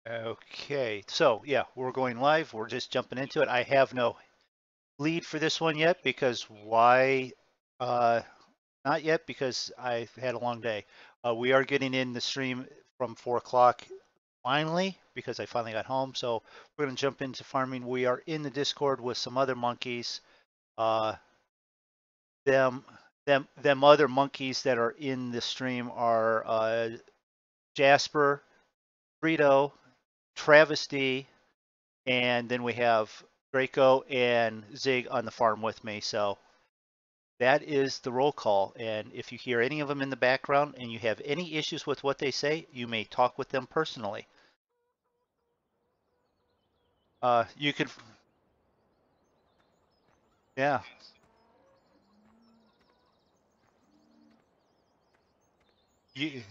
Okay, so yeah, we're going live. We're just jumping into it. I have no lead for this one yet because why? Uh, Not yet because I've had a long day. We are getting in the stream from 4 o'clock finally because I finally got home. So we're going to jump into farming. We are in the Discord with some other monkeys. Uh, them, them other monkeys that are in the stream are Jasper, Frito, Travis D, and then we have Draco and Zig on the farm with me. So that is the roll call. And if you hear any of them in the background and you have any issues with what they say, you may talk with them personally. You could, yeah. You,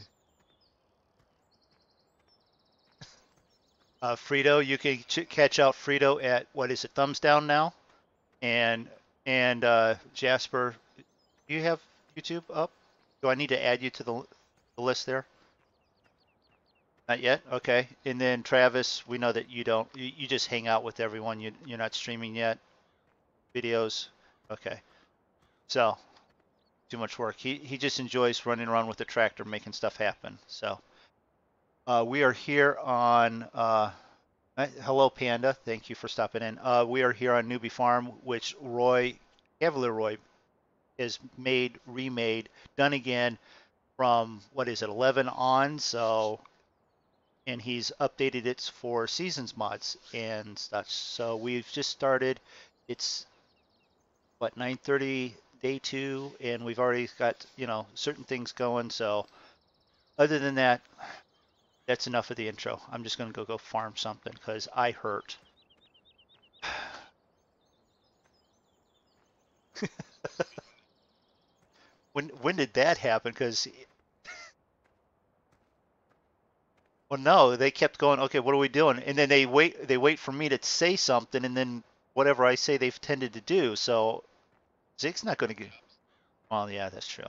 Frito, you can catch out Frito at what is it, thumbs down now, and Jasper, do you have YouTube up? Do I need to add you to the list there? Not yet? Okay. And then Travis, we know that you don't, you just hang out with everyone. You're not streaming yet, videos. Okay. So too much work. He just enjoys running around with the tractor, making stuff happen. So we are here on, hello Panda. Thank you for stopping in. We are here on Newbie Farm, which Cavalier Roy has remade, done again from, what is it, 11 on. So and he's updated it for seasons mods and such. So we've just started. It's what, 9:30 day 2, and we've already got certain things going. So other than that, that's enough of the intro. I'm just gonna go farm something because I hurt. When did that happen? Because well, no, they kept going. Okay, what are we doing? And then they wait for me to say something, and then whatever I say, they've tended to do. So Zig's not going to get. Well, yeah, that's true.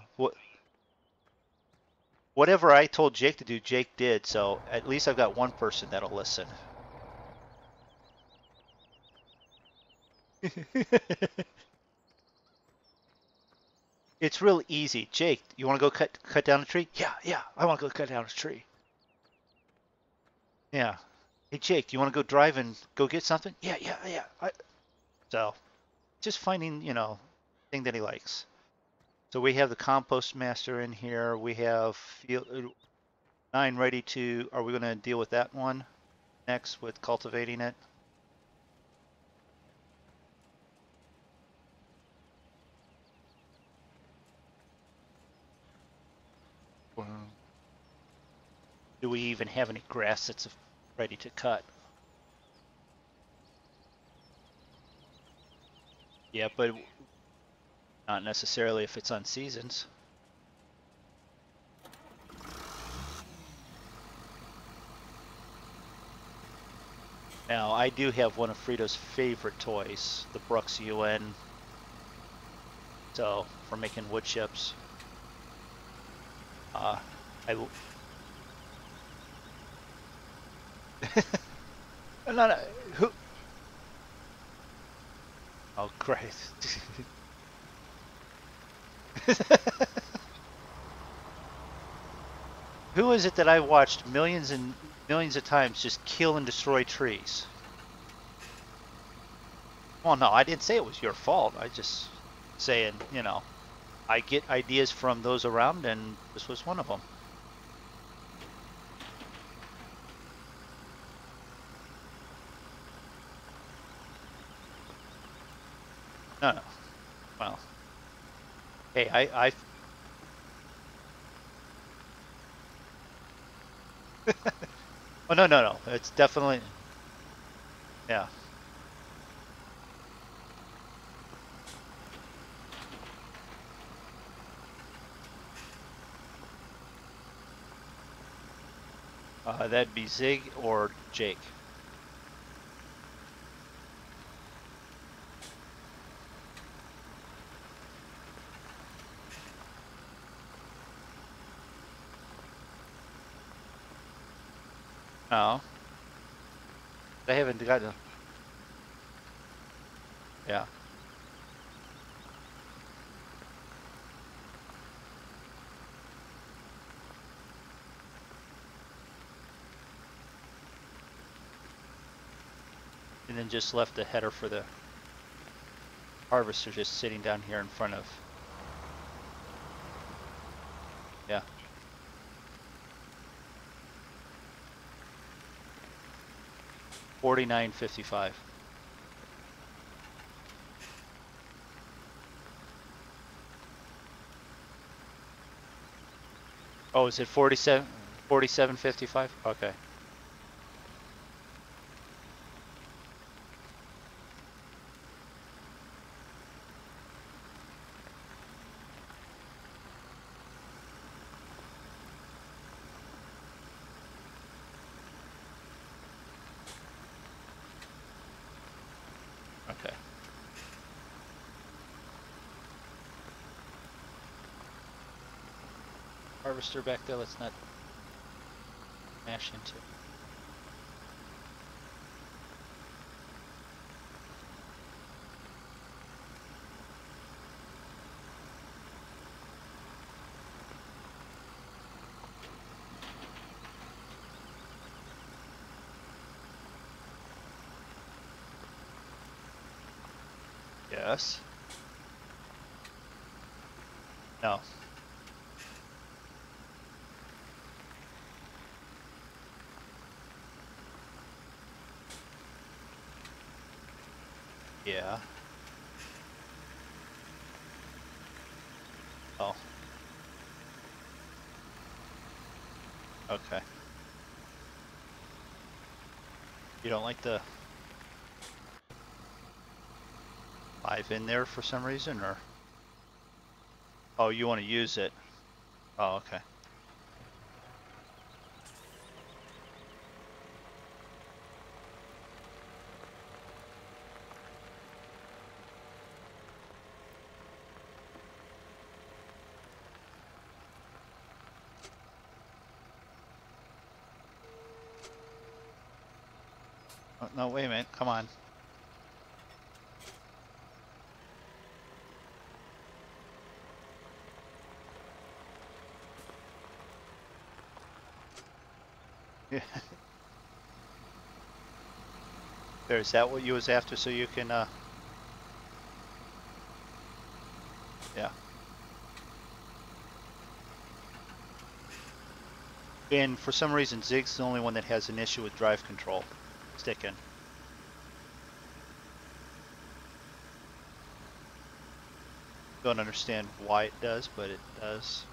Whatever I told Jake to do, Jake did. So at least I've got one person that'll listen. It's real easy. Jake, you want to go cut down a tree? Yeah, yeah, I want to go cut down a tree. Yeah. Hey Jake, you want to go drive and go get something? Yeah, yeah, yeah. So just finding, thing that he likes. So we have the compost master in here. We have field 9 ready to. Are we going to deal with that one next with cultivating it? Do we even have any grass that's ready to cut? Yeah, but not necessarily if it's on seasons. Now, I do have one of Frito's favorite toys, the Brooks UN. So, for making wood chips. I. No, no, who? Oh, great. Who is it that I watched millions and millions of times just kill and destroy trees? Well, no, I didn't say it was your fault. I just saying, I get ideas from those around, and this was one of them. No, no. Well, hey, oh, no, no, no. It's definitely, yeah. That'd be Zig or Jake. Oh. I haven't gotten. Yeah. And then just left the header for the harvester just sitting down here in front of. Yeah. $49.55. Oh, is it 47.55? Okay. Okay. Harvester back there, let's not smash into. Yes. No. Yeah. Oh. Okay. You don't like the 5 in there for some reason, or? Oh, you want to use it? Oh, okay. Oh, no, wait a minute. Come on. Yeah. There, is that what you was after? So you can, yeah. And for some reason, Zig's the only one that has an issue with drive control sticking. Don't understand why it does, but it does.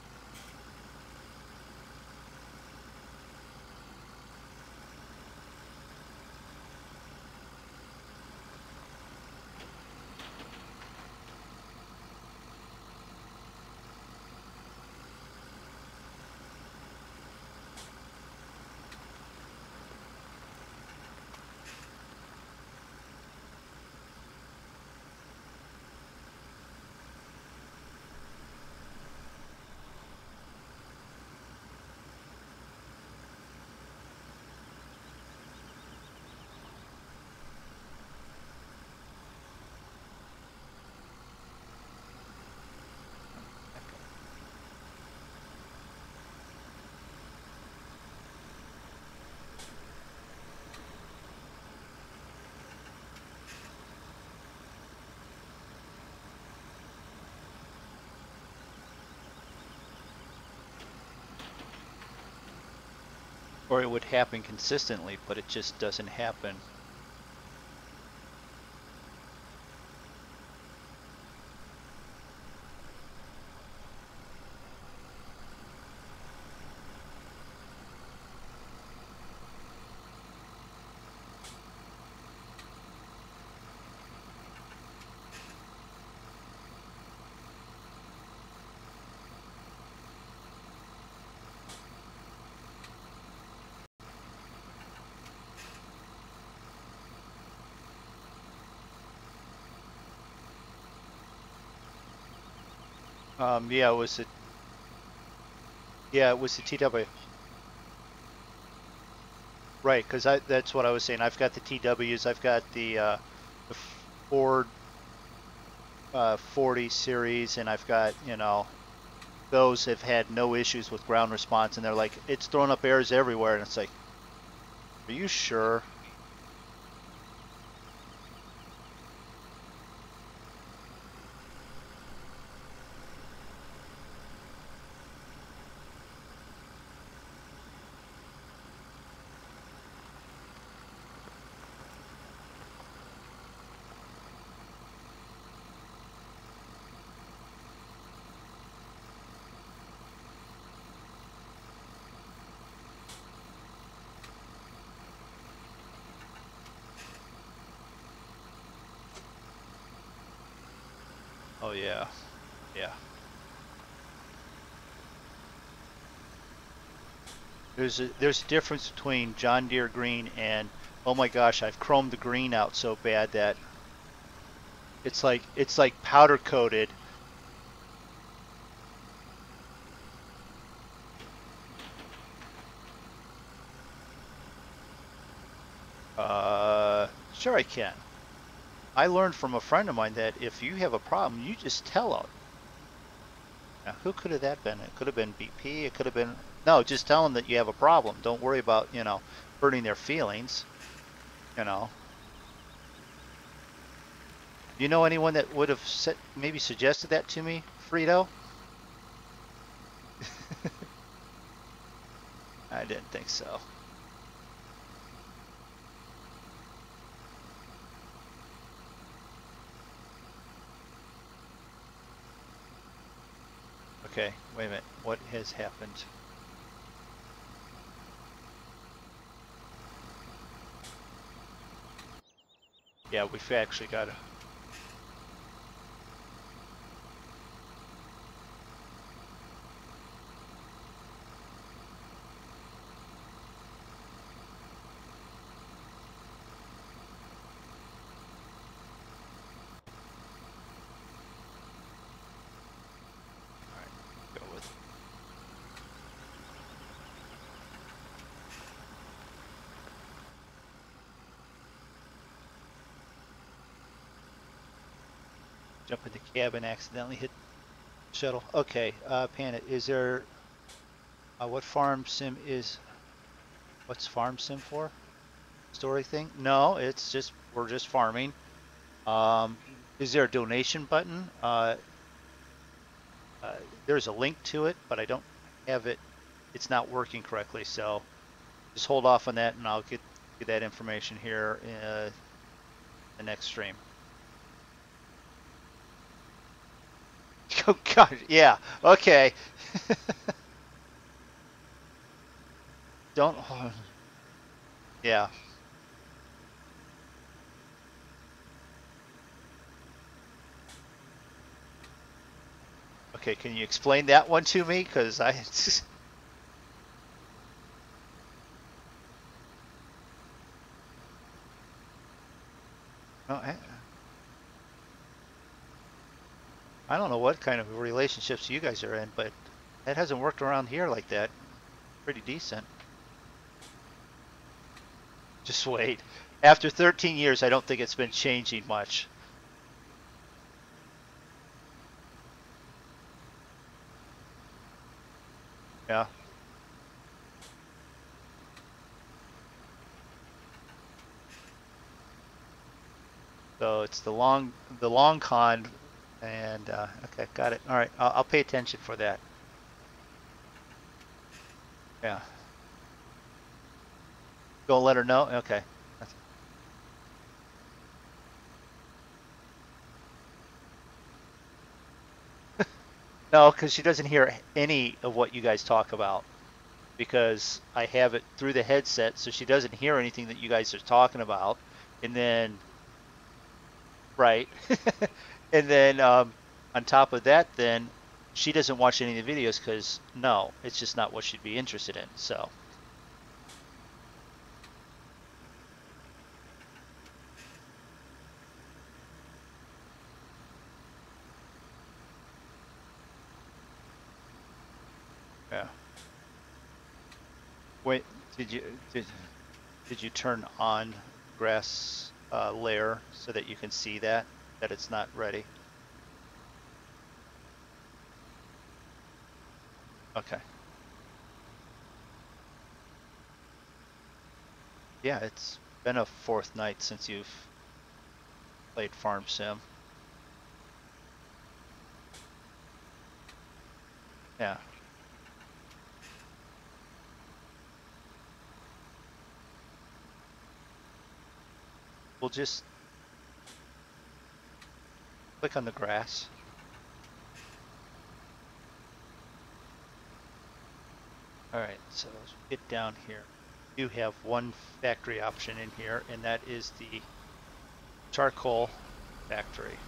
Or it would happen consistently, but it just doesn't happen. Yeah, it was the TW. Right, because that's what I was saying. I've got the TWs. I've got the Ford 40 series, and I've got, those have had no issues with ground response, and they're like, it's throwing up errors everywhere, and it's like, are you sure? Oh yeah, yeah. There's a difference between John Deere green and, oh my gosh, I've chromed the green out so bad that it's like powder coated. Sure I can. I learned from a friend of mine that if you have a problem, you just tell them. Now, who could have that been? It could have been BP. It could have been, no, just tell them that you have a problem. Don't worry about, hurting their feelings, you know. You know anyone that would have maybe suggested that to me, Frito? I didn't think so. Okay, wait a minute. What has happened? Yeah, we've actually got a. All right, go with it. Jump in the cab and accidentally hit shuttle. Okay, Panda, is there, what farm sim is, what's farm sim for? Story thing? No, it's just, we're just farming. Um, is there a donation button? Uh, there's a link to it, but I don't have it. It's not working correctly, so just hold off on that, and I'll get that information here in the next stream. Oh God, yeah. Okay. Don't. Yeah. Okay. Can you explain that one to me? Because I. No, I don't know what kind of relationships you guys are in, but that hasn't worked around here like that. Pretty decent. Just wait. After 13 years, I don't think it's been changing much. Yeah. So it's the long con, and okay, got it. All right, I'll pay attention for that. Yeah. Go let her know. Okay. No, because she doesn't hear any of what you guys talk about because I have it through the headset, so she doesn't hear anything that you guys are talking about. And then, right. And then on top of that, then she doesn't watch any of the videos because no, it's just not what she'd be interested in. So, yeah. Wait, did you? Did, Did you turn on grass layer so that you can see that it's not ready? Okay. Yeah, it's been a fourth night since you've played Farm Sim. Yeah. We'll just click on the grass. All right, so as we get down here, you have one factory option in here, and that is the charcoal factory.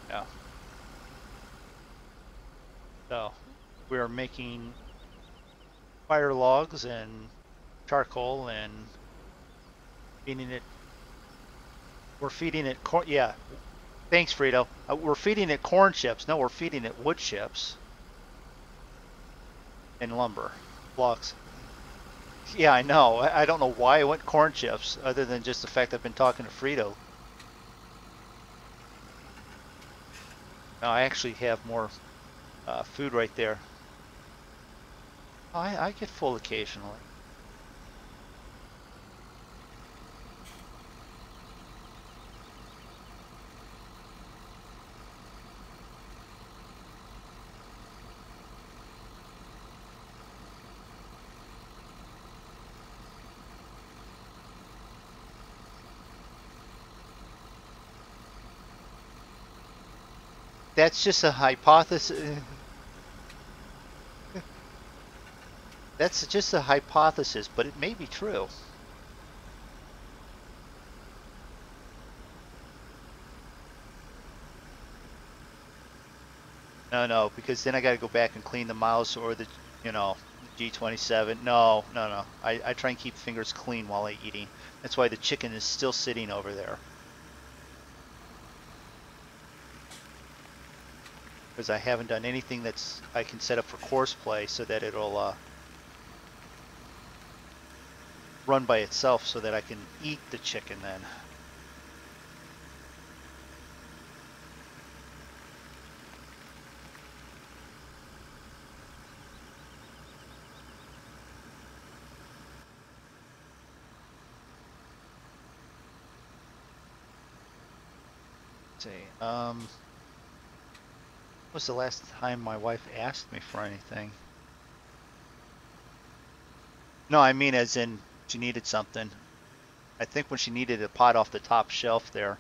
Yeah. So we're making fire logs and charcoal and feeding it. We're feeding it corn. Yeah. Thanks, Frito. We're feeding it corn chips. No, we're feeding it wood chips and lumber blocks. Yeah, I know. I don't know why I went corn chips, other than just the fact I've been talking to Frito. Now I actually have more food right there. I get full occasionally. That's just a hypothesis. That's just a hypothesis, but it may be true. No, because then I got to go back and clean the mouse or the, G27. No. I try and keep fingers clean while I eating. That's why the chicken is still sitting over there. Because I haven't done anything that's I can set up for course play so that it'll run by itself so that I can eat the chicken then. Let's see. When was the last time my wife asked me for anything? No, I mean as in she needed something. I think when she needed a pot off the top shelf there.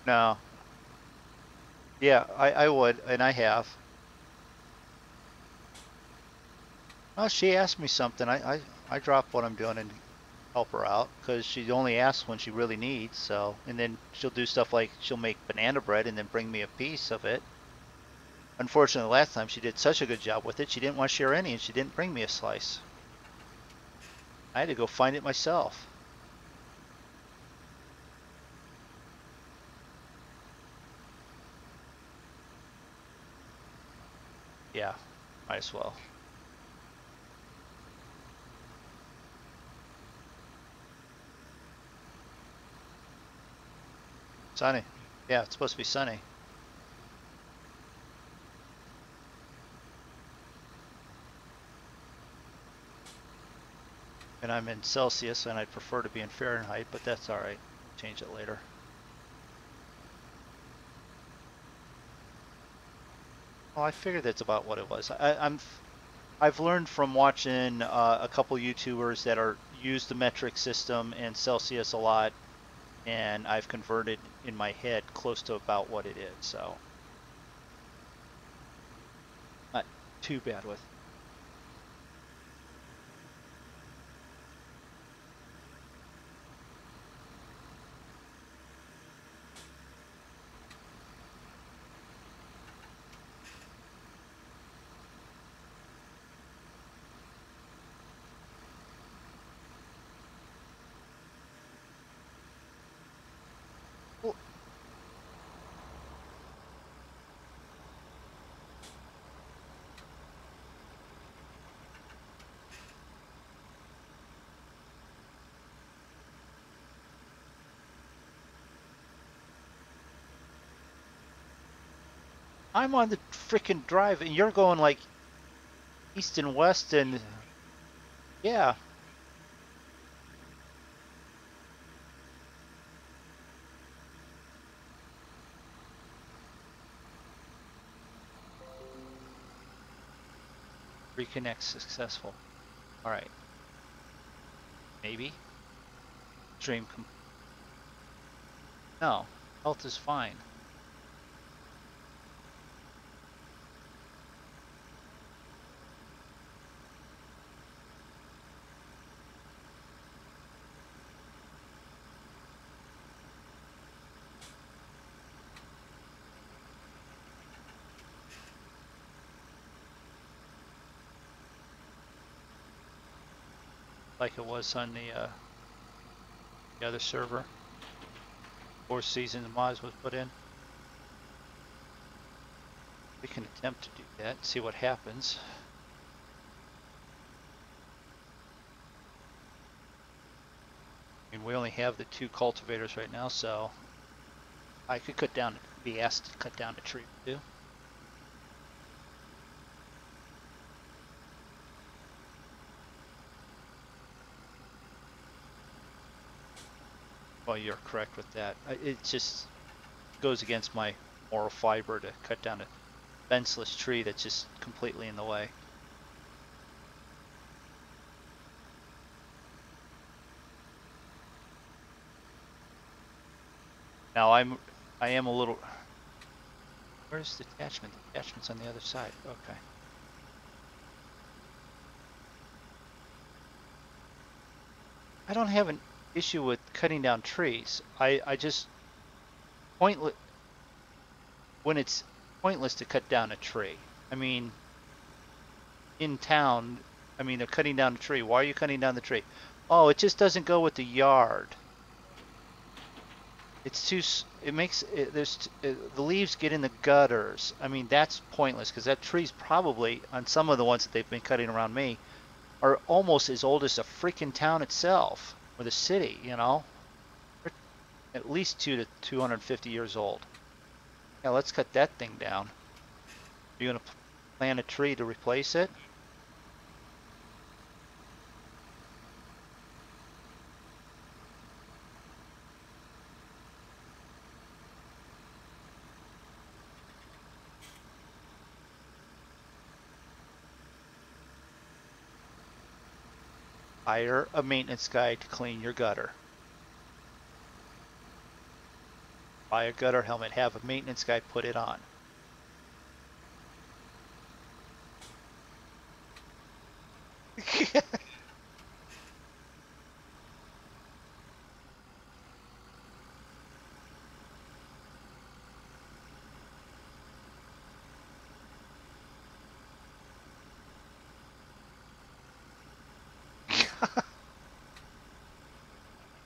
No. Yeah, I would, and I have. Oh, she asked me something. I drop what I'm doing and help her out because she only asks when she really needs. So, and then she'll do stuff like she'll make banana bread and then bring me a piece of it. Unfortunately, last time she did such a good job with it, she didn't want to share any and she didn't bring me a slice. I had to go find it myself. Yeah, might as well. Sunny. Yeah, it's supposed to be sunny. And I'm in Celsius and I'd prefer to be in Fahrenheit, but that's all right. Change it later. Well, I figured that's about what it was. I've learned from watching a couple YouTubers that are use the metric system and Celsius a lot, and I've converted in my head close to about what it is. So not too bad with. I'm on the freaking drive and you're going like east and west and yeah. Reconnect successful. All right. Maybe. Stream. No. Health is fine. Like it was on the other server. Four seasons mods was put in. We can attempt to do that and see what happens. I mean, we only have the 2 cultivators right now, so I could cut down, be asked to cut down a tree too. Well, you're correct with that. It just goes against my moral fiber to cut down a fenceless tree that's just completely in the way. Now I am a little. Where's the attachment? The attachment's on the other side. Okay. I don't have an issue with cutting down trees. I just pointless when it's pointless to cut down a tree. I mean, in town, I mean, they're cutting down a tree. Why are you cutting down the tree? Oh, it just doesn't go with the yard. It's too. It makes it, the leaves get in the gutters. I mean, that's pointless because that tree's probably on some of the ones that they've been cutting around me are almost as old as the freaking town itself or the city. You know, they're at least 250 years old. Yeah, let's cut that thing down. You're gonna plant a tree to replace it? Hire a maintenance guy to clean your gutter. Buy a gutter helmet, have a maintenance guy put it on.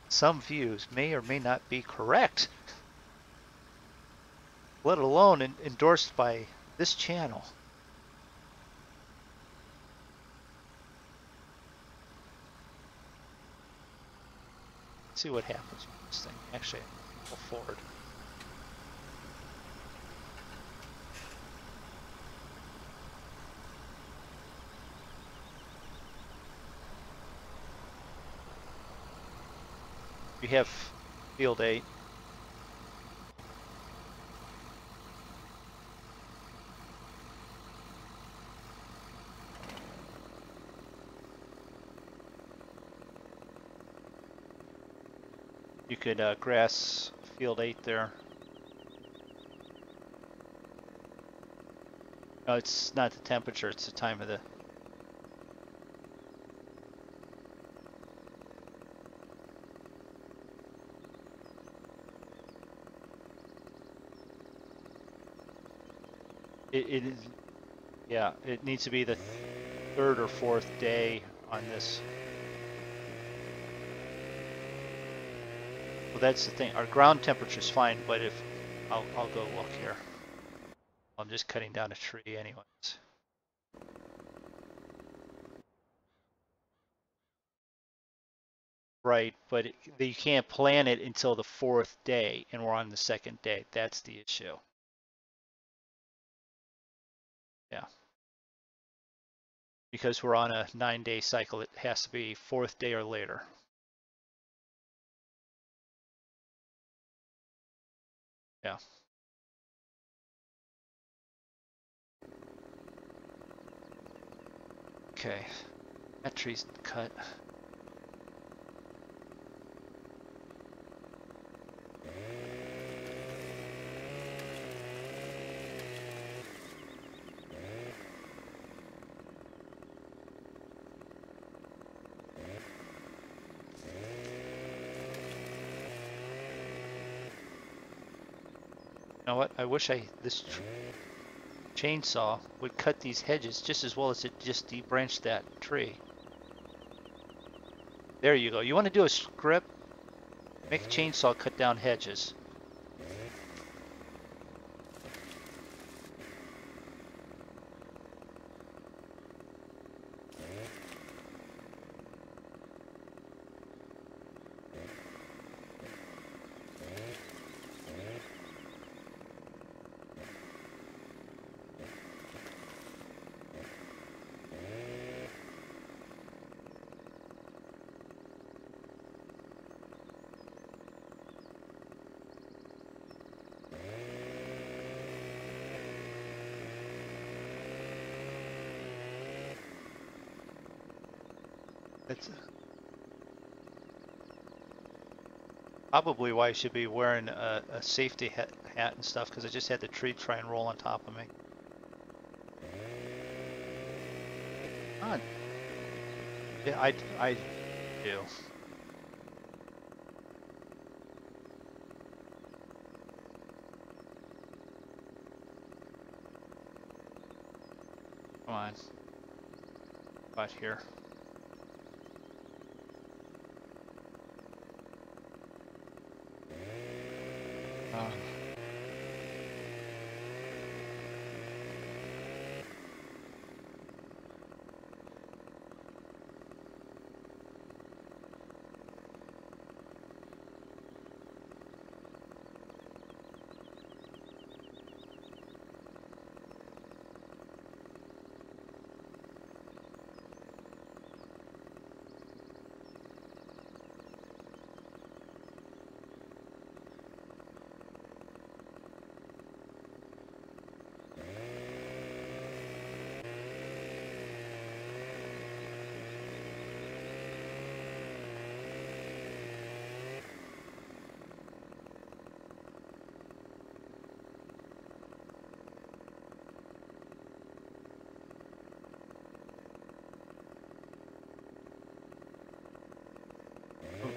Some views may or may not be correct, let alone endorsed by this channel. Let's see what happens with this thing. Actually, go forward. We have field 8. You could grass field 8 there. No, it's not the temperature, it's the time of the... It is, yeah, it needs to be the 3rd or 4th day on this. Well, that's the thing. Our ground temperature is fine, but if I'll go look here. I'm just cutting down a tree anyways. Right, but you can't plant it until the 4th day, and we're on the 2nd day. That's the issue. Yeah. Because we're on a 9-day cycle, it has to be 4th day or later. Yeah. Okay. That tree's cut. You know what? I wish this chainsaw would cut these hedges just as well as it just debranched that tree. There you go. You want to do a script? Make a chainsaw cut down hedges. That's probably why I should be wearing a safety hat and stuff, because I just had the tree try and roll on top of me. Come on. Yeah, I do. Come on. Right here.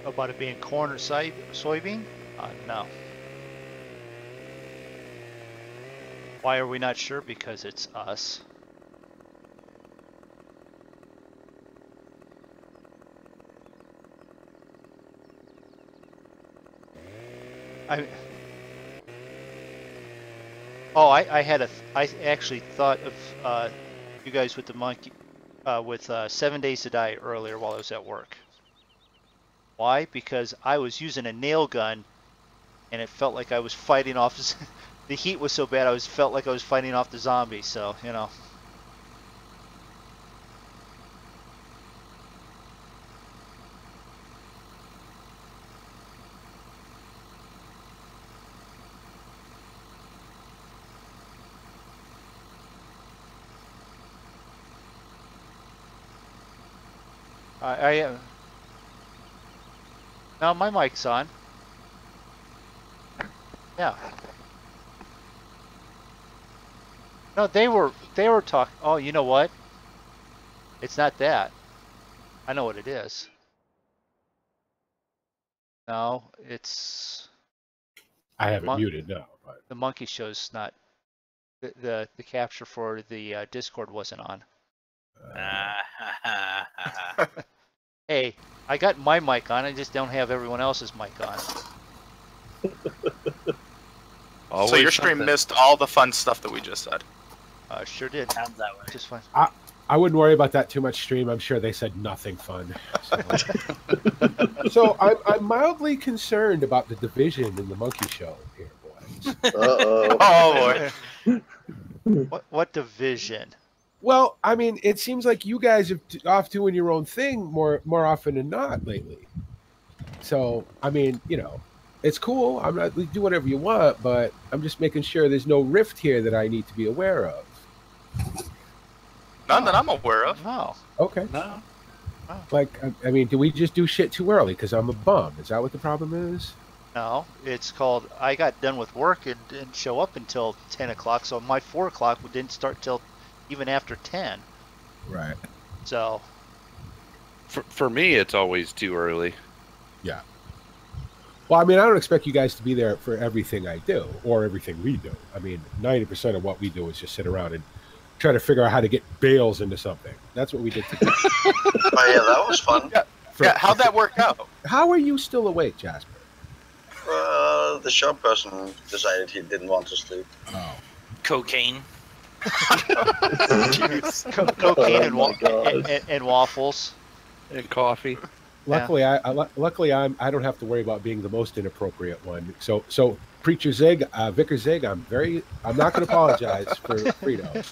About it being corn or soybean? No. Why are we not sure? Because it's us. I actually thought of you guys with the monkey with 7 days to die earlier while I was at work. Why? Because I was using a nail gun, and it felt like I was fighting off. The heat was so bad, felt like I was fighting off the zombies. So you know. No, my mic's on. Yeah. No, they were talking. Oh, you know what? It's not that. I know what it is. No, it's. I have it muted now. But the monkey show's not. The capture for the Discord wasn't on. Hey, I got my mic on. I just don't have everyone else's mic on. So your stream missed all the fun stuff that we just said. Sure did. Sounds that way. Just fine. I wouldn't worry about that too much, stream. I'm sure they said nothing fun. So I'm mildly concerned about the division in the monkey show here, boys. Oh boy. What division? Well, I mean, it seems like you guys are off doing your own thing more often than not lately. So, I mean, it's cool. I'm not do whatever you want, but I'm just making sure there's no rift here that I need to be aware of. None that I'm aware of. No. Okay. No. Like, I mean, do we just do shit too early because I'm a bum? Is that what the problem is? No, it's called. I got done with work and didn't show up until 10 o'clock, so my 4 o'clock didn't start till even after 10. Right. So. For me, it's always too early. Yeah. Well, I mean, I don't expect you guys to be there for everything I do or everything we do. I mean, 90% of what we do is just sit around and try to figure out how to get bales into something. That's what we did today. Oh yeah, that was fun. Yeah, how'd that work out? How are you still awake, Jasper? The shop person decided he didn't want to sleep. Oh. Cocaine. Cocaine and waffles. And coffee. Luckily, I don't have to worry about being the most inappropriate one. So Preacher Zig, Vicar Zig, I'm not going to apologize for Frito.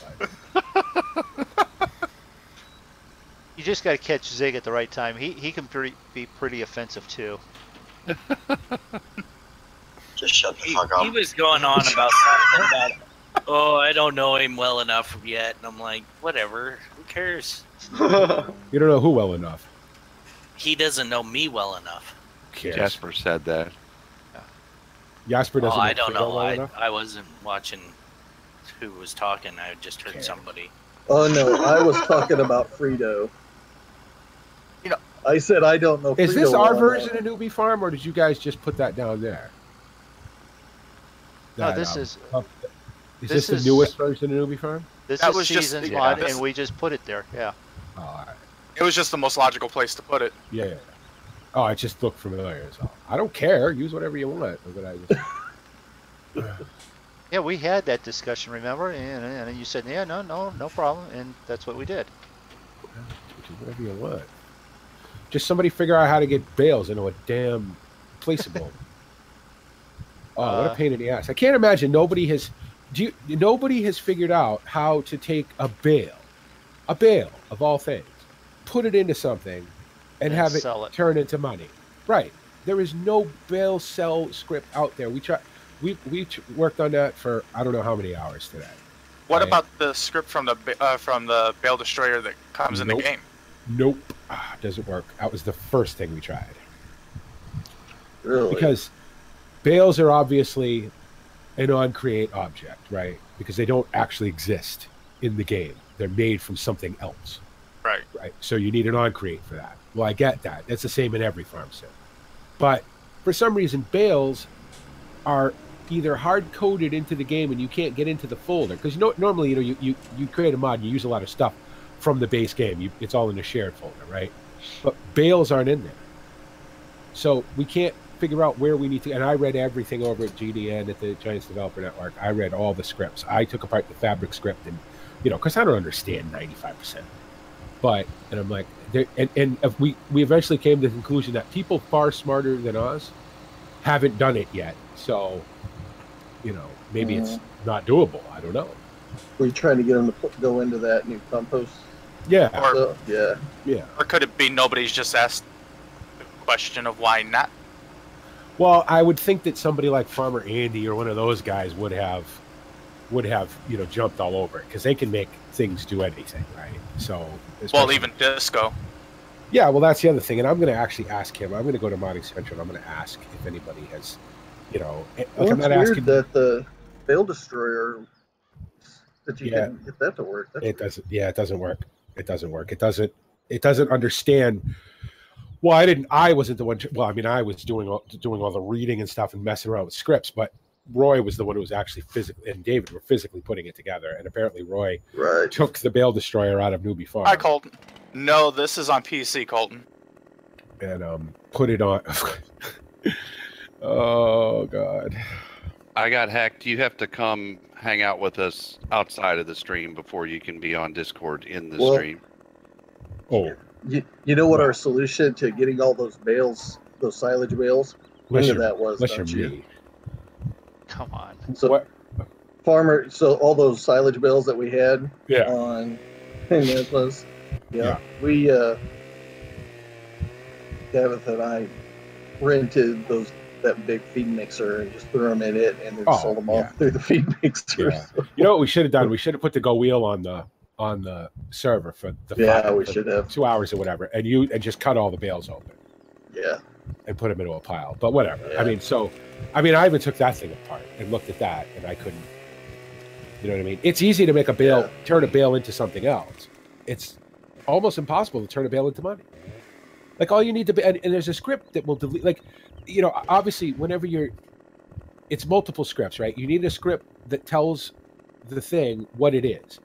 You just got to catch Zig at the right time. He can be pretty offensive too. Just shut the fuck up. He was going on about something about, oh, I don't know him well enough yet. And I'm like, whatever. Who cares? You don't know who well enough. He doesn't know me well enough. Jasper said that. Jasper doesn't. I don't know. Well enough? I wasn't watching who was talking. I just heard somebody. Oh no, I was talking about Frito. I said I don't know. Is Frito this our well version enough. of Newbie Farm, or did you guys just put that down there? No, this is. Is this the newest version of Newbie Farm? This That is was just- season yeah, one, this- and we just put it there. Yeah. Oh, all right. It was just the most logical place to put it. Yeah. Oh, it just looked familiar. So I don't care. Use whatever you want. But Yeah, we had that discussion, remember? And you said, yeah, no problem, and that's what we did. do whatever you want. Just somebody figure out how to get bales into a damn placeable. Oh, what a pain in the ass! I can't imagine nobody has figured out how to take a bale of all things, put it into something, and have it turn into money. Right? There is no bale sell script out there. We worked on that for I don't know how many hours today. What about the script from the Bale Destroyer that comes in the game? Nope, doesn't work. That was the first thing we tried. Really? Because bales are obviously an on-create object, right? Because they don't actually exist in the game. They're made from something else. Right. Right. So you need an on-create for that. Well, I get that. That's the same in every farm sim. But for some reason, bales are either hard-coded into the game and you can't get into the folder. Because normally, you create a mod and you use a lot of stuff from the base game. It's all in a shared folder, right? But bales aren't in there. So we can't figure out where we need to. And I read everything over at GDN at the Giants Developer Network. I read all the scripts. I took apart the fabric script and, because I don't understand 95%. But, and I'm like, and we eventually came to the conclusion that people far smarter than us haven't done it yet. So, maybe it's not doable. I don't know. Were you trying to get them to go into that new compost? Yeah. Or, yeah. Or could it be nobody's just asked the question of why not? Well, I would think that somebody like Farmer Andy or one of those guys would have jumped all over it because they can make things do anything, right? So, well, even Disco. Yeah, well, that's the other thing, and I'm going to actually ask him. I'm going to go to Modding Central. And I'm going to ask if anybody has, Well, I'm not weird asking that the Bale Destroyer that you didn't get that to work. It doesn't. Yeah, it doesn't work. It doesn't work. It doesn't understand. Well, I wasn't the one. Well, I mean, I was doing all the reading and stuff and messing around with scripts, but Roy was the one who was actually physically, and David were physically putting it together. And apparently, Roy took the Bale Destroyer out of Newbie Farm. Hi, Colton. No, this is on PC, Colton. And put it on. Oh God. I got hacked. You have to come hang out with us outside of the stream before you can be on Discord in the stream. Oh. You know what our solution to getting all those bales, those silage bales, that was? Unless you're me. Come on. So, farmer. So all those silage bales that we had Yeah. on, and it was, Yeah. we Gavith and I rented that big feed mixer and just threw them in it and then sold them off through the feed mixer. Yeah. You know what we should have done? We should have put the Go Wheel on the server for the we should have 2 hours or whatever, and just cut all the bales open. Yeah. And put them into a pile. But whatever. Yeah. I even took that thing apart and looked at that, and I couldn't. You know what I mean? It's easy to make a bale, turn a bale into something else. It's almost impossible to turn a bale into money. Like all you need to be, and there's a script that will delete. Like, obviously, whenever it's multiple scripts, right? You need a script that tells the thing what it is.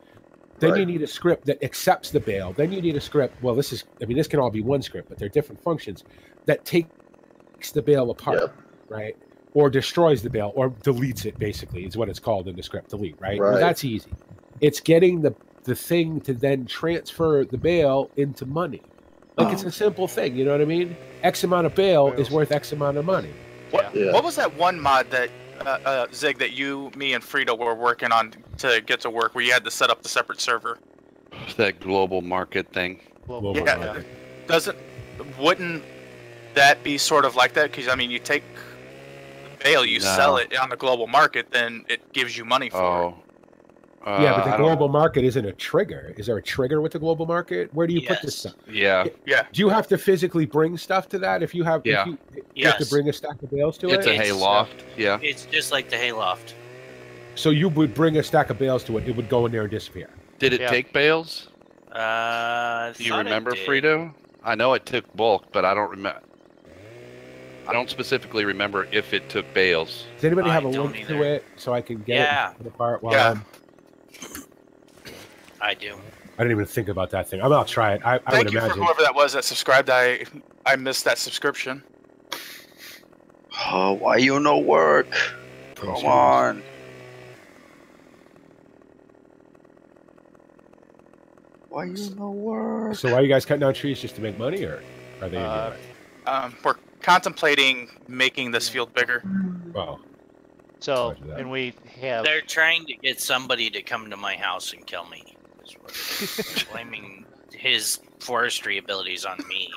Then you need a script that accepts the bale. Then you need a script. Well, this can all be one script, but they're different functions that takes the bale apart, right? Or destroys the bale, or deletes it. Basically, is what it's called in the script. Delete, right? Well, that's easy. It's getting the thing to then transfer the bale into money. Like it's a simple thing. You know what I mean? X amount of bale is worth X amount of money. What was that one mod that Zig, that you, me, and Frito were working on to get to work, where you had to set up the separate server? That global market thing. Global market. Wouldn't that be sort of like that? Because you take the bale, you sell it on the global market, then it gives you money for it. Yeah, but the global market isn't a trigger. Is there a trigger with the global market? Where do you put this stuff? Yeah. Do you have to physically bring stuff to that? If you have, you have to bring a stack of bales to it? It's a hayloft. Yeah. It's just like the hayloft. So you would bring a stack of bales to it. It would go in there and disappear. Did it take bales? Do you remember, Frito? I know it took bulk, but I don't remember. I don't specifically remember if it took bales. Does anybody have a link to it so I can get it apart? I do. I didn't even think about that thing. I'll try it. I would imagine. Thank you for whoever that was that subscribed. I missed that subscription. Oh, why you no work? Come on. Why you no work? So why are you guys cutting down trees, just to make money, or are they? We're contemplating making this field bigger. Wow. So, and we have... They're trying to get somebody to come to my house and kill me. Blaming his forestry abilities on me.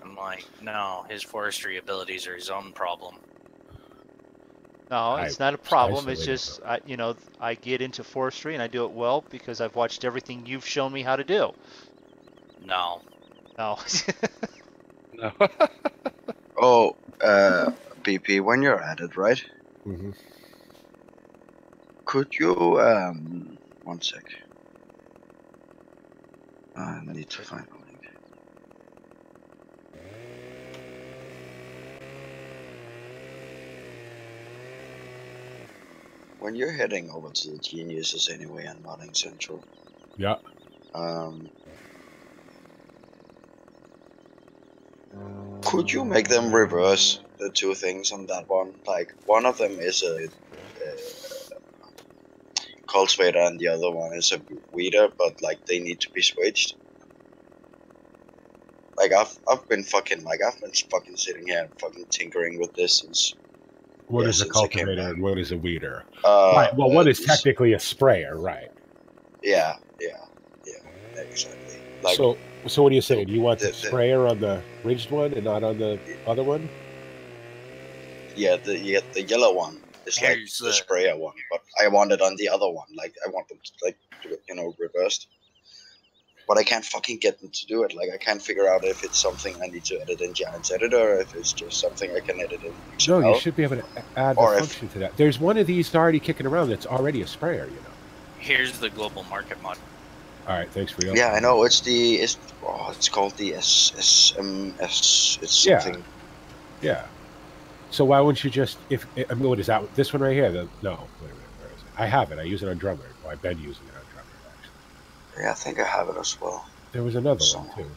I'm like, no, his forestry abilities are his own problem. No, it's not a problem. It's just, I get into forestry and I do it well because I've watched everything you've shown me how to do. No. No. No. Oh, BP, when you're at it, right? Mm-hmm. Could you, one sec. I need to find a link. When you're heading over to the Geniuses anyway and Modding Central. Yeah. Could you make them reverse the two things on that one? Like, one of them is a cultivator and the other one is a weeder, but like they need to be switched. Like I've been fucking sitting here and fucking tinkering with this since. What is a cultivator and what is a weeder? Right. Well, what is technically a sprayer, right? Yeah, exactly. Like, so what are you saying? Do you want the sprayer on the ridged one and not on the other one? Yeah, the yellow one is like the sprayer one, but I want it on the other one. Like I want them to reversed. But I can't fucking get them to do it. Like I can't figure out if it's something I need to edit in Giant's editor, or if it's just something I can edit in XML. No, you should be able to add the function to that. There's one of these already kicking around that's already a sprayer, Here's the global market mod. All right, thanks for your. Yeah, I know. It's called the SMS. It's something. Yeah. So why wouldn't you just what is that? This one right here? Wait a minute, where is it? I have it. I use it on Drummer. Well, I've been using it on Drummer actually. Yeah, I think I have it as well. There was another one too.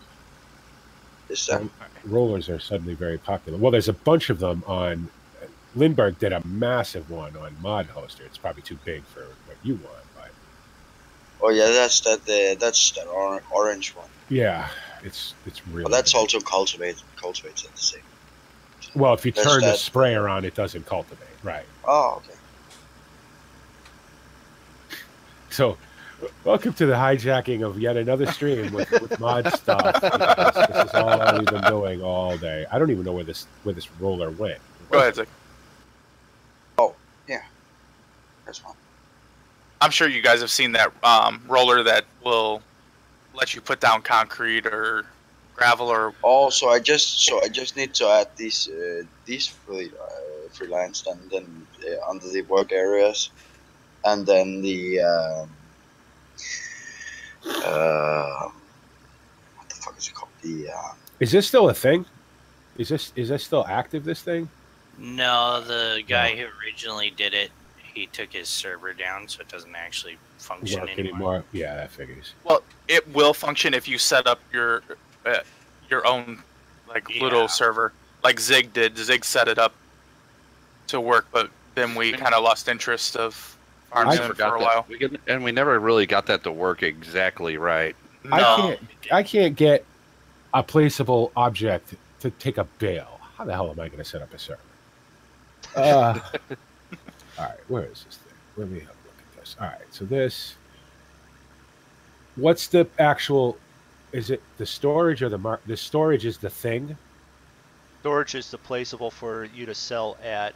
Is that rollers are suddenly very popular? Well, there's a bunch of them on. Lindbergh did a massive one on Mod Hoster. It's probably too big for what you want. Oh yeah, that's that orange one. Yeah, it's really. Well, that's also cultivates at the same. Well, if you turn the sprayer on, it doesn't cultivate, right? Oh, okay. So, welcome to the hijacking of yet another stream with mod stuff. This is all we've been doing all day. I don't even know where this roller went. Go ahead, Zach. Oh, yeah. There's one. I'm sure you guys have seen that roller that will let you put down concrete or gravel or. Oh, so I just need to add these freelance and then under the work areas, and then the what the fuck is it called? Is this still a thing? Is this still active? This thing? No, the guy who originally did it, he took his server down, so it doesn't actually function anymore. Yeah, that figures. Well, it will function if you set up your own little server, like Zig did. Zig set it up to work, but then we kind of lost interest of farming for a while. We never really got that to work exactly right. No. I can't get a placeable object to take a bale. How the hell am I going to set up a server? All right, where is this thing? Let me have a look at this. All right, so this. What's the actual? Is it the storage or the storage is the thing? Storage is the placeable for you to sell at.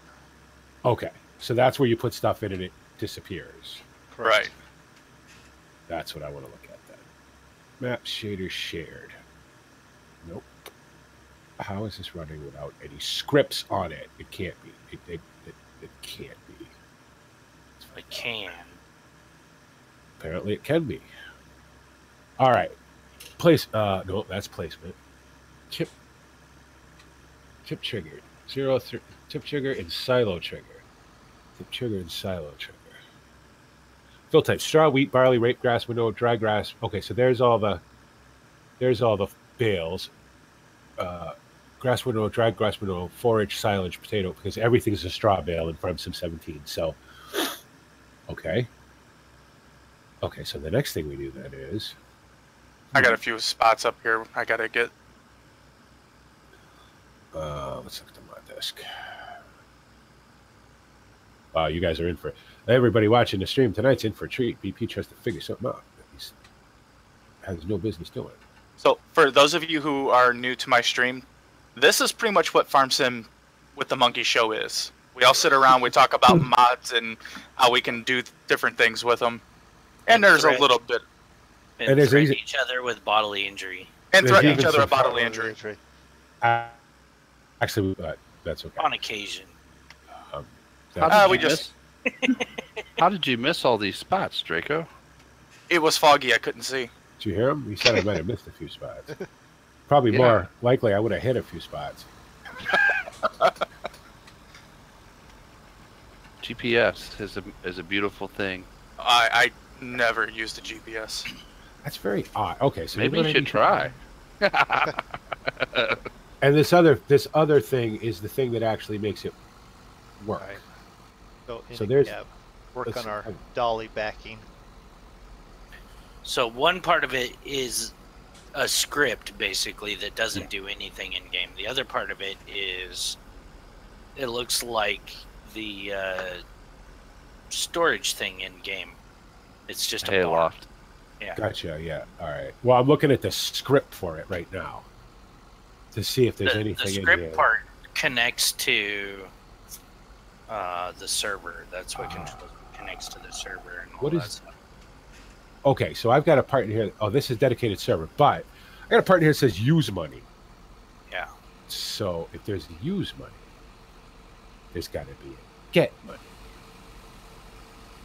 Okay, so that's where you put stuff in and it disappears. Correct. Right. That's what I want to look at then. Map shader shared. Nope. How is this running without any scripts on it? It can't be. It can't be. It can. Apparently it can be. All right. No, that's placement. Chip triggered. 0-3. Chip trigger and silo trigger. Chip trigger and silo trigger. Fill type: straw, wheat, barley, rape grass, winnow, dry grass. Okay, so there's all the bales. Grass winnow, dry grass winnow, forage, silage, potato, because everything's a straw bale in Farm Sim 17. So, okay. Okay, so the next thing we do then is... I got a few spots up here I got to get. Let's look at my desk. Wow, you guys are in for it. Everybody watching the stream tonight's in for a treat. BP tries to figure something out that he has no business doing. So, for those of you who are new to my stream, this is pretty much what Farm Sim with the Monkey Show is. We all sit around, we talk about mods and how we can do different things with them. And there's a little bit. And threaten each other with bodily injury. And threaten each other with bodily injury. Actually, that's okay. On occasion. How did you miss all these spots, Draco? It was foggy. I couldn't see. Did you hear him? He said I might have missed a few spots. Probably more likely I would have hit a few spots. GPS is a beautiful thing. I never used a GPS. That's very odd. Okay, so maybe you should try. And this other thing is the thing that actually makes it work. Right. So there's work on our dolly backing. So one part of it is a script basically that doesn't do anything in game. The other part of it is it looks like the storage thing in game. It's just a hayloft. Yeah. Gotcha. Yeah. All right. Well, I'm looking at the script for it right now to see if there's anything in here. The script part connects to the server. That's what connects to the server. And all that stuff. Okay, so I've got a part in here. Oh, this is dedicated server, but I got a part in here that says use money. Yeah. So if there's use money, there's got to be get money.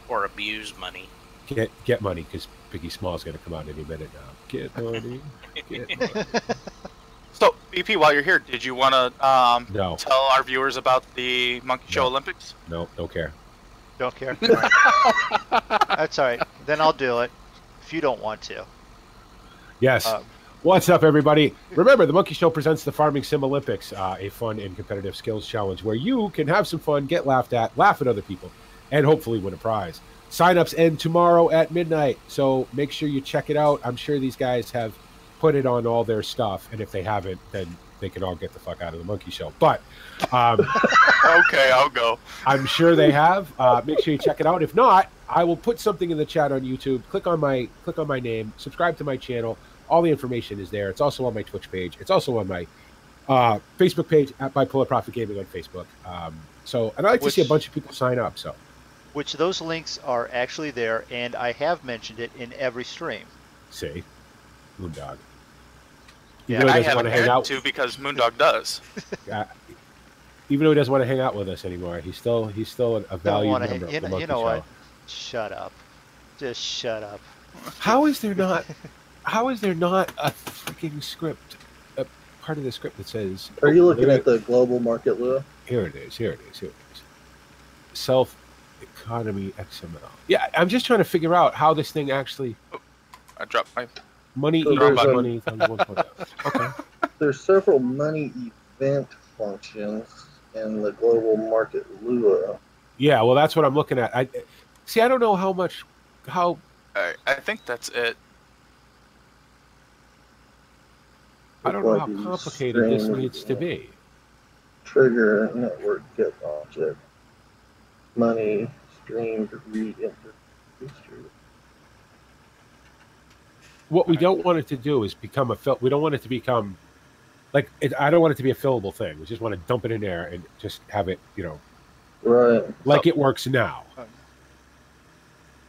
Or abuse money. Get money, because Biggie Small's going to come out any minute now. Get money. Get money. So, BP, while you're here, did you want to No. tell our viewers about the Monkey Show Olympics? No, don't care. Don't care? All right. That's all right. Then I'll do it if you don't want to. Yes. What's up, everybody? Remember, the Monkey Show presents the Farming Sim Olympics, a fun and competitive skills challenge where you can have some fun, get laughed at, laugh at other people, and hopefully win a prize. Sign-ups end tomorrow at midnight, so make sure you check it out. I'm sure these guys have put it on all their stuff, and if they haven't, then they can all get the fuck out of the Monkey Show. But okay, I'll go. I'm sure they have. Make sure you check it out. If not, I will put something in the chat on YouTube. Click on my name. Subscribe to my channel. All the information is there. It's also on my Twitch page. It's also on my Facebook page at Bipolar Profit Gaming on Facebook. And I like to see a bunch of people sign up. So, which those links are actually there, and I have mentioned it in every stream. See, Moondog. Yeah, I haven't had to because Moondog does. Even though he doesn't want to hang out with us anymore, he's still a valued member of the Monkey You know Show. what? Shut up. Just shut up. How is there not a freaking script, a part of the script that says? Are you looking at the global market, Lua? Here it is. Self-economy XML. Yeah, I'm just trying to figure out how this thing actually. I dropped my money. Money. Okay. There's several money event functions in the global market Lua. Yeah, well, that's what I'm looking at. I don't know how. I think that's it. I don't know how complicated this needs to be. Trigger network get object. Money streamed re-enter history. What we don't want it to do is become we don't want it to become like I don't want it to be a fillable thing. We just want to dump it in there and just have it, right, like it works now.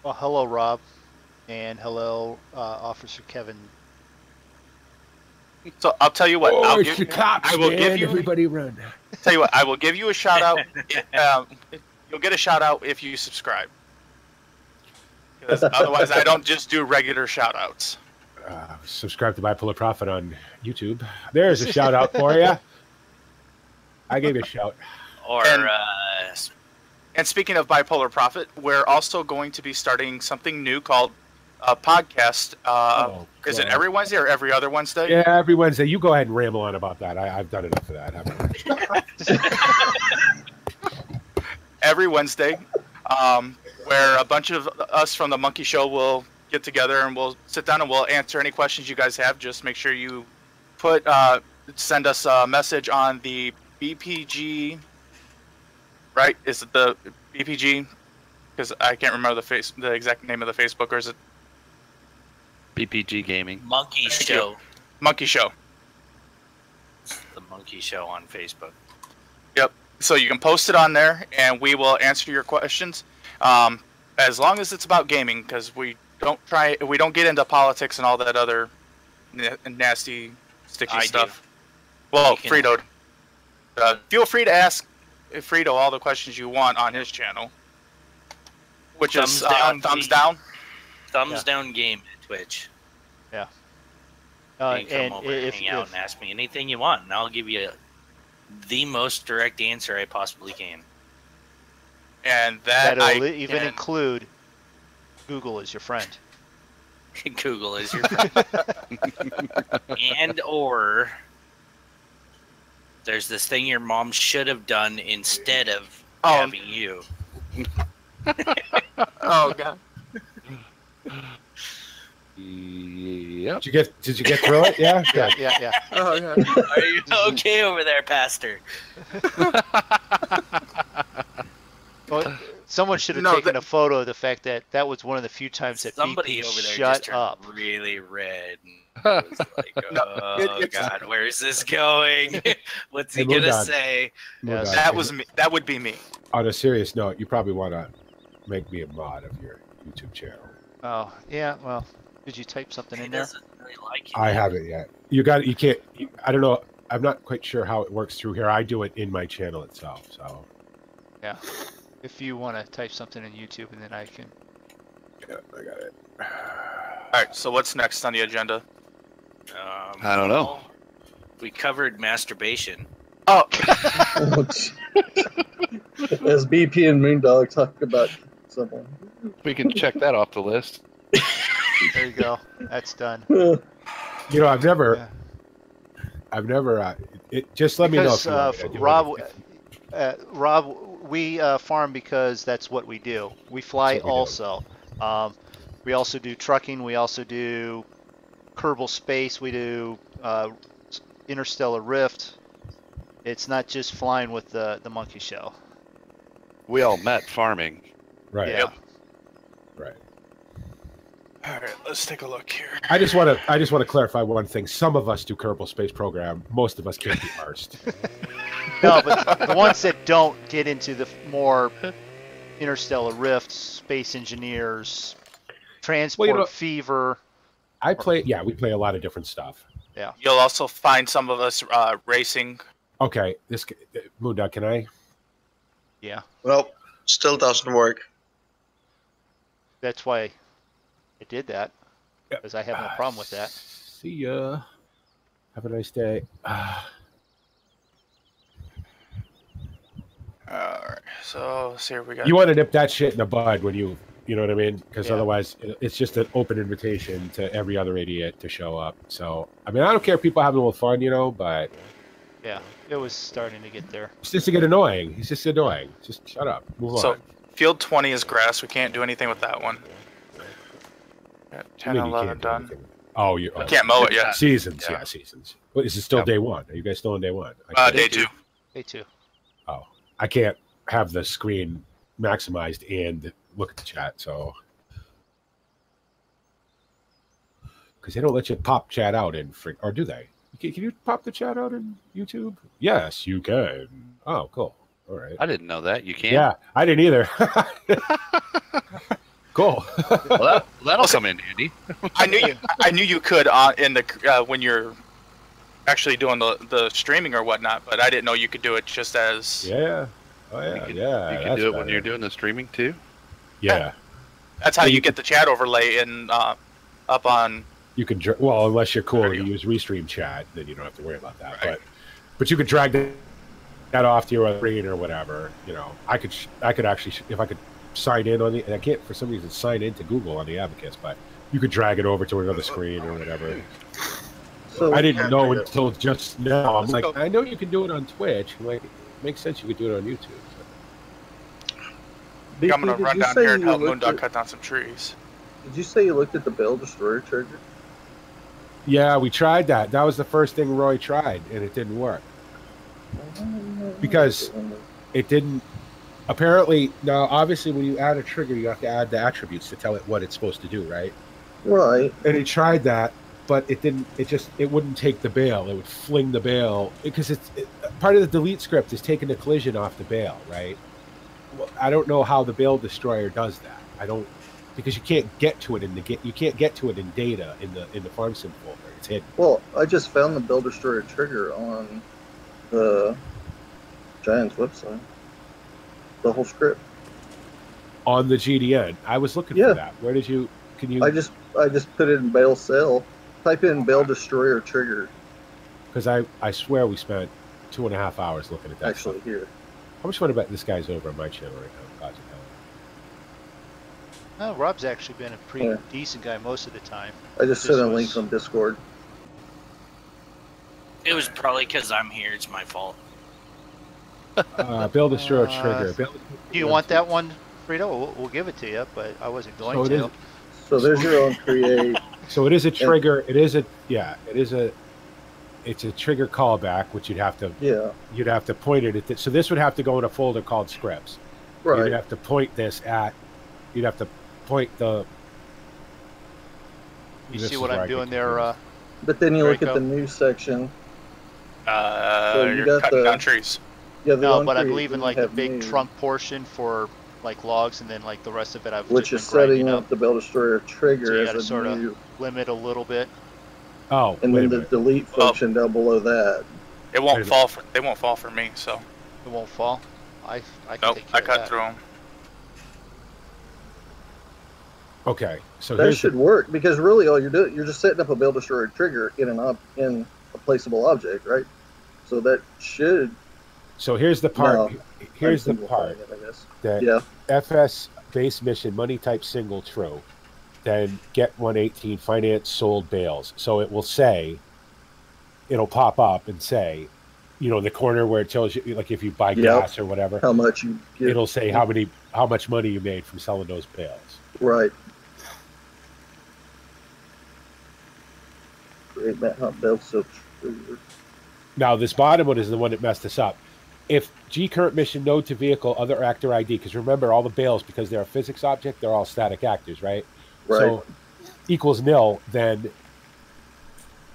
Well, hello, Rob, and hello, Officer Kevin. So I'll tell you what. It's the cops, I will give you everybody run. Tell you what, I will give you a shout out. You'll get a shout out if you subscribe. Otherwise, I don't just do regular shout outs. Subscribe to Bipolar Profit on YouTube. There's a shout out for you. I gave you a shout. And speaking of Bipolar Profit, we're also going to be starting something new called a podcast. Is it every Wednesday or every other Wednesday? Yeah, every Wednesday. You go ahead and ramble on about that. I've done enough of that. Every Wednesday, where a bunch of us from the Monkey Show will get together and we'll sit down and we'll answer any questions you guys have. Just make sure you send us a message on the BPG. Right? Is it the BPG? Because I can't remember the exact name of the Facebook, or is it BPG Gaming? Monkey Show. Monkey Show. The Monkey Show on Facebook. Yep. So you can post it on there, and we will answer your questions, as long as it's about gaming, because we don't get into politics and all that other nasty, sticky stuff. Well, Frito, feel free to ask Frito all the questions you want on his channel, which is thumbs down. Thumbs down game at Twitch. Yeah. You can come over and hang out and ask me anything you want, and I'll give you the most direct answer I possibly can. And that'll even include Google is your friend. Google is your friend. And or there's this thing your mom should have done instead of having you. Oh God. Yep. Did you get through it? Yeah. Yeah. Oh yeah. Are you okay over there, Pastor? Well, someone should have taken a photo of the fact that was one of the few times that somebody BP over there shut just turned up. really red. And was like, oh God, where's this going? What's he gonna say? Yes. That was me. That would be me. On a serious note, you probably want to make me a mod of your YouTube channel. Oh yeah. Well, did you type something in there? Doesn't really like you. I haven't yet. You can't. I don't know. I'm not quite sure how it works through here. I do it in my channel itself. So. Yeah. If you want to type something in YouTube, and then I can. Yeah, I got it. All right. So what's next on the agenda? I don't know. We covered masturbation. Oh. As BP and Moondog talk about someone. We can check that off the list. There you go. That's done. I've never. Just let me know if you Rob, we farm because that's what we do. We fly also. We also do trucking. We also do Kerbal Space. We do Interstellar Rift. It's not just flying with the Monkey Show. We all met farming. Right. Yeah. Right. All right, let's take a look here. I just want to clarify one thing. Some of us do Kerbal Space Program. Most of us can't be arsed. No, but the ones that don't get into the more interstellar rifts, space engineers, transport fever. I play. Yeah, we play a lot of different stuff. Yeah. You'll also find some of us racing. Okay, this Moondog, can I? Yeah. Well, still doesn't work. That's why I did that, because I have no problem with that. See ya. Have a nice day. Alright, so let's see here we got. You want to nip that shit in the bud when you know what I mean? Because Yeah. otherwise, it's just an open invitation to every other idiot to show up. So, I mean, I don't care if people having a little fun, but Yeah, it was starting to get there. it's just to get annoying. It's just annoying. Just shut up. Move So on. field 20 is grass. We can't do anything with that one. Got 10 You and mean you 11 can't do done. anything? Oh, you Can't mow it yet. Seasons, Yeah. seasons. What, is it still Yep. day one? Are you guys still on day one? Day 2. Day 2. Oh, I can't have the screen maximized and look at the chat, so because they don't let you pop chat out in or do they? Can you pop the chat out in YouTube? Yes, you can. Oh, cool. All right. I didn't know that. You can? Yeah, I didn't either. Cool. Well, that'll come in handy. I knew you could in the when you're actually doing the streaming or whatnot, but I didn't know you could do it just as. Yeah. Oh yeah. Yeah. You can that's do it when better. you're doing the streaming too. Yeah. That's how you get the chat overlay in up on. You can well, unless you're cool There and you you use Restream chat, then you don't have to worry about that. Right. But you could drag that off to your screen or whatever. I could actually if I could sign in on and I can't for some reason sign into Google on the Abacus, but you could drag it over to another screen or whatever. So I didn't know until just now. I'm like, I know you can do it on Twitch. I'm like, it makes sense you could do it on YouTube. I'm gonna run down here and help Moondog cut down some trees. Did you say you looked at the Bale Destroyer trigger? Yeah, we tried that. That was the first thing Roy tried, and it didn't work. Because it didn't. Apparently, now obviously, when you add a trigger, you have to add the attributes to tell it what it's supposed to do, right? Right. And he tried that, but it didn't. It wouldn't take the bale. It would fling the bale because part of the delete script is taking the collision off the bale, right? Well, I don't know how the Bale Destroyer does that. I don't because you can't get to it in data in the farm sim folder. It's hidden. Well, I just found the Bale Destroyer trigger on the Giants website. The whole script On the GDN. I was looking for that. Where did you? Can you? I just put it in Bale Cell. Type in Bale Destroyer trigger. Because I swear we spent 2.5 hours looking at that. Actually, stuff. here. How much fun about this guy's over on my channel right now? God's Oh, Rob's actually been a pretty decent guy most of the time. I just sent a link from Discord. It was probably because I'm here. It's my fault. Bale Destroyer trigger. Do you want that one, Frito? We'll give it to you, but I wasn't going to. So there's your own create. So it is a trigger. It's a trigger callback, which you'd have to point it at. So this would have to go in a folder called scripts. Right. You'd have to point this at. You'd have to point the. You see what I'm doing there? But then you look at the new section. So you're cutting down trees. Yeah, no, but I'm leaving like the big trunk portion for like logs, and then like the rest of it I've which just is been grinding setting up the Bale Destroyer trigger so you as gotta a sort new. of limit a little bit. Oh, and then the delete function down below that. It won't fall for. They won't fall for me. So. It won't fall. I can nope. take care I cut of that. through them. Okay, so that should work because really all you're doing, you're just setting up a Bale Destroyer trigger in in a placeable object, right? So that should. So here's the part. No, here's the part that FS base mission money type single true, then get 118 finance sold bales. So it will say, it'll pop up and say, in the corner where it tells you, like if you buy gas or whatever, how much you get. It'll say how much money you made from selling those bales. Right. Great, Matt Hunt Bale so trigger. Now this bottom one is the one that messed us up. if G current mission node to vehicle other actor ID, because remember all the bales, because they're a physics object, they're all static actors, right? Right. So equals nil, then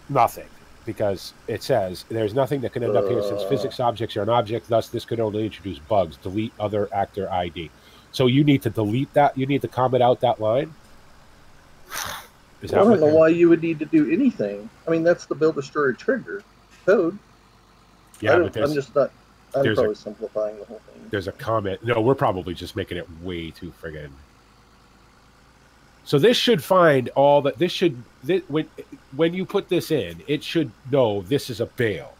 nothing, because it says there's nothing that can end up here since physics objects are an object, thus this could only introduce bugs. Delete other actor ID. So you need to delete that. You need to comment out that line. I don't know why you would need to do anything. I mean, that's the build destroyer trigger code. Yeah, but I'm just not. I'm probably simplifying the whole thing. There's a comment. No, we're probably just making it way too friggin'. So this should find all that. When you put this in, it should know this is a bale.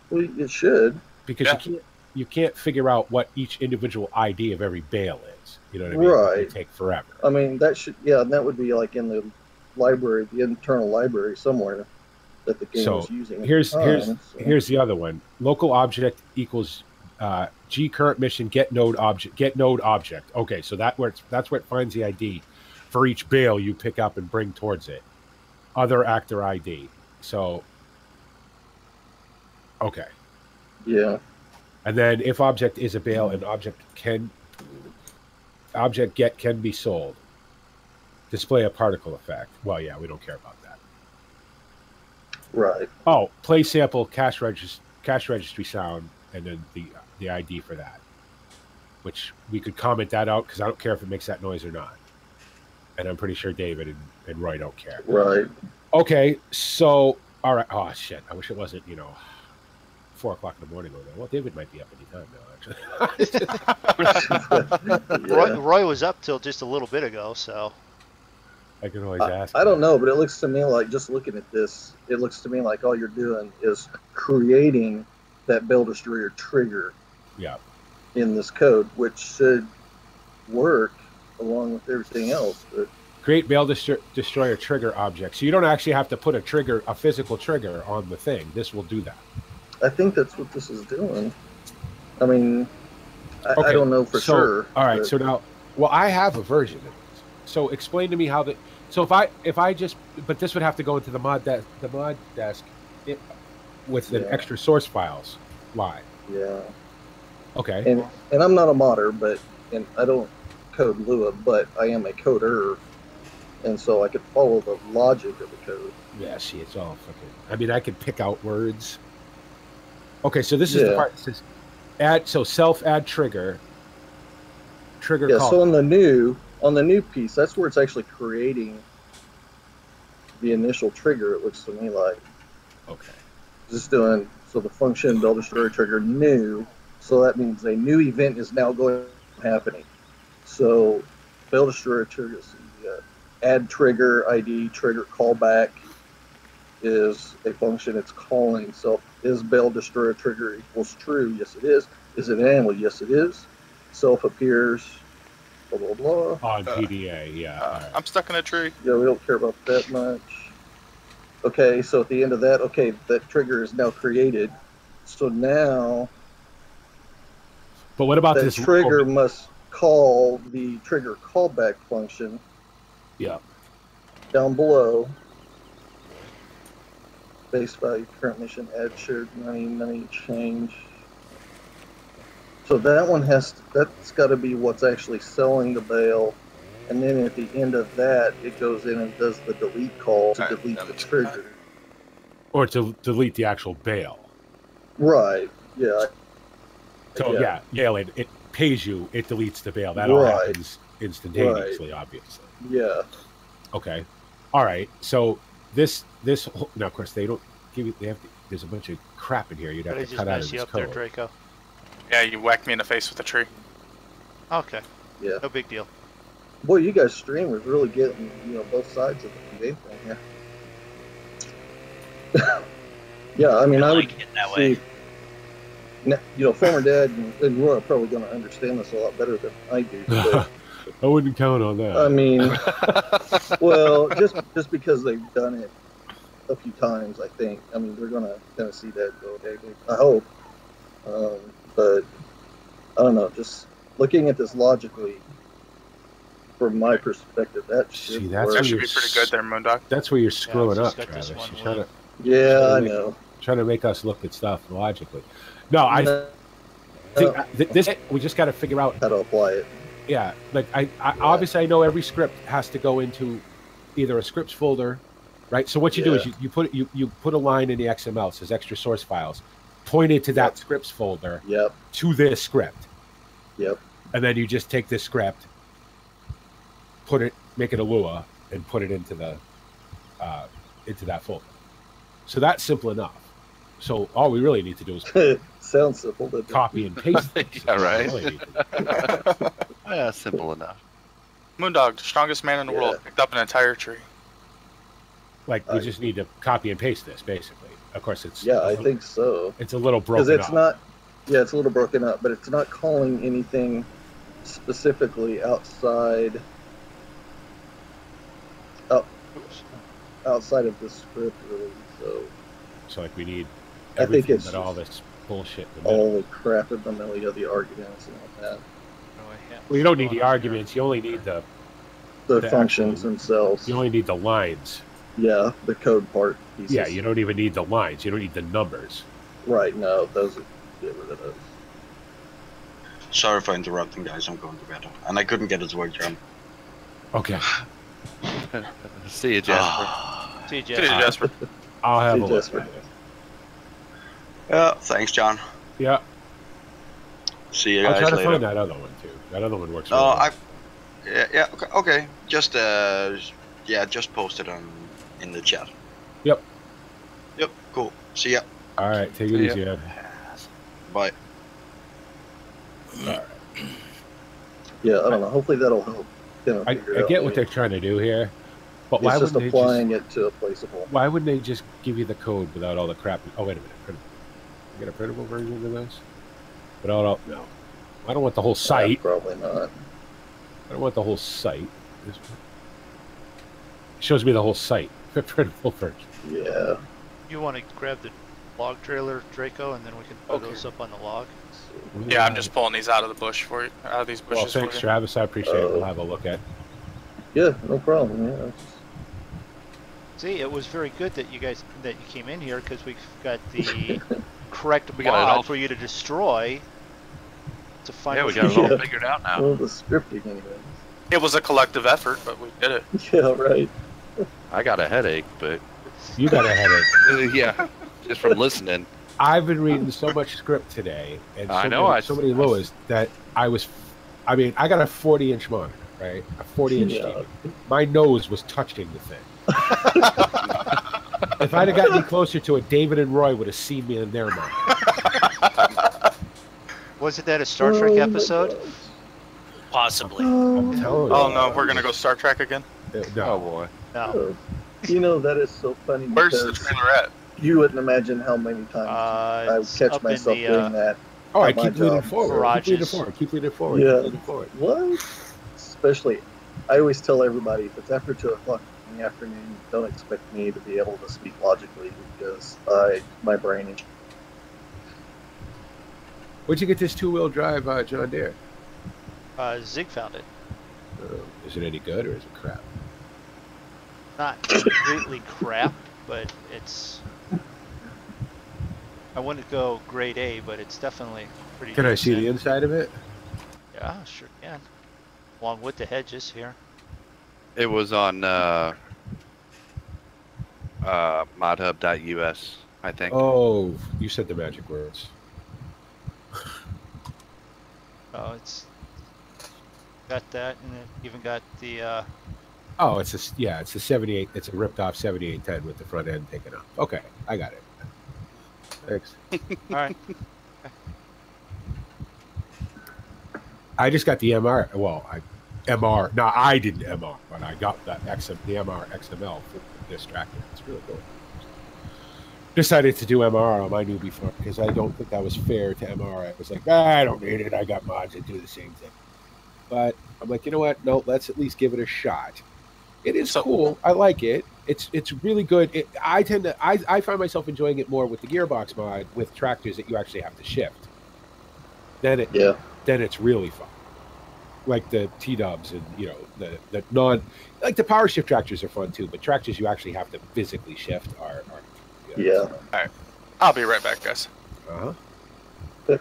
Well, it should, because you can't figure out what each individual ID of every bale is. You know what I mean? Right. It would take forever. I mean, that should, and that would be like in the library, the internal library somewhere that the game is using. Here's the other one. Local object equals G current mission get node object. Okay, so that's where it finds the ID for each bale you pick up and bring towards it. Other actor ID. So okay. Yeah. And then if object is a bale and object get can be sold. Display a particle effect. Well, yeah, we don't care about that. Right. Oh, play sample cash registry sound, and then the ID for that, which we could comment that out because I don't care if it makes that noise or not, and I'm pretty sure David and Roy don't care. Right. Okay, so all right. Oh shit! I wish it wasn't 4 o'clock in the morning over there. Well, David might be up any time now. Actually, Roy was up till just a little bit ago, so. I can always ask. I don't know, but it looks to me like, just looking at this, it looks to me like all you're doing is creating that build destroyer trigger. Yeah. In this code, which should work along with everything else. But create bale destroyer trigger object. So you don't actually have to put a physical trigger on the thing. This will do that. I think that's what this is doing. I mean, I don't know for sure. All right. But so now, I have a version of this. So explain to me how the. So if I just, but this would have to go into the mod desk, with an extra source files line. Yeah. Okay. And I'm not a modder, and I don't code Lua, but I am a coder, and so I could follow the logic of the code. Yeah. See, it's all fucking. I mean, I could pick out words. Okay, so this is the part that says add. So self add trigger. Yeah. Call. So on the new piece, that's where it's actually creating the initial trigger. It looks to me like. Okay. Just doing the function build destroyer trigger new, so that means a new event is now happening. So build destroyer trigger, add trigger ID trigger callback is a function it's calling. So is build destroyer trigger equals true? Yes, it is. Is it animal? Yes, it is. Self appears. Blah blah blah. On PDA, yeah. Right. I'm stuck in a tree. Yeah, we don't care about that much. Okay, so at the end of that, that trigger is now created. So now, but what about this trigger must call the trigger callback function. Yeah. Down below, base value, current mission, add shared money change. So that one that's got to be what's actually selling the bale. And then at the end of that, it goes in and does the delete call to delete the trigger. Or to delete the actual bale. Right, yeah. So, it pays you, it deletes the bale. That all happens instantaneously, obviously. Yeah. Okay. All right. So, this now, of course, they don't give you, there's a bunch of crap in here you'd have to cut out of this code. There, Draco? Yeah, you whacked me in the face with a tree. Okay. Yeah. No big deal. Boy, you guys streamers really getting both sides of the game thing here. Yeah, I mean, I would it that way. Former Dad and Roy are probably going to understand this a lot better than I do. But, I wouldn't count on that. I mean, well, just because they've done it a few times, I think. I mean, they're going to kind of see that go. I hope. But I don't know. Just looking at this logically, from my perspective, that should be pretty good there, Moondog. That's where you're screwing up, Travis. I know. Trying to make us look at stuff logically. No, This we just got to figure out how to apply it. Yeah, like I obviously I know every script has to go into either a scripts folder, right? So what you do is you put a line in the XML, it says extra source files, point it to that scripts folder. Yep. To this script. Yep. And then you just take this script, make it a Lua, and put it into the into that folder. So that's simple enough. So all we really need to do is sounds simple, but copy and paste. Yeah, right. Yeah, simple enough. Moondog, the strongest man in the world, picked up an entire tree. Like we just need to copy and paste this, basically. Of course, it's I think so. It's a little broken because it's up. not. Yeah, it's a little broken up, but it's not calling anything specifically outside of the script, really. So like we need I think everything it's but all this bullshit. all the crap in the middle, the arguments and all that. Well, you don't need the arguments. You only need the functions themselves. You only need the lines. Yeah, the code part pieces. Yeah, you don't even need the lines. You don't need the numbers. Right, no, those are get rid of those. Sorry for interrupting, guys. I'm going to bed. And I couldn't get it to work, John. Okay. See you, Jasper. See you, See you, Jasper. I'll have See a you, look. Jasper. Yeah, thanks, John. Yeah. See you I'll guys try to later. find that other one too. That other one works. No, really well. yeah, okay. Just just post it in the chat. Yep. Yep, cool. See ya. All right, take it easy, Ed. Bye. All right. Yeah, I don't know. Hopefully that'll help. I get what they're trying to do here, but It's why just wouldn't applying it to a placeable. Why wouldn't they just give you the code without all the crap? Oh, wait a minute. Get a printable version of this? Without all, no. I don't want the whole site. Probably not. I don't want the whole site. It shows me the whole site. Printable version. Yeah. You want to grab the log trailer, Draco, and then we can put those up on the log? Yeah, I'm just pulling these out of the bush for you. Out of these Well, bushes. thanks, for you. Travis. I appreciate it. We'll have a look at it. Yeah, no problem. Yeah. See, it was very good that you came in here because we've got the correct We got it all- mod for you to destroy. To find Yeah, we got it all figured out now. Well, the scripting, anyway. It was a collective effort, but we did it. Yeah, right. I got a headache, but You got a headache. yeah, just from listening. I've been reading so much script today, and so many Luas that I got a 40-inch monitor, right? A 40-inch TV. My nose was touching the thing. If I'd have gotten any closer to it, David and Roy would have seen me in their mind. Wasn't that a Star Trek episode? Possibly. I'm telling you. Oh no, we're gonna go Star Trek again. No. Oh boy. No. That is so funny. Where's the because trailer at? You wouldn't imagine how many times I would It's catch up in myself the, doing that. Oh, I at my keep leaning job. forward. Garages. Keep leaning forward. Yeah. Keep leaning forward. What? Especially, I always tell everybody if it's after 2 o'clock in the afternoon, don't expect me to be able to speak logically because my brain is. Where'd you get this 2-wheel drive John Deere? Zig found it. Is it any good or is it crap? Not completely crap, but it's. I wouldn't go grade A, but it's definitely pretty. Can I see the decent. inside of it? Yeah, sure can. Along with the hedges here. It was on modhub.us, I think. Oh, you said the magic words. Oh, it's got that, and it even got the. Oh, it's a 78. It's a ripped off 7810 with the front end taken off. Okay, I got it. Thanks. All right. I just got the MR. Well, MR. No, I didn't MR, but I got the MR XML for this tractor. It's really cool. Decided to do MR on my Newbie Farm because I don't think that was fair to MR. I was like, I don't need it. I got mods that do the same thing. But I'm like, you know what? No, let's at least give it a shot. It is cool. I like it. It's really good. I find myself enjoying it more with the gearbox mod with tractors that you actually have to shift. Then it's really fun. Like the T-dubs and the non, like the power shift tractors are fun too, but tractors you actually have to physically shift are Yeah. All right, I'll be right back, guys. Uh-huh.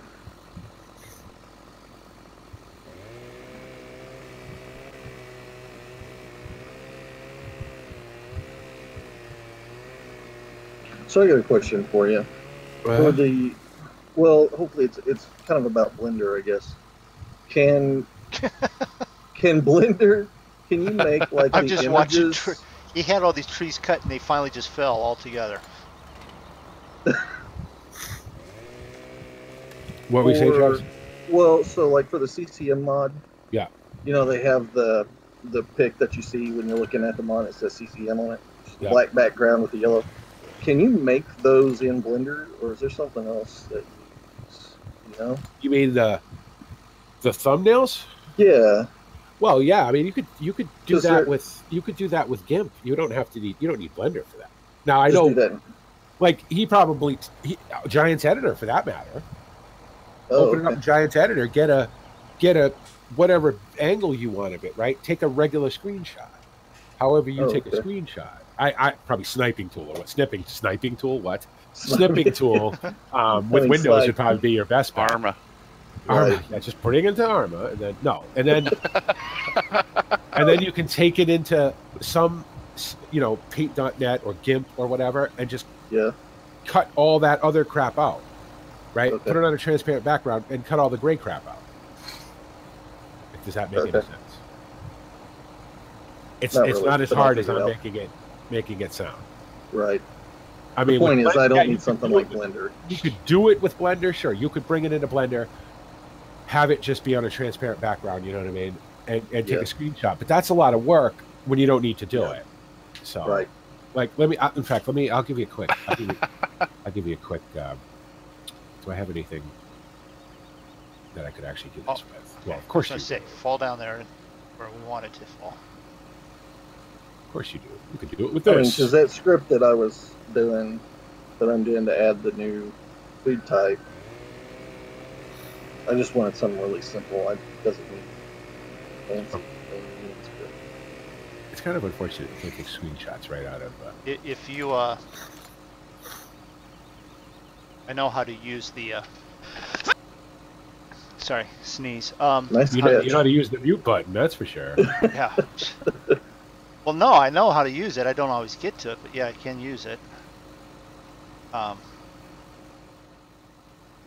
So I got a question for you. For the, well, hopefully it's kind of about Blender, I guess. Can Blender? Can you make like I'm the just images? watching. He had all these trees cut, and they finally just fell all together. What we say, Travis? Well, so like for the CCM mod, Yeah. you know they have the pic that you see when you're looking at the mod. It says CCM on it. The Yeah. black background with the yellow. Can you make those in Blender, or is there something else that you use? You know? You mean the thumbnails? Yeah. Well, yeah. I mean, you could do that with GIMP. You don't need Blender for that. Now I Just know, do that. like Giant's Editor for that matter. Oh, Open it up in Giant's Editor. Get a whatever angle you want of it. Right. Take a regular screenshot. However you take a screenshot. I probably sniping tool or what? Sniping tool. What? Snipping tool. With Windows would probably be your best bet. Arma. Right. Yeah, just putting it into Arma, and then and then you can take it into some, Paint.net or GIMP or whatever, and just cut all that other crap out. Right. Okay. Put it on a transparent background and cut all the gray crap out. Does that make any sense? It's not as hard as I'm making it sound. Right. I mean, the point is, I don't need something like Blender. You could do it with Blender, sure. You could bring it into Blender, have it just be on a transparent background, you know what I mean, and take a screenshot. But that's a lot of work when you don't need to do it. So, like, I'll give you a quick. I'll give you a quick. Do I have anything that I could actually do this with? Well, of course you do. Fall down there where we want it to fall. Of course you do. You could do it with this. Because that script that I was doing, that I'm doing to add the new food type, I just wanted something really simple. It doesn't need fancy things. It's kind of unfortunate you can't take screenshots right out of. If you, I know how to use the. Sorry, sneeze. Nice you know how to use the mute button, that's for sure. Yeah. Well, no, I know how to use it. I don't always get to it, but yeah, I can use it.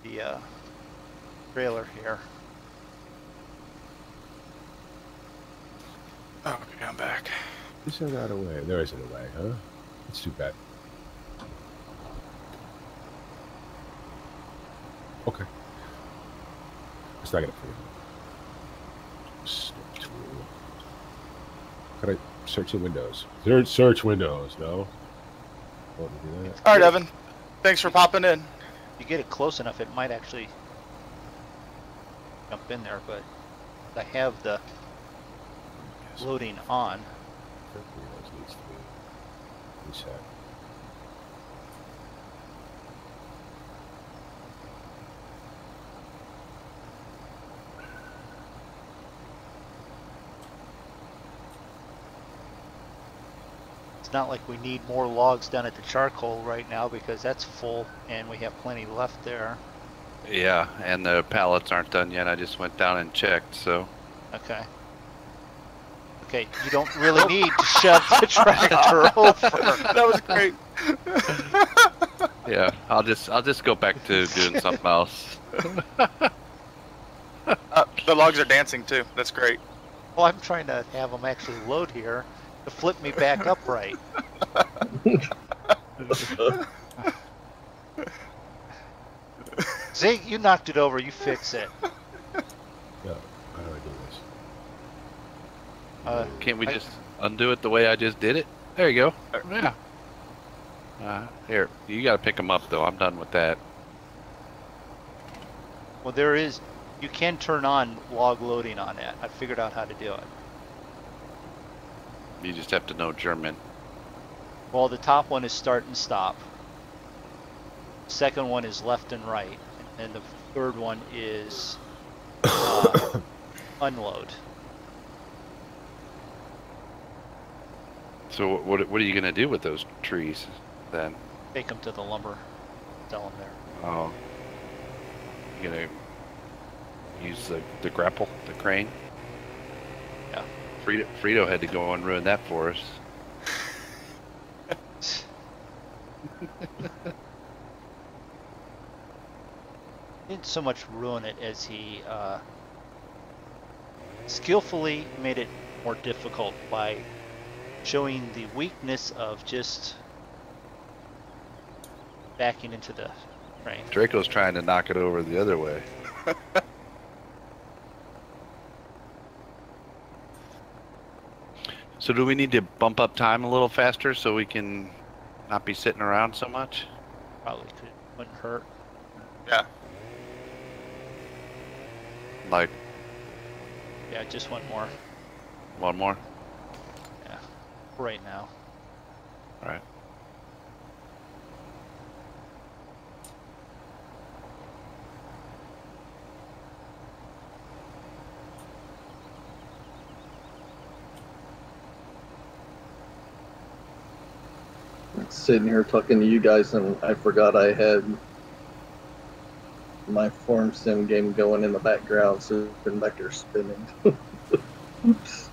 The trailer here. Oh, okay, I'm back. Is there not a way? There isn't a way, huh? It's too bad. Okay. It's not gonna put Snip tool. Could I search the windows? Search windows, no? Want to do that? All right, Evan. Thanks for popping in. You get it close enough, it might actually jump in there, but I have the loading on. Needs to be reset. It's not like we need more logs down at the charcoal right now because that's full and we have plenty left there. Yeah, and the pallets aren't done yet. I just went down and checked, so. Okay. Okay, you don't really need to shove the tractor over. That was great. Yeah, I'll just go back to doing something else. The logs are dancing too. That's great. Well, I'm trying to have them actually load here to flip me back upright. See, you knocked it over. You fix it. Yeah, how do I do this? Can't we just undo it the way I just did it? There you go. Yeah. Here, you got to pick them up though. I'm done with that. Well, you can turn on log loading on that. I figured out how to do it. You just have to know German. Well, the top one is start and stop. Second one is left and right. And the third one is unload. So what are you gonna do with those trees then? Take them to the lumber. Sell them there. Oh, you gonna use the grapple, the crane? Yeah. Frito had to go and ruin that for us. Didn't so much ruin it as he skillfully made it more difficult by showing the weakness of just backing into the train. Draco's trying to knock it over the other way. So do we need to bump up time a little faster so we can not be sitting around so much? Probably wouldn't hurt. Yeah. Like Yeah, just one more. one more? Yeah, right now. All right. Sitting here talking to you guys, and I forgot I had my Farm Sim game going in the background, so it's been back there spinning. Oops.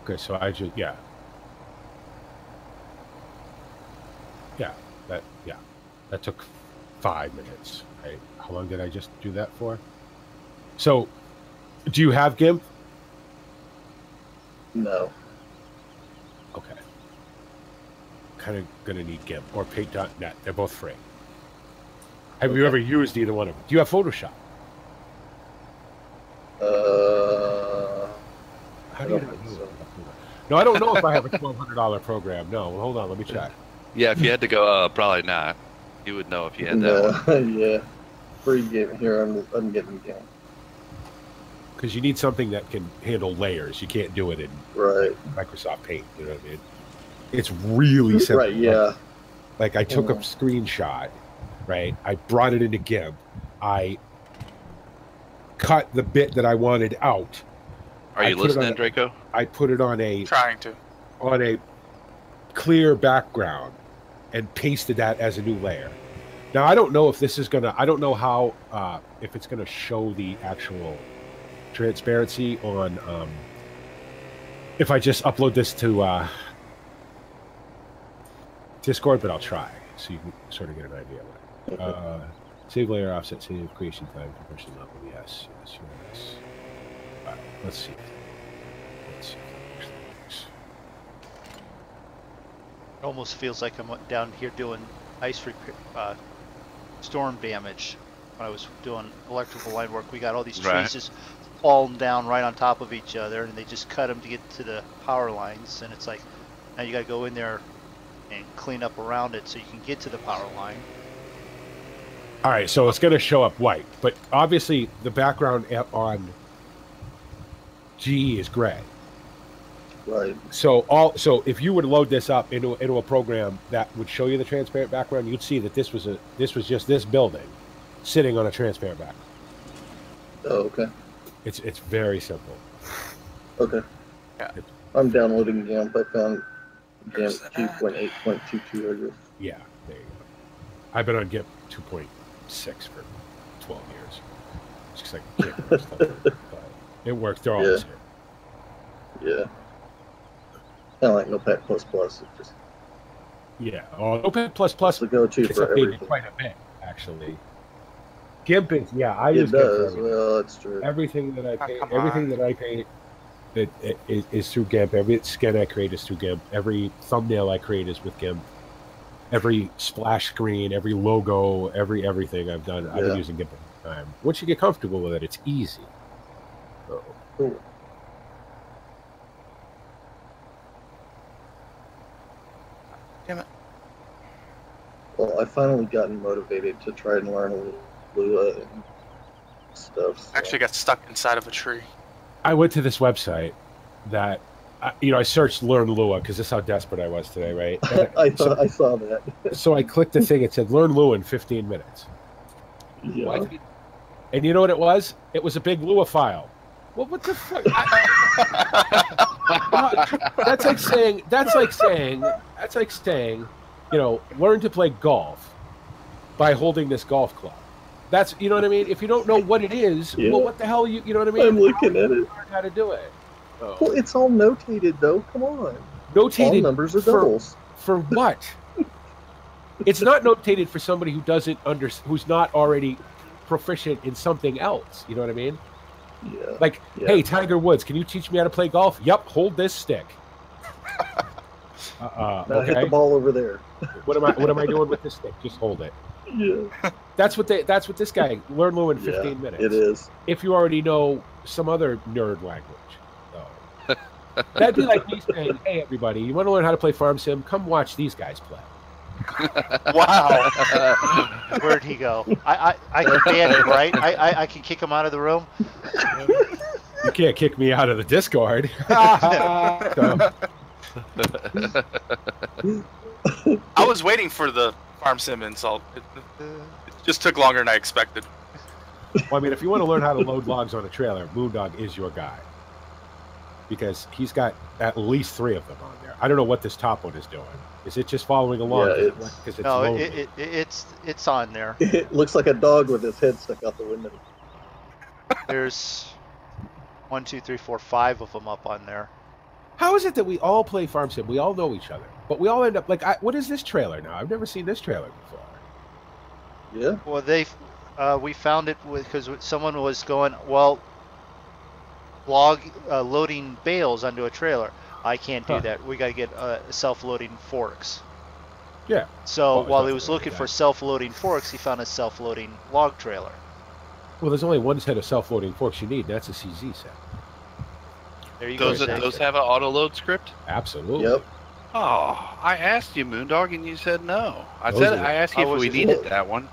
Okay, so I just yeah, that took 5 minutes. Right? How long did I just do that for? So, do you have GIMP? No. Okay. Kind of gonna need GIMP or Paint.net. They're both free. Have you ever used either one of them? Do you have Photoshop? How do you I don't not think use so. it? No, I don't know if I have a $1,200 program. No, well, hold on, let me check. Yeah, if you had to go, probably not. You would know if you had that one. Yeah. Free game here. I'm getting game. Because you need something that can handle layers. You can't do it in Right. Microsoft Paint. You know what I mean? It's really simple. Right. Yeah. Like I took a screenshot, right? I brought it into GIMP. I cut the bit that I wanted out. Are you listening, Draco? I put it on a Trying to. clear background and pasted that as a new layer. Now I don't know if this is gonna. I don't know how if it's gonna show the actual transparency on if I just upload this to Discord, but I'll try so you can sort of get an idea of it. Save layer, offset, save creation time, compression level. Yes. All right, let's see. Let's see if that actually works. It almost feels like I'm down here doing storm damage. When I was doing electrical line work, we got all these trees Right. just falling down right on top of each other, and they just cut them to get to the power lines. And it's like, now you got to go in there and clean up around it so you can get to the power line. All right, so it's going to show up white, but obviously the background on GE is gray. Right. So if you would load this up into a program that would show you the transparent background, you'd see that this was just this building sitting on a transparent background. Oh, okay. It's very simple. Okay. Yeah. I'm downloading GIMP. I found GIMP 2.8.22, I guess. Yeah, there you go. I've been on GIMP 2.6 for 12 years. It's just like but it works. They're all the same. Yeah. Kind of like Notepad++. It's just Yeah. Notepad++ the go-to it's for updated everything. quite a bit, actually. GIMP is, I It use GIMP for does. everything. Well, that's true. Everything that I paint, come everything on. that I paint, is through GIMP. Every skin I create is through GIMP. Every thumbnail I create is with GIMP. Every splash screen, every logo, everything I've done, I've been using GIMP all the time. Once you get comfortable with it, it's easy. So, Cool. Damn it. Well, I finally gotten motivated to try and learn Lua and stuff. So. Actually got stuck inside of a tree. I went to this website that, I searched Learn Lua because this is how desperate I was today, right? I saw that. So I clicked the thing. It said Learn Lua in 15 minutes. Yeah. And you know what it was? It was a big Lua file. Well, what the fuck? That's like saying, learn to play golf by holding this golf club. That's, you know what I mean? If you don't know what it is, Yeah. well, what the hell, you know what I mean? I'm looking at it. Learn how to do it. Well, it's all notated, though. Come on. Notated All numbers are doubles. For what? It's not notated for somebody who doesn't who's not already proficient in something else. You know what I mean? Yeah. Like, hey, Tiger Woods, can you teach me how to play golf? Yep, hold this stick. Now okay. hit the ball over there. What am I doing with this stick? Just hold it. Yeah. That's what this guy learn Lou in 15 minutes. It is. If you already know some other nerd language. So. That'd be like me saying, hey everybody, you want to learn how to play Farm Sim? Come watch these guys play. Wow. Where'd he go? I can ban him, right? I can kick him out of the room. You can't kick me out of the Discord. I was waiting for the Farm Sim insult. It just took longer than I expected. Well, I mean, if you want to learn how to load logs on a trailer, Moondog is your guy. Because he's got at least 3 of them on there. I don't know what this top one is doing. Is it just following along? Yeah, it's on there. It looks like a dog with his head stuck out the window. There's 1, 2, 3, 4, 5 of them up on there. How is it that we all play Farm Sim? We all know each other, but we all end up like, what is this trailer now? I've never seen this trailer before. Yeah. Well, we found it because someone was going, loading bales onto a trailer. I can't do that. We got to get self-loading forks. Yeah. So while he was looking for self-loading forks, he found a self-loading log trailer. Well, there's only one set of self-loading forks you need. And that's a CZ set. There you go. Those have an auto load script? Absolutely. Yep. Oh, I asked you, Moondog, and you said no. I asked you if we needed that one.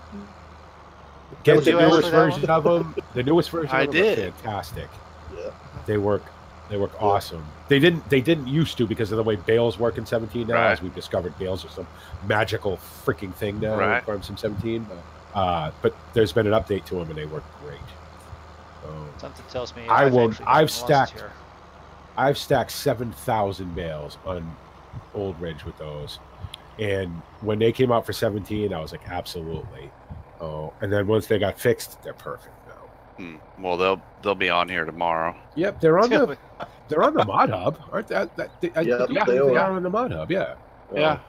Get the newest version of them. The newest version of them are fantastic. Yeah. They work awesome. They didn't used to because of the way bales work in 17 now, as we've discovered bales are some magical freaking thing now in Farm Sim 17. But there's been an update to them and they work great. Something tells me I've stacked 7,000 bales on Old Ridge with those, and when they came out for 17, I was like, absolutely. And then once they got fixed, they're perfect now. Well, they'll be on here tomorrow. Yep, they're on the Mod Hub, aren't they? They are on the Mod Hub. Yeah. Yeah.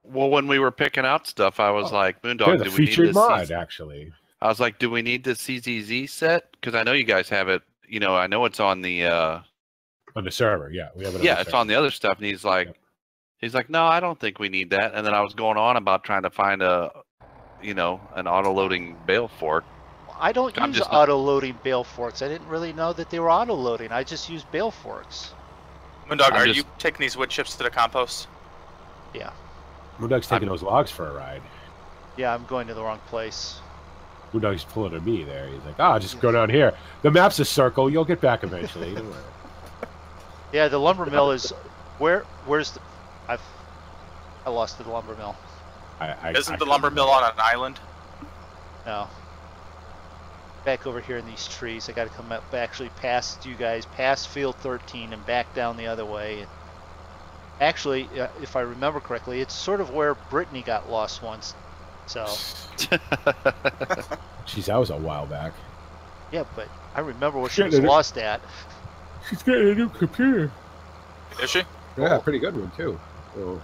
Well, when we were picking out stuff, I was like, Moondog, they're the featured mod, actually. I was like, do we need the CZZ set? Because I know you guys have it. You know, I know it's on the on the server. Yeah, we have it. Yeah, it's on the other stuff, and he's like, no, I don't think we need that. And then I was going on about trying to find an auto-loading bale fork. I don't use auto-loading bale forks. I didn't really know that they were auto-loading. I just use bale forks. Moondog, are you taking these wood chips to the compost? Yeah. Moondog's taking those logs for a ride. Yeah, I'm going to the wrong place. Moondog's pulling at me there. He's like, just go down here. The map's a circle. You'll get back eventually. Yeah, the lumber mill is... Where's the... I lost the lumber mill. Isn't the lumber mill on an island? No. Back over here in these trees. I got to come up, actually past you guys, past field 13 and back down the other way. Actually, if I remember correctly, it's sort of where Brittany got lost once. So. Jeez, that was a while back. Yeah, but I remember where she was lost at. She's getting a new computer. Is she? Yeah, pretty good one too. So.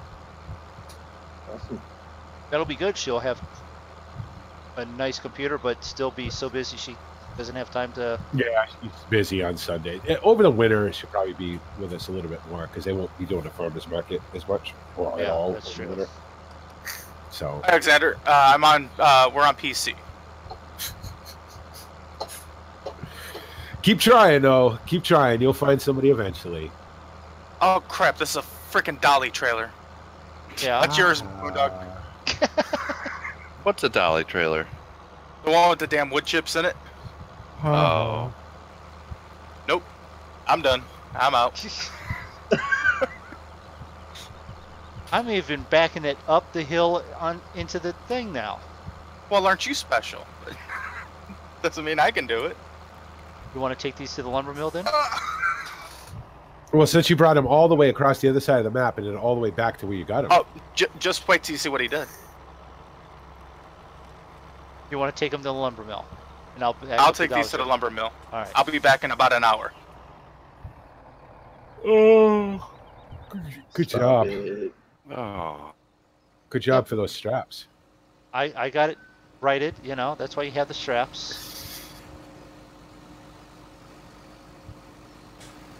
Awesome. That'll be good. She'll have a nice computer, but still be so busy she doesn't have time to... Yeah, she's busy on Sunday. Over the winter, she'll probably be with us a little bit more because they won't be doing the farmers market as much or at all. That's true. Winter. So, Alexander, we're on PC. Keep trying, though. Keep trying. You'll find somebody eventually. Oh crap! This is a freaking dolly trailer. Yeah, that's yours, Moondog. What's a dolly trailer? The one with the damn wood chips in it. Oh. Nope. I'm done. I'm out. I'm even backing it up the hill into the thing now. Well, aren't you special? Doesn't mean I can do it. You want to take these to the lumber mill then? Well, since you brought him all the way across the other side of the map and then all the way back to where you got him. Oh, just wait till you see what he did. You want to take them to the lumber mill? And I'll take these to the lumber mill. All right. I'll be back in about an hour. Oh. Good Stop job. it. Oh, Good job for those straps. I got it righted, you know, that's why you have the straps.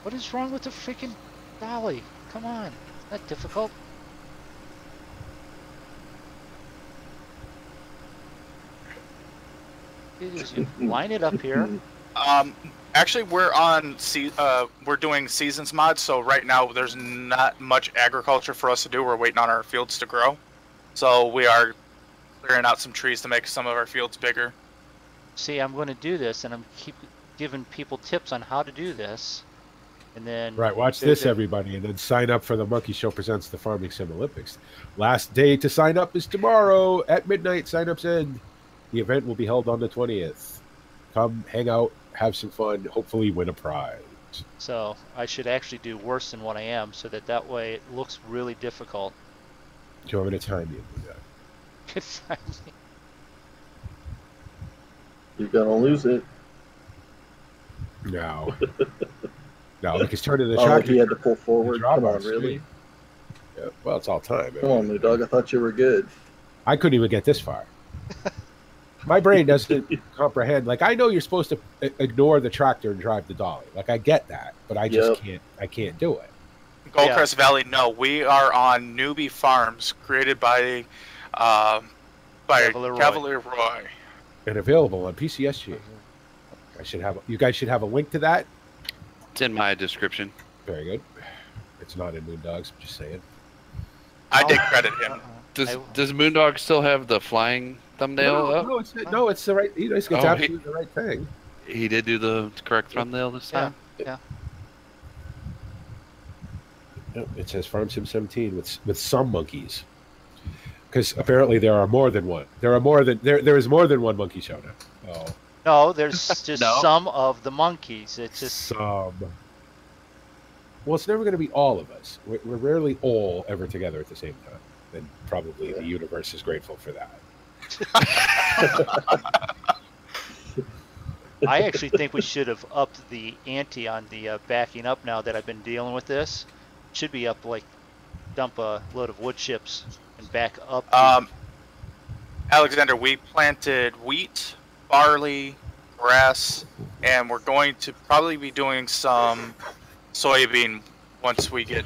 What is wrong with the freaking dolly? Come on, it's not difficult. You line it up here. Actually, we're doing seasons mods, so right now there's not much agriculture for us to do. We're waiting on our fields to grow, so we are clearing out some trees to make some of our fields bigger. See, I'm going to do this, and I'm keep giving people tips on how to do this, and then Right, watch this, everybody, and then sign up for the Monkey Show Presents the Farming Sim Olympics. Last day to sign up is tomorrow at midnight. Sign-ups end. The event will be held on the 20th. Come, hang out, have some fun, hopefully win a prize. So I should actually do worse than what I am, so that way it looks really difficult. Do you want me to time you? You're gonna lose it. No. No, because turning the Oh, tractor. he had to pull forward. drop Come on, off really? speed. Yeah, well, it's all time. Come on, new dog. I thought you were good. I couldn't even get this far. My brain doesn't comprehend. Like, I know you're supposed to ignore the tractor and drive the dolly. Like, I get that, but I just can't. I can't do it. Goldcrest Valley, no, we are on Newbie Farms, created by Cavalier Roy. And available on PCSG. I should have. You guys should have a link to that. it's in my description. Very good. It's not in Moondogs. I'm just saying. I did credit him. Does Moondog still have the flying thumbnail up? No, it's the right. It's absolutely the right thing. He did do the correct thumbnail this time. Yeah. It says Farm Sim 17 with some monkeys, because apparently there are more than one. There is more than one monkey show now. Oh. No, there's just No. some of the monkeys. It's just Some. Well, it's never going to be all of us. We're rarely all ever together at the same time, and probably the universe is grateful for that. I actually think we should have upped the ante on the backing up now that I've been dealing with this. It should be up, like, dump a load of wood chips and back up. Alexander, we planted wheat, barley, grass, and we're going to probably be doing some soybean once we get...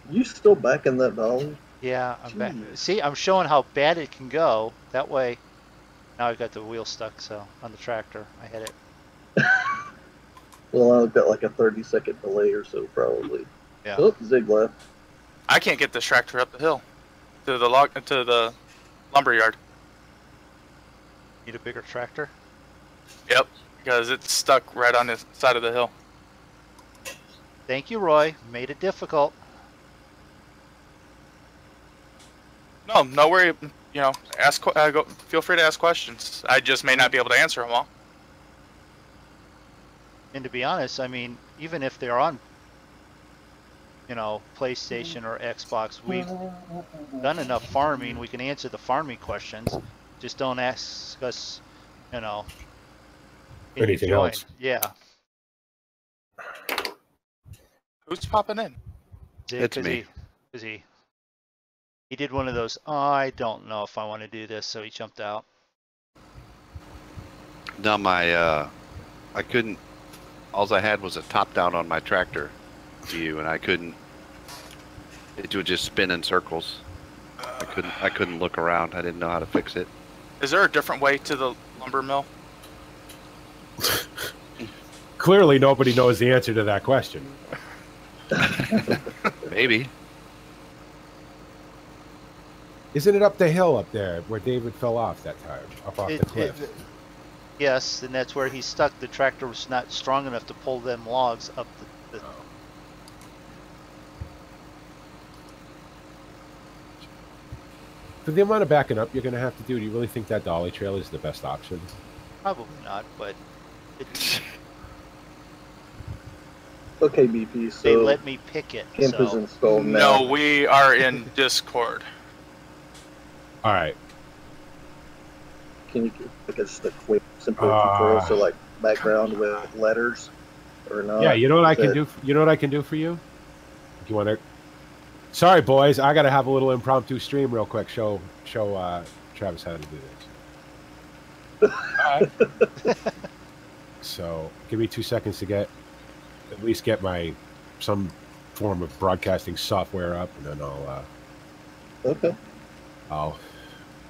You still backing that dolly? Yeah, I'm back. See, I'm showing how bad it can go. That way, now I've got the wheel stuck, so on the tractor, I had it. Well, I've got like a 30-second delay or so, probably. Yeah. Oh, Zig left. I can't get this tractor up the hill to the lumber yard. Need a bigger tractor? Yep, because it's stuck right on the side of the hill. Thank you, Roy. Made it difficult. No worry. You know, feel free to ask questions. I just may not be able to answer them all. And to be honest, I mean, even if they're on, you know, PlayStation or Xbox, we've done enough farming. We can answer the farming questions. Just don't ask us, you know, Anything else? Yeah. Who's popping in? It's me. He did one of those, oh, I don't know if I want to do this, so he jumped out. No, I couldn't. All I had was a top down on my tractor view, and I couldn't. It would just spin in circles. I couldn't look around. I didn't know how to fix it. Is there a different way to the lumber mill? Clearly, nobody knows the answer to that question. Maybe. Isn't it up the hill up there where David fell off that time? Up off the cliff? Yes, and that's where he's stuck. The tractor was not strong enough to pull them logs up the For the amount of backing up you're going to have to do you really think that dolly trail is the best option? Probably not, but Okay, BP, so they let me pick it. Imp is So installed now. No, we are in Discord. All right. Can you give like just a quick, simple tutorial? So like background with letters, or not? Yeah, you know what I can That- do? You know what I can do for you? You want to? Sorry, boys, I got to have a little impromptu stream real quick. Show Travis how to do this. All right. So give me 2 seconds to at least get some form of broadcasting software up, and then Okay. I'll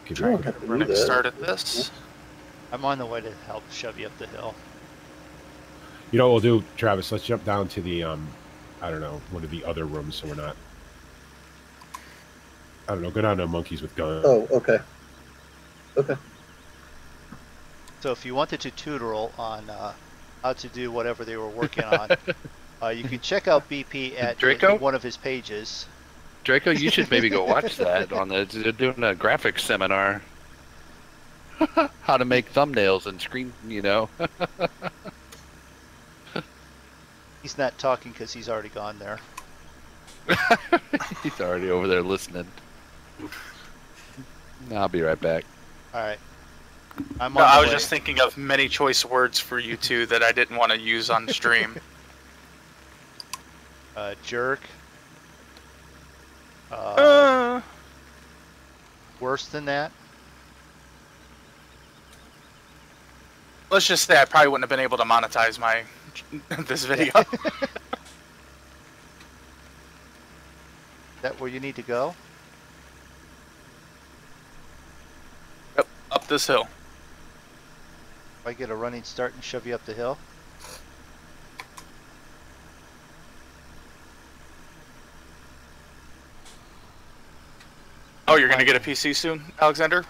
give you. I a don't quick- have to We're do gonna that. start at this. I'm on the way to help shove you up the hill. You know what we'll do, Travis? Let's jump down to the I don't know, one of the other rooms, so we're not. I don't know. Go down to monkeys with guns. Oh, okay. Okay. So if you wanted to tutorial on how to do whatever they were working on, you can check out BP at Draco? one of his pages. Draco, you should maybe go watch that on the. They're doing a graphics seminar. How to make thumbnails and screen, He's not talking because he's already gone there. He's already over there listening. I'll be right back. All right. I'm No, on I the was way. just thinking of many choice words for you two that I didn't want to use on stream. Jerk. Worse than that. Let's just say I probably wouldn't have been able to monetize this video. Is that where you need to go? Yep, up this hill. If I get a running start and shove you up the hill? Oh, you're gonna get a PC soon, Alexander?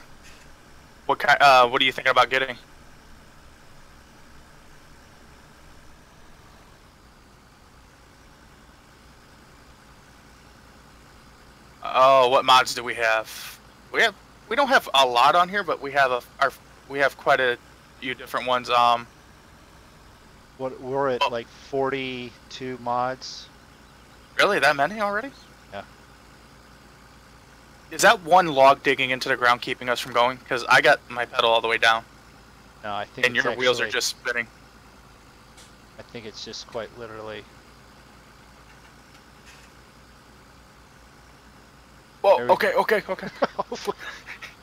What kind? What are you thinking about getting? Oh, what mods do we have? We don't have a lot on here, but we have we have quite a few different ones. We're at like 42 mods. Really, that many already? Yeah. Is that one log digging into the ground keeping us from going? Because I got my pedal all the way down, No, I think and it's your wheels are actually- just spinning. I think it's just quite literally. Whoa, There we okay.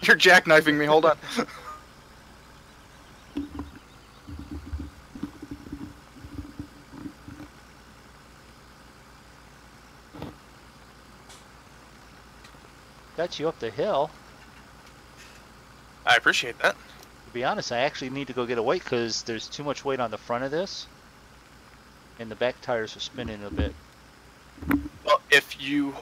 You're jackknifing me, hold on. Got you up the hill. I appreciate that. To be honest, I actually need to go get a weight because there's too much weight on the front of this. And the back tires are spinning a bit. Well, if you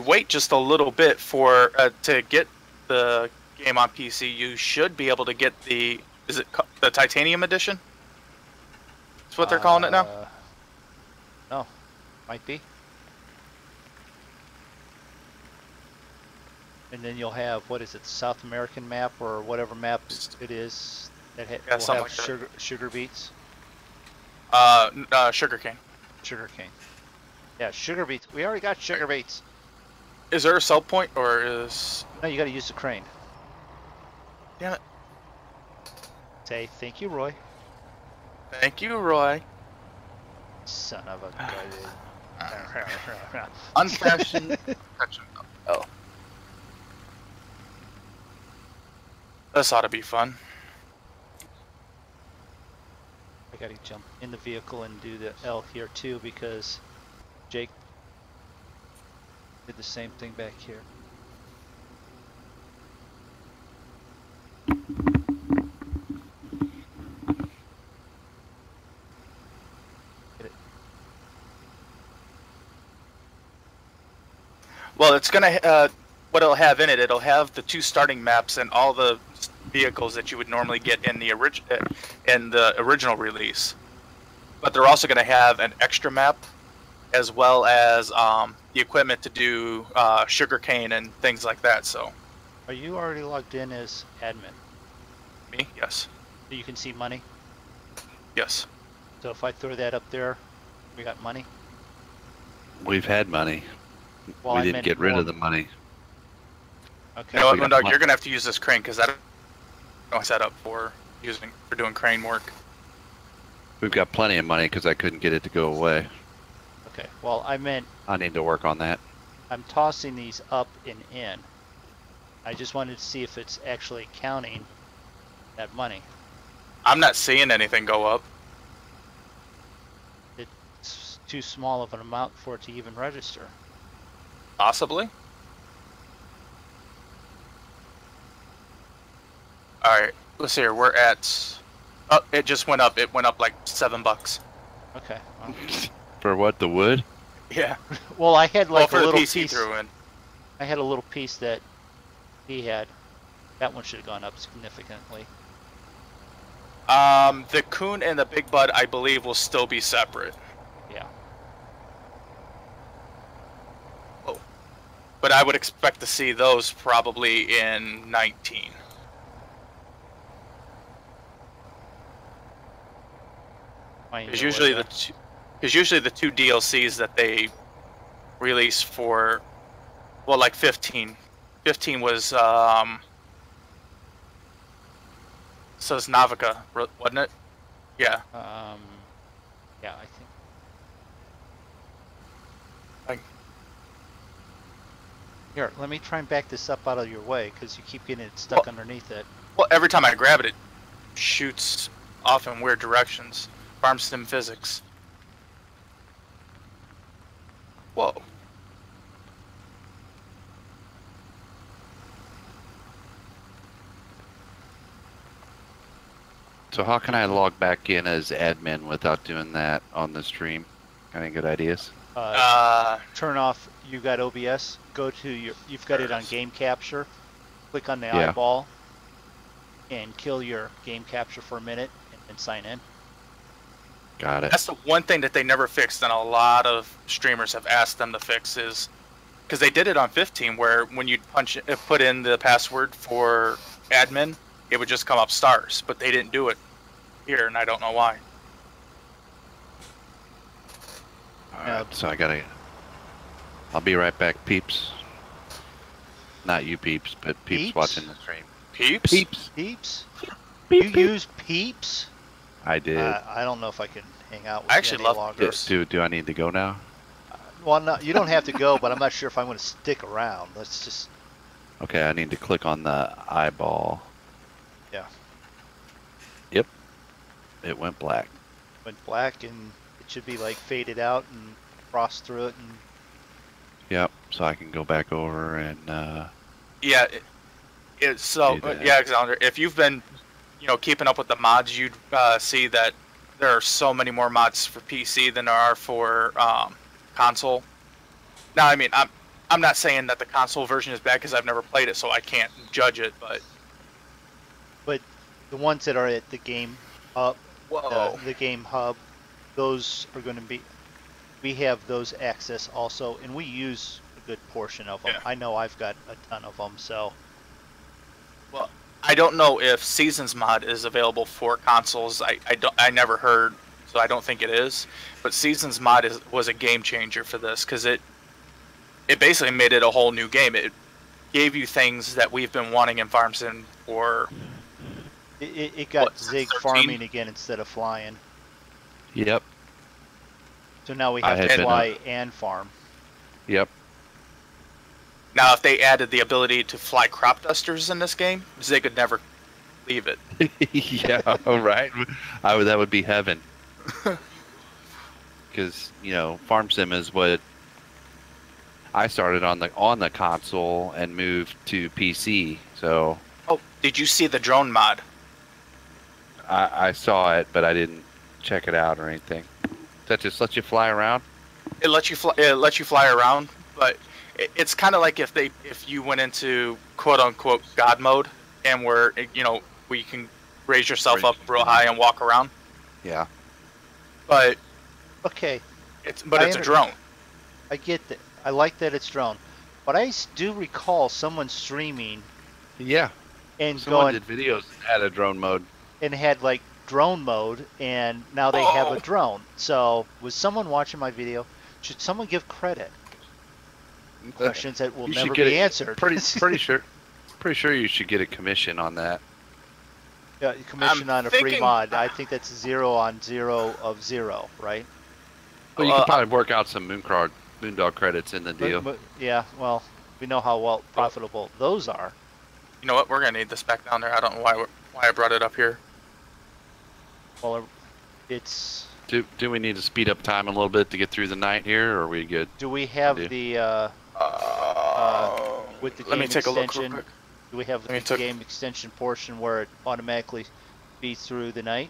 wait just a little bit for to get the game on PC, you should be able to get the the Titanium Edition? That's what they're calling it now. No, might be. And then you'll have, what is it, South American map or whatever map it is that Yeah, will something have like that. sugar beets. Sugarcane. Sugar cane. Yeah, sugar beets. We already got sugar beets. Is there a sell point or is? No, you got to use the crane. Damn it! Say thank you, Roy. Thank you, Roy. Son of a. Unfashioned. Oh. This ought to be fun. I gotta jump in the vehicle and do the L here too because Jake did the same thing back here. Get it. Well, it's gonna. What it'll have in it, it'll have the 2 starting maps and all the vehicles that you would normally get in the original release. But they're also going to have an extra map, as well as the equipment to do sugarcane and things like that. So, Are you already logged in as admin? me, yes, So you can see money? yes. So if I throw that up there, we got money? We've had money. Well, we I didn't meant get rid more. of the money. Okay. You know what, we got Moondog, money. you're going to have to use this crane because I don't know set up for doing crane work. We've got plenty of money because I couldn't get it to go away. Okay. Well, I meant I need to work on that. I'm tossing these up and in. I just wanted to see if it's actually counting that money. I'm not seeing anything go up. It's too small of an amount for it to even register. Possibly. Alright, let's see here. We're at... Oh, it just went up. It went up like $7. Okay. Well, For what, the wood? Yeah. well, I had like for a the little piece he piece. threw in. I had a little piece that he had. That one should have gone up significantly. The coon and the big bud, I believe, will still be separate. Yeah. Oh. But I would expect to see those probably in 19. Because usually the two DLCs that they release for, well, like 15. 15 was says Navica, wasn't it? Yeah. Yeah, I think. Here, let me try and back this up out of your way because you keep getting it stuck underneath it. Well, every time I grab it, it shoots off in weird directions. Farm sim physics. Whoa. So how can I log back in as admin without doing that on the stream? Any good ideas? Turn off. You got OBS. Go to your. You've got it on game capture. Click on the Yeah. eyeball, and kill your game capture for a minute, and then sign in. Got it. That's the one thing that they never fixed, and a lot of streamers have asked them to fix is because they did it on 15, where when you put in the password for admin, it would just come up stars, but they didn't do it here, and I don't know why. Alright, so I'll be right back, peeps. Not you peeps, but peeps Peeps? watching the stream. Peeps? Peeps. Peeps. Beep, You use Peeps? I did. I don't know if I can hang out with I you actually any love longer. Peeps. Do I need to go now? Well, no, you don't have to go, but I'm not sure if I'm going to stick around. Let's just. Okay, I need to click on the eyeball. Yeah. Yep. It went black. Went black, and it should be like faded out and cross through it, and Yep. So I can go back over and Yeah. So Do that. yeah, Alexander, if you've been, keeping up with the mods, you'd see that there are so many more mods for PC than there are for console. Now, I mean, I'm not saying that the console version is bad because I've never played it, so I can't judge it. But the ones that are at the game hub, whoa, the game hub, those are going to be. We have those access also, and we use a good portion of them. Yeah. I know I've got a ton of them, so. well, I don't know if Seasons mod is available for consoles. I never heard, so I don't think it is. But Seasons mod was a game changer for this because it basically made it a whole new game. It gave you things that we've been wanting in Farm Sim for. It got What, since Zig 13? farming again instead of flying. Yep. So now we I have had to been fly and farm. Yep. Now, if they added the ability to fly crop dusters in this game, Zig could never leave it. Yeah, right. That would be heaven. Because Farm Sim is what I started on the console and moved to PC. So Oh, did you see the drone mod? I saw it, but I didn't check it out or anything. That just lets you fly around. It lets you fly around, but it's kind of like if you went into quote unquote God mode and where you can raise yourself up real high and walk around. Yeah. But Okay, it's I a drone. I get that. I like that it's drone, but I do recall someone streaming Yeah. and Someone going did videos that had a drone mode. and had like drone mode, and now they have Oh. a drone. So was someone watching my video? Should someone give credit? Questions that will You never should get be it. answered. Pretty sure you should get a commission on that. commission on a free thinking- mod. I think that's 0 on 0 of 0, right? Well, you could probably work out some Moondog credits in the deal. But, yeah, well, we know how well profitable those are. You know what? We're gonna need this back down there. I don't know why I brought it up here. Well, it's. Do we need to speed up time a little bit to get through the night here, or are we good? Do we have Yeah. the with the Let game me take a look real extension? quick. Do we have the game extension portion where it automatically speeds through the night?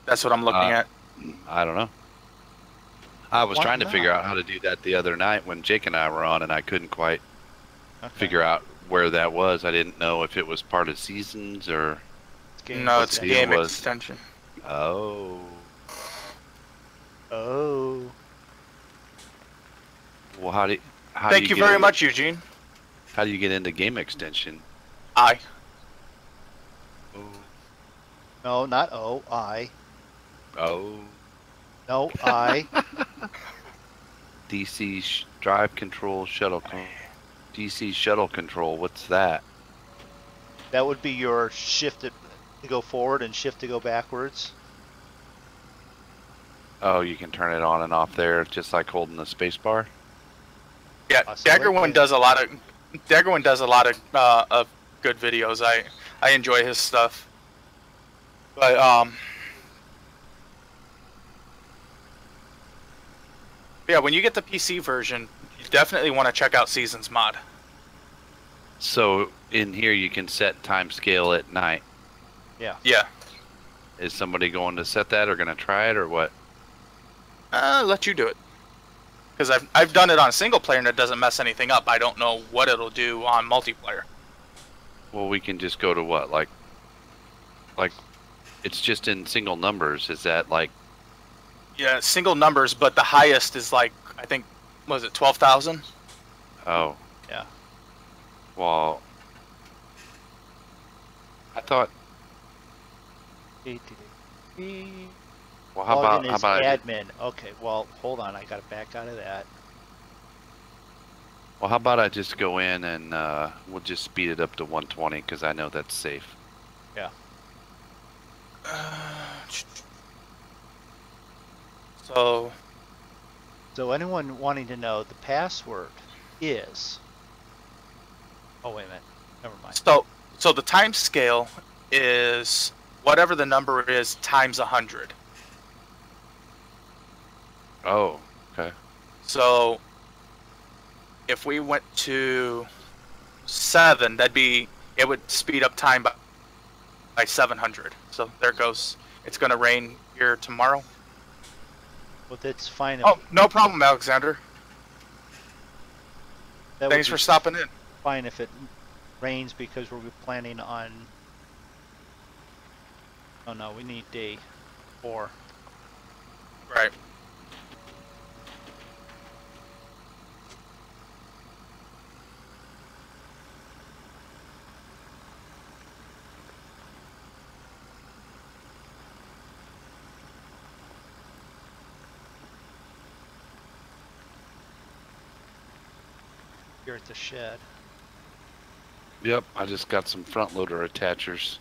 That's what I'm looking at. I don't know. I was Why trying to figure not? out how to do that the other night when Jake and I were on, and I couldn't quite Okay. figure out where that was. I didn't know if it was part of seasons or. No, it's the game deal was- extension. Oh. Oh. Well, how do Thank you get very into- much, Eugene. How do you get into game extension? I. No, not O. I. Oh. No, I. DC drive control shuttle. DC shuttle control. What's that? That would be your shift to go forward and shift to go backwards. Oh, you can turn it on and off there, just like holding the space bar. Yeah, Possibly. Daggerwin does a lot of good videos. I enjoy his stuff. But yeah, when you get the PC version, you definitely want to check out Seasons mod. So in here you can set time scale at night. Yeah. Yeah. Is somebody going to set that or going to try it or what? Let you do it. Because I've done it on single player and it doesn't mess anything up. I don't know what it'll do on multiplayer. Well, we can just go to what? Like it's just in single numbers. Is that like? Yeah, single numbers, but the highest is like, I think, was it 12,000? Oh. Yeah. Well, I thought. Well, how Log in about as admin? Okay, well, hold on. I got to back out of that. Well, how about I just go in and we'll just speed it up to 120 because I know that's safe. Yeah. So anyone wanting to know, the password is. Oh wait a minute. Never mind. So the time scale is whatever the number is times 100. Oh, okay. So if we went to 7, it would speed up time by 700. So there goes. It's going to rain here tomorrow. Well, that's fine. Oh, no problem, Alexander. That would Thanks be for stopping in. fine if it rains because we're planning on. Oh no, we need day 4. Right. Here at the shed. Yep, I just got some front loader attachers.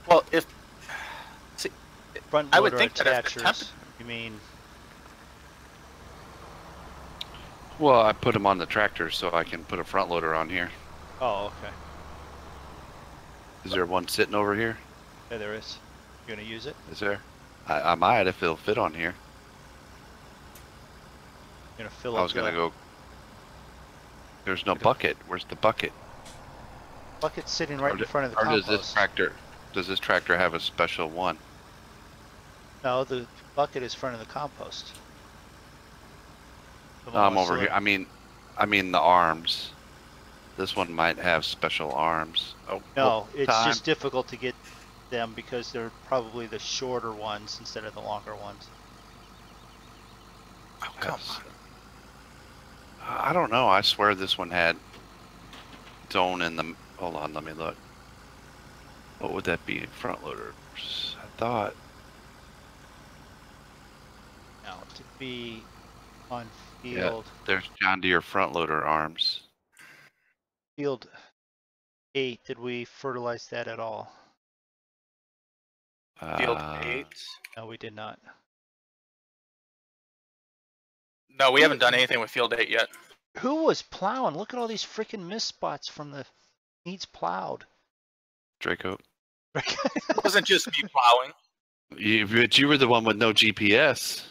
Well, Front I would loader think that if the attachers. You mean? Well, I put them on the tractor so I can put a front loader on here. Oh, okay. Is there one sitting over here? Yeah, there is. You gonna use it? Is there? I might if it'll fit on here. You're gonna fill I up was gonna the go. There's no bucket. Where's the bucket? bucket sitting right Or in front of the or compost. does this tractor have a special one? No, the bucket is front of the compost. The No, I'm one over with here. I mean the arms. This one might have special arms. Oh No, it's time. just difficult to get them because they're probably the shorter ones instead of the longer ones. oh, come Yes. on. I don't know. I swear this one had its own in the. Hold on, let me look. What would that be? Front loaders. I thought. Now, to be on Yeah, field, there's John Deere front loader arms. field 8, did we fertilize that at all? Field 8. No, we did not. No, we haven't done anything with Field 8 yet. Who was plowing? Look at all these freaking mist spots from the needs plowed. Draco. It wasn't just me plowing. But you were the one with no GPS.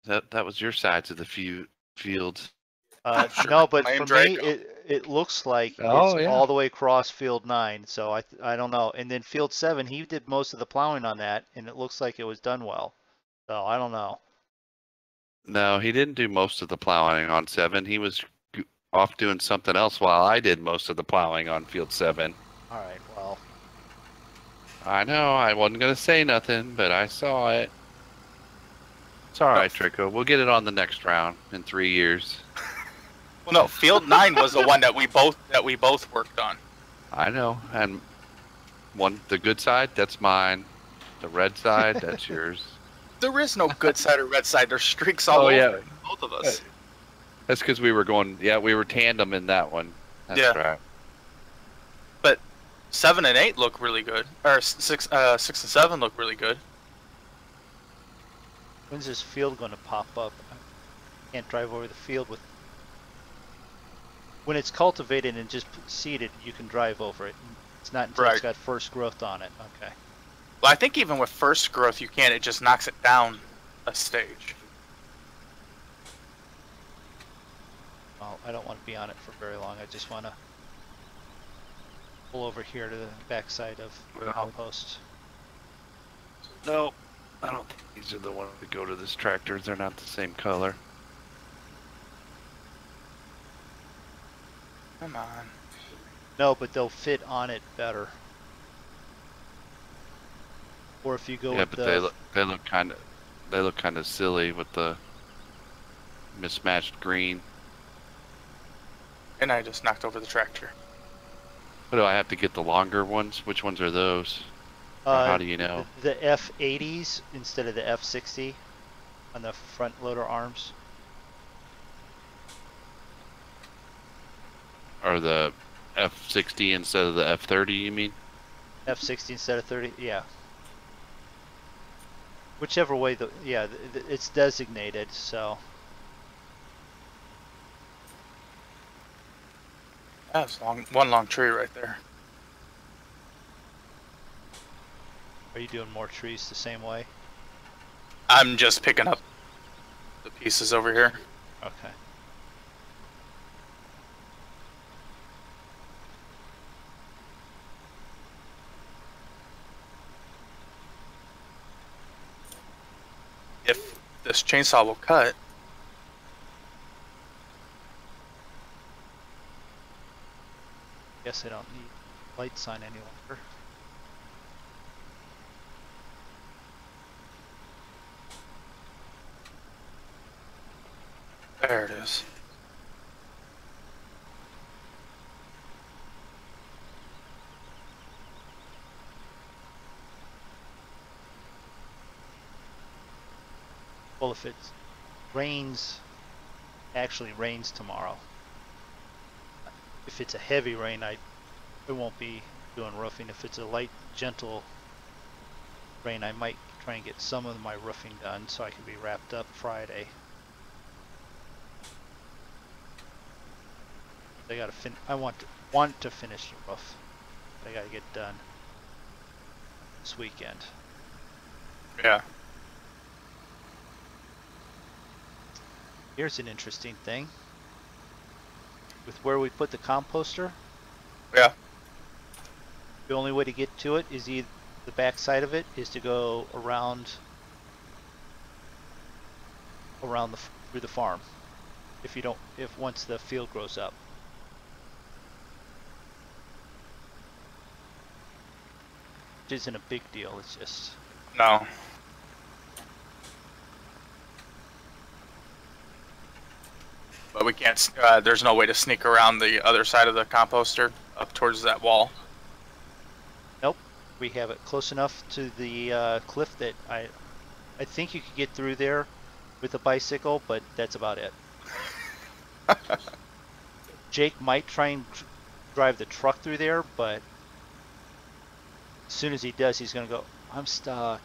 That was your sides of the fields. Sure. No, but I am for Draco. me, it looks like Oh, it's yeah. all the way across field 9. So I don't know. And then field 7, he did most of the plowing on that, and it looks like it was done well. So I don't know. No, he didn't do most of the plowing on 7. He was off doing something else while I did most of the plowing on field 7. All right, well, I know, I wasn't going to say nothing, but I saw it. It's all right, Trico. We'll get it on the next round in 3 years. Well, no, Field 9 was the one that we both worked on. I know, and the good side, that's mine. The red side, that's yours. There is no good side or red side. There's streaks all over yeah. both of us. That's because we were we were tandem in that one. That's Yeah. right. But 7 and 8 look really good. Or 6 and 7 look really good. when's this field going to pop up? I can't drive over the field with. When it's cultivated and just seeded, you can drive over it. It's not until it's Right. got first growth on it. Okay. Well, I think even with first growth, you can't. It just knocks it down a stage. Well, I don't want to be on it for very long. I just want to pull over here to the backside of the outpost. No, I don't think these are the ones that go to this tractor. They're not the same color. Come on. No, but they'll fit on it better. Or if you go Yeah, with but the they look kind of silly with the mismatched green. And I just knocked over the tractor. What do I have to get, the longer ones? Which ones are those? Or how do you know? the F80s instead of the F60 on the front loader arms. Or the F60 instead of the F30, you mean? F60 instead of 30, yeah. Whichever way it's designated, so. That's one long tree right there. Are you doing more trees the same way? I'm just picking up the pieces over here. Okay. If this chainsaw will cut. Guess I don't need lights on any longer. There it is. Well, if it actually rains tomorrow. If it's a heavy rain, I won't be doing roofing. If it's a light, gentle rain, I might try and get some of my roofing done so I can be wrapped up Friday. I gotta I want to finish the roof. I gotta get done this weekend. Yeah. Here's an interesting thing. With where we put the composter, Yeah. the only way to get to it is either the back side of it is to go around through the farm. If once the field grows up. Which isn't a big deal, it's just No. But we can't, there's no way to sneak around the other side of the composter up towards that wall. nope. We have it close enough to the cliff that I think you could get through there with a bicycle, but that's about it. Jake might try and drive the truck through there, but as soon as he does, he's gonna go, I'm stuck.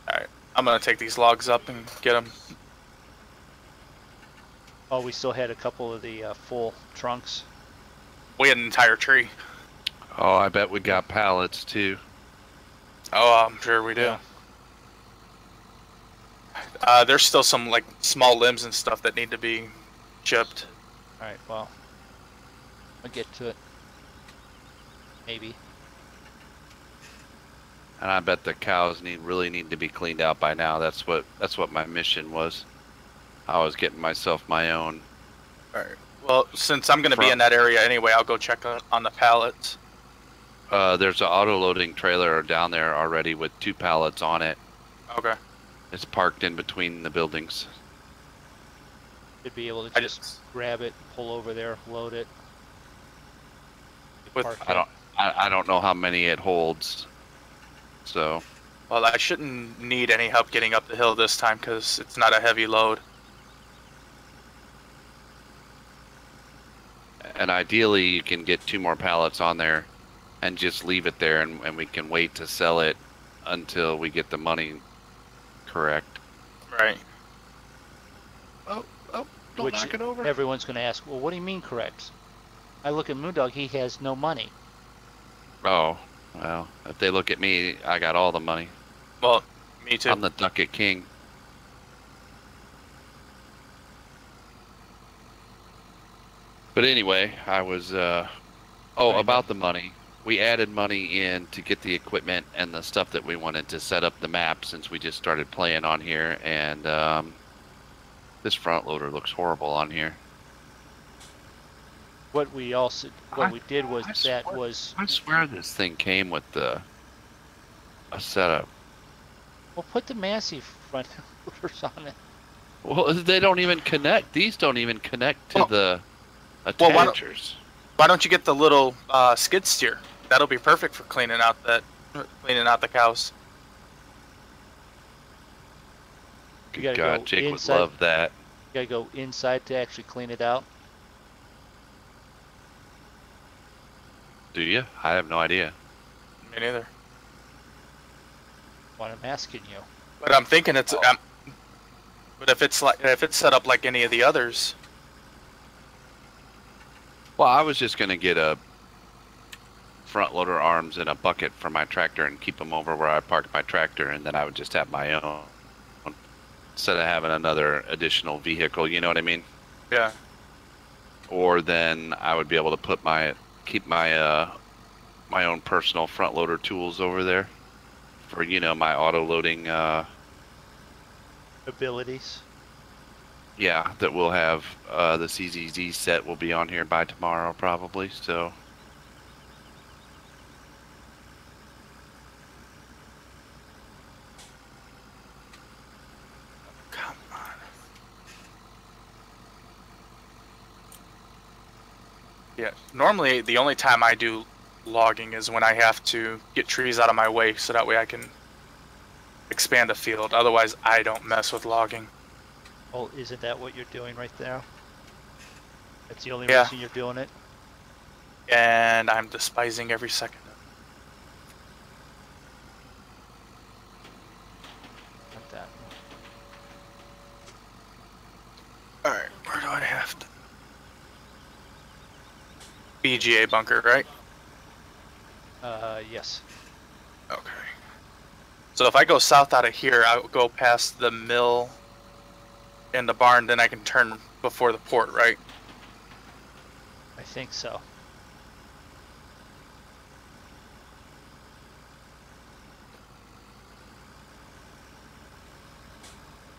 Alright, I'm gonna take these logs up and get them. Oh, we still had a couple of the full trunks. We had an entire tree. Oh, I bet we got pallets too. Oh, I'm sure we do. Yeah. There's still some like small limbs and stuff that need to be chipped. All right, well, I'll get to it. Maybe. And I bet the cows really need to be cleaned out by now. That's what my mission was. I was getting myself my own. Alright. Well, since I'm gonna be in that area anyway, I'll go check on the pallets. There's an auto loading trailer down there already with 2 pallets on it. Okay. It's parked in between the buildings. Should be able to just grab it, pull over there, load it. I don't know how many it holds. So. Well, I shouldn't need any help getting up the hill this time because it's not a heavy load. And ideally, you can get 2 more pallets on there and just leave it there, and we can wait to sell it until we get the money correct. Right. Oh, don't Which knock it over. Everyone's going to ask, well, what do you mean correct? I look at Moondog, he has no money. Oh, well, if they look at me, I got all the money. Well, me too. I'm the Ducket King. But anyway, I was, about the money. We added money in to get the equipment and the stuff that we wanted to set up the map since we just started playing on here, and this front loader looks horrible on here. What we did was I swear this thing came with a setup. well, put the Massey front loaders on it. Well, they don't even connect. These don't even connect to the Well, attachers. why don't you get the little skid steer? That'll be perfect for cleaning out the cows. You gotta God, go Jake would inside. love that. You gotta go inside to actually clean it out. Do you? I have no idea. Me neither. What I'm asking you. But I'm thinking it's. But if it's set up like any of the others. Well, I was just gonna get a front loader arms and a bucket for my tractor and keep them over where I parked my tractor, and then I would just have my own instead of having another additional vehicle. You know what I mean? Yeah. Or then I would be able to keep my my own personal front loader tools over there for my auto loading. Abilities. Yeah, that we'll have the CZZ set will be on here by tomorrow probably. So. Come on. Yeah. Normally, the only time I do logging is when I have to get trees out of my way, so that way I can expand a field. Otherwise, I don't mess with logging. Well, isn't that what you're doing right there? That's the only Yeah. reason you're doing it? And I'm despising every second of it. Not that. Alright, where do I have to? BGA bunker, right? Yes. Okay. So if I go south out of here, I'll go past the mill and the barn, then I can turn before the port, right? I think so.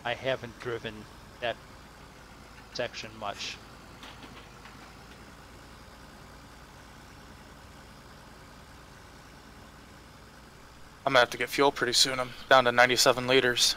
I haven't driven that section much. I'm gonna have to get fuel pretty soon. I'm down to 97 liters.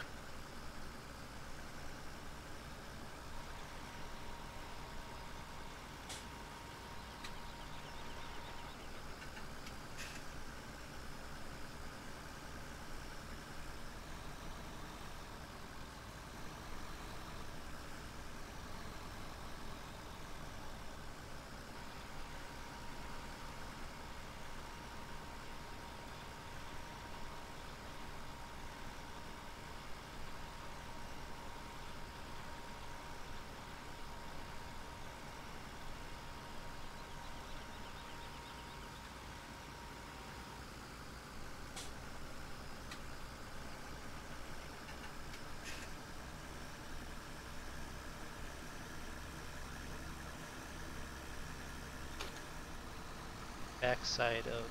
backside of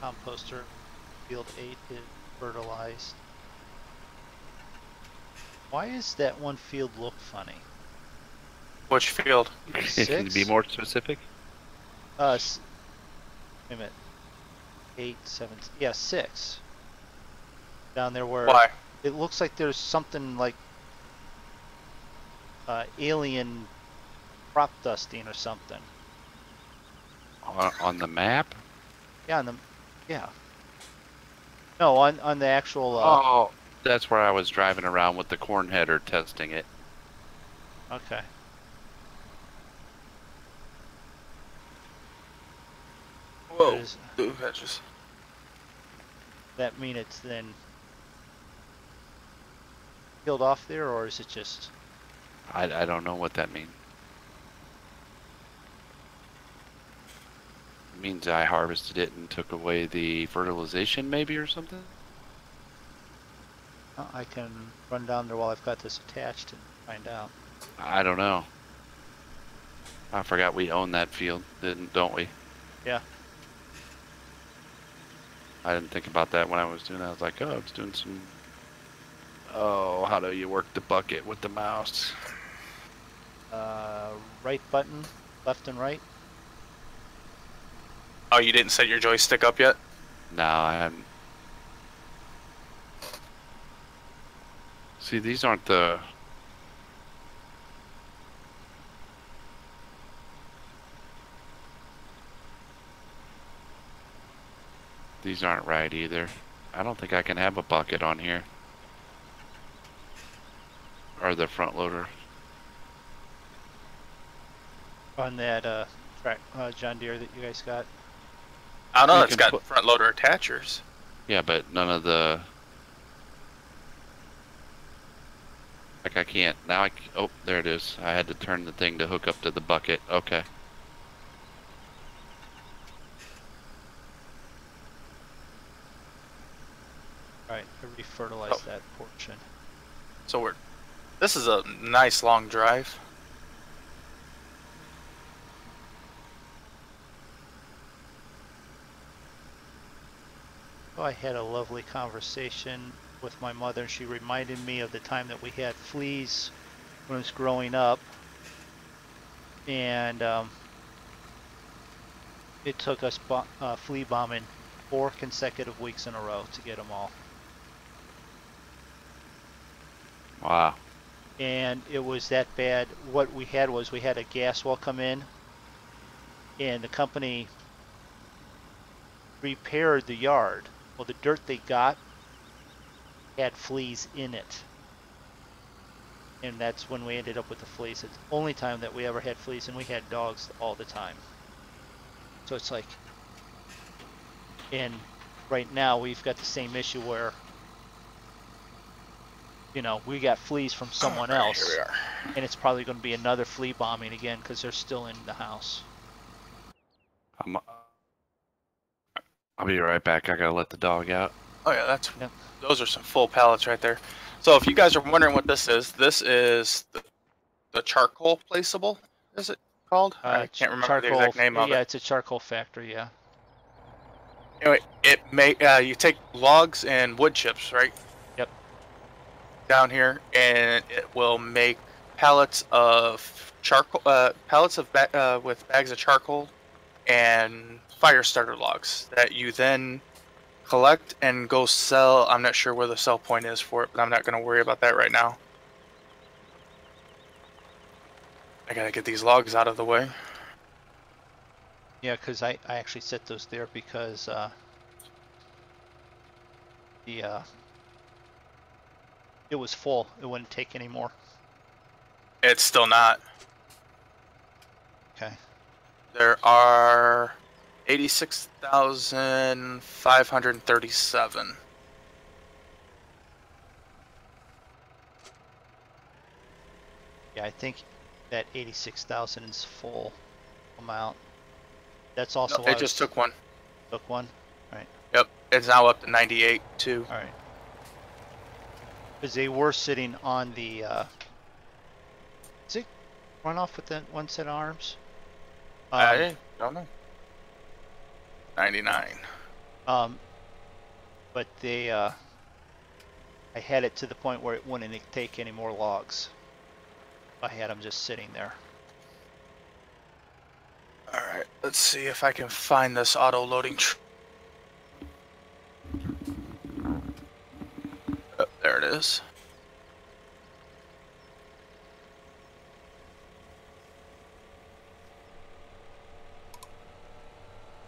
composter. Field 8 is fertilized. Why is that one field look funny? Which field? Can you be 6? more specific? Wait a minute. 8, 7, yeah, 6. Down there where Why? it looks like there's something like alien crop dusting or something. On the map? Yeah, yeah. No, on the actual. Oh, that's where I was driving around with the corn header testing it. Okay. Whoa. Does Ooh, that just... that mean it's then peeled off there, or is it just? I don't know what that means. It means I harvested it and took away the fertilization, maybe, or something. I can run down there while I've got this attached and find out. I don't know. I forgot we own that field, don't we? Yeah. I didn't think about that when I was doing that. I was like, oh, it's doing some... Oh, how do you work the bucket with the mouse? Right button, left and right. Oh, you didn't set your joystick up yet? No, I haven't. See, these aren't the... These aren't right either. I don't think I can have a bucket on here. Or the front loader. On that track John Deere that you guys got. I don't know, You it's can got put- front loader attachers. Yeah, but none of the... Like I can't, now oh, there it is. I had to turn the thing to hook up to the bucket. Okay. Right, I refertilized that portion. So this is a nice long drive. Oh, I had a lovely conversation with my mother, and she reminded me of the time that we had fleas when I was growing up. And it took us flea bombing 4 consecutive weeks in a row to get them all. Wow. And it was that bad. What we had was we had a gas well come in, and the company repaired the yard. Well, the dirt they got had fleas in it. And that's when we ended up with the fleas. It's the only time that we ever had fleas, and we had dogs all the time. So it's like, and right now we've got the same issue where, you know, we got fleas from someone else, Here we are. and it's probably going to be another flea bombing again because they're still in the house. I'll be right back. I gotta let the dog out. Oh yeah, Yep. those are some full pallets right there. So if you guys are wondering what this is the charcoal placeable, is it called? I can't remember the exact name of yeah, it. it's a charcoal factory, yeah. Anyway, you take logs and wood chips, right? Yep. Down here, and it will make pallets of charcoal, with bags of charcoal and fire starter logs that you then collect and go sell. I'm not sure where the sell point is for it, but I'm not going to worry about that right now. I gotta get these logs out of the way. Yeah, because I actually set those there because it was full. It wouldn't take any more. It's still not. Okay. There are 86,537. Yeah, I think that 86,000 is full amount. That's also No, why it just took one. took one. All right. Yep, it's now up to 98 too. All right. Because they were sitting on the. Is it run off with that one set of arms? I don't know. 99. But they, I had it to the point where it wouldn't take any more logs. I had them just sitting there. All right, let's see if I can find this auto loading. Oh, there it is.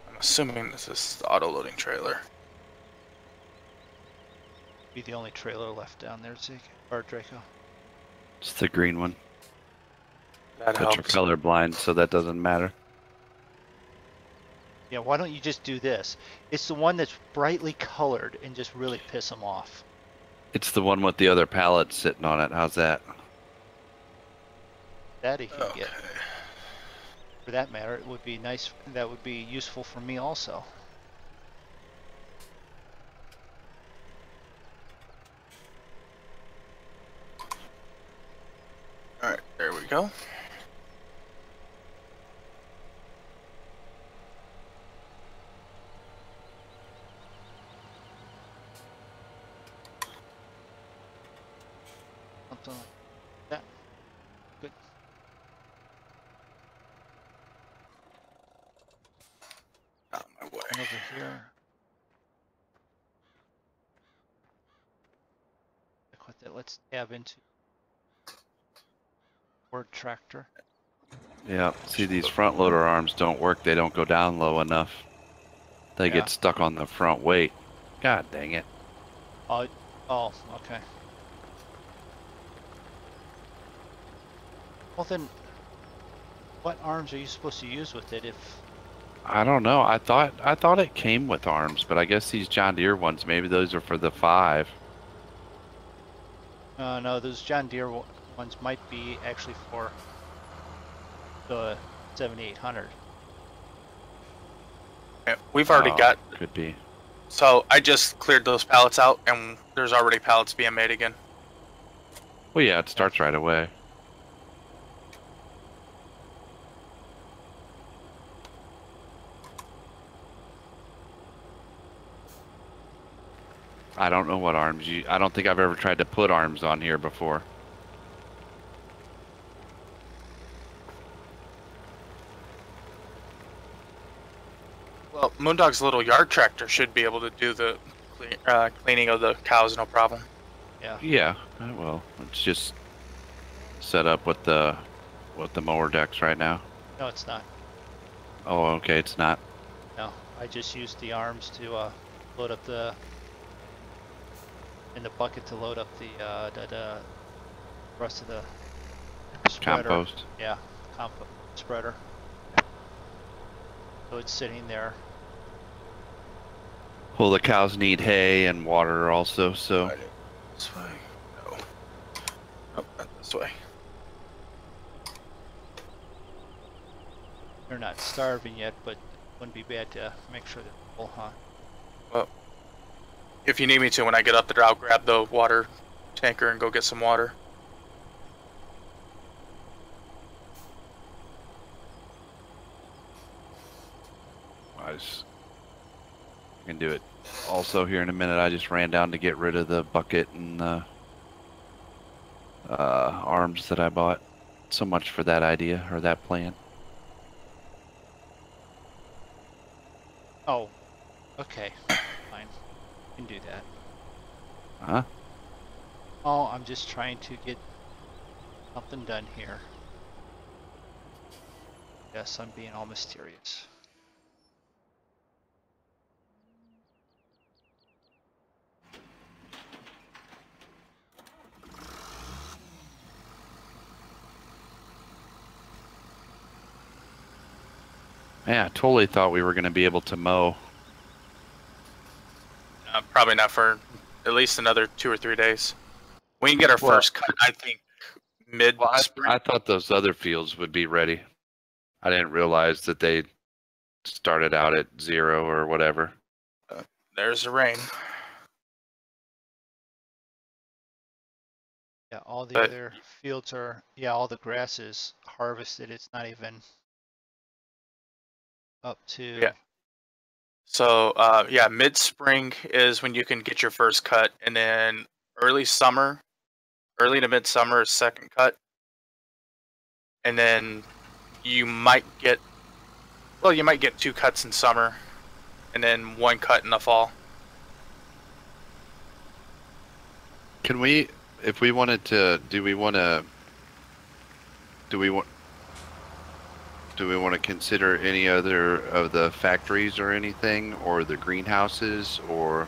I'm assuming this is the auto loading trailer. Be the only trailer left down there, Zeke or Draco. It's the green one. That But you're helps. colorblind, so that doesn't matter. Yeah, why don't you just do this? It's the one that's brightly colored and just really piss them off. It's the one with the other pallets sitting on it. How's that? That he can Okay. get. For that matter, it would be nice. That would be useful for me also. All right, there we go. Something like that. Good. Out my way. And over here. With that, let's tab into word tractor. Yeah. See, these front loader arms don't work. They don't go down low enough. They Yeah. get stuck on the front weight. God dang it. Oh, okay. Well then, what arms are you supposed to use with it if... I don't know. I thought it came with arms, but I guess these John Deere ones, maybe those are for the 5. No, those John Deere ones might be actually for the 7800. Yeah, we've already Oh, got. Could be. So I just cleared those pallets out, and there's already pallets being made again. Well, yeah, it starts right away. I don't know what arms you... I don't think I've ever tried to put arms on here before. Well, Moondog's little yard tractor should be able to do the cleaning of the cows, no problem. Yeah. Yeah, well, it's just set up with the mower decks right now. No, it's not. Oh, okay, it's not. No, I just used the arms to load up the... in the bucket to load up the rest of the spreader. Compost. Yeah, compost spreader. So it's sitting there. Well, the cows need hay and water also, so... This way. No. Oh, not this way. They're not starving yet, but it wouldn't be bad to make sure they're full, huh? Well, if you need me to, when I get up there, I'll grab the water tanker and go get some water. I can do it also here in a minute. I just ran down to get rid of the bucket and the arms that I bought. So much for that idea, or that plan. Oh, okay. Fine. Can do that. Huh? Oh, I'm just trying to get something done here. Yes, I'm being all mysterious. Yeah, I totally thought we were going to be able to mow. Probably not for at least another 2 or 3 days. We can get our Well- first cut, I think, mid Well, spring. I thought those other fields would be ready. I didn't realize that they started out at 0 or whatever. There's the rain. Yeah, all the But- other fields are, yeah, all the grass is harvested. It's not even up to Yeah. So yeah, mid-spring is when you can get your first cut, and then early to mid-summer is second cut, and then you might get 2 cuts in summer, and then 1 cut in the fall. Can we, if we wanted to, do we want to consider any other of the factories or anything, or the greenhouses, or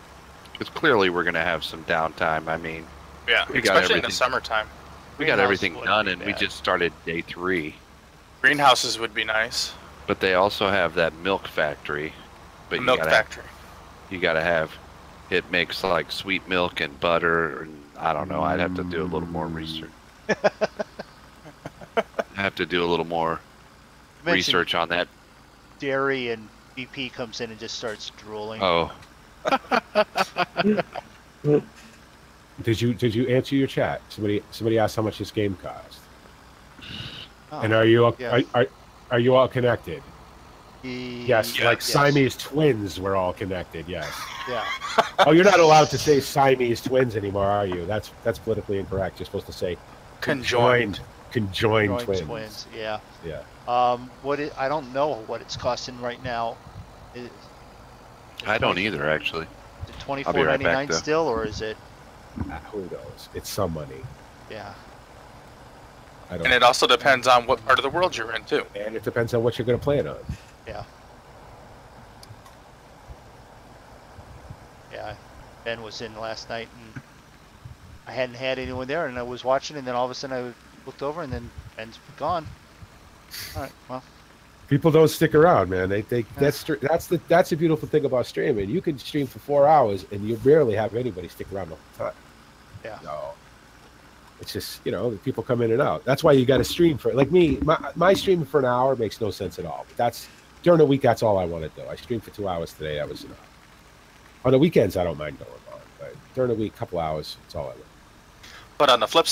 because clearly we're going to have some downtime. I mean, Yeah, We got especially in the everything. summertime. we got Greenhouse everything wouldn't done, be and we bad. just started day 3. Greenhouses would be nice. But they also have that milk factory. But Milk factory. You got to have. It makes like sweet milk and butter, and I don't know. I'd have to do a little more research. I have to do a little more You mentioned research on that. Dairy and BP comes in and just starts drooling. Oh, Did you answer your chat? Somebody asked how much this game cost. Oh, And are you all, yeah. are you all connected? Yes, like Yes. Siamese twins. We're all connected. Yes. Yeah. Oh, you're not allowed to say Siamese twins anymore, are you? That's politically incorrect. You're supposed to say Conjoined. conjoined Joint twins. Yeah. Yeah. I don't know what it's costing right now. Is I don't either, actually. it I'll be right back, $24.99 though. still, or is it? Who knows? It's some money. Yeah. I don't. And it also depends on what part of the world you're in, too. And it depends on what you're going to play it on. Yeah. Yeah. Ben was in last night, and I hadn't had anyone there, and I was watching, and then all of a sudden I looked over, and then Ben's gone. All right. Well. People don't stick around, man. That's the beautiful thing about streaming. You can stream for 4 hours, and you rarely have anybody stick around the whole time. Yeah. No. It's just, people come in and out. That's why you got to stream for, like me, my streaming for an hour makes no sense at all. But that's, during the week, that's all I want to do. I streamed for 2 hours today. That was enough. On the weekends, I don't mind going on. But during the week, a couple hours, that's all I want. But on the flip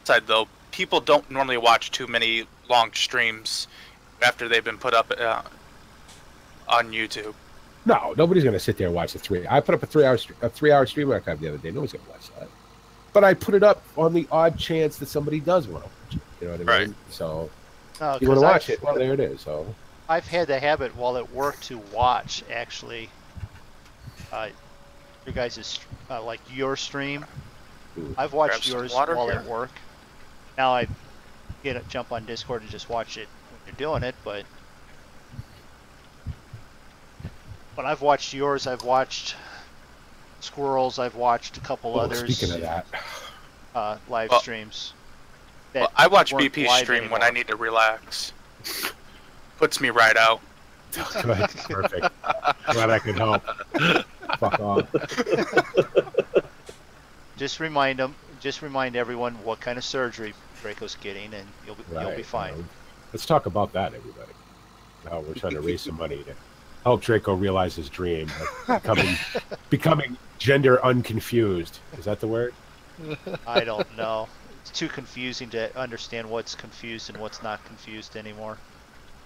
side, though, people don't normally watch too many long streams after they've been put up on YouTube. No, nobody's going to sit there and watch I put up a 3-hour stream archive the other day. Nobody's going to watch that. But I put it up on the odd chance that somebody does want to watch it. You know what I mean? Right. So, No, you want 'cause to watch it? Well, there it is. So, I've had the habit while at work to watch, actually, your guys' like your stream. Ooh. I've watched Grab some yours water while here. at work. Now I jump on Discord and just watch it when you're doing it, but I've watched yours. I've watched Squirrels. I've watched a couple others. Speaking of that, live Well- streams. Well, that I watch weren't BP's live stream when I anymore. need to relax. Puts me right out. good, perfect. Glad I could help. Fuck off. Just remind everyone what kind of surgery Draco's getting, and you'll be Right, fine. Let's talk about that, everybody. How we're trying to raise some money to help Draco realize his dream of becoming gender unconfused. Is that the word? I don't know. It's too confusing to understand what's confused and what's not confused anymore.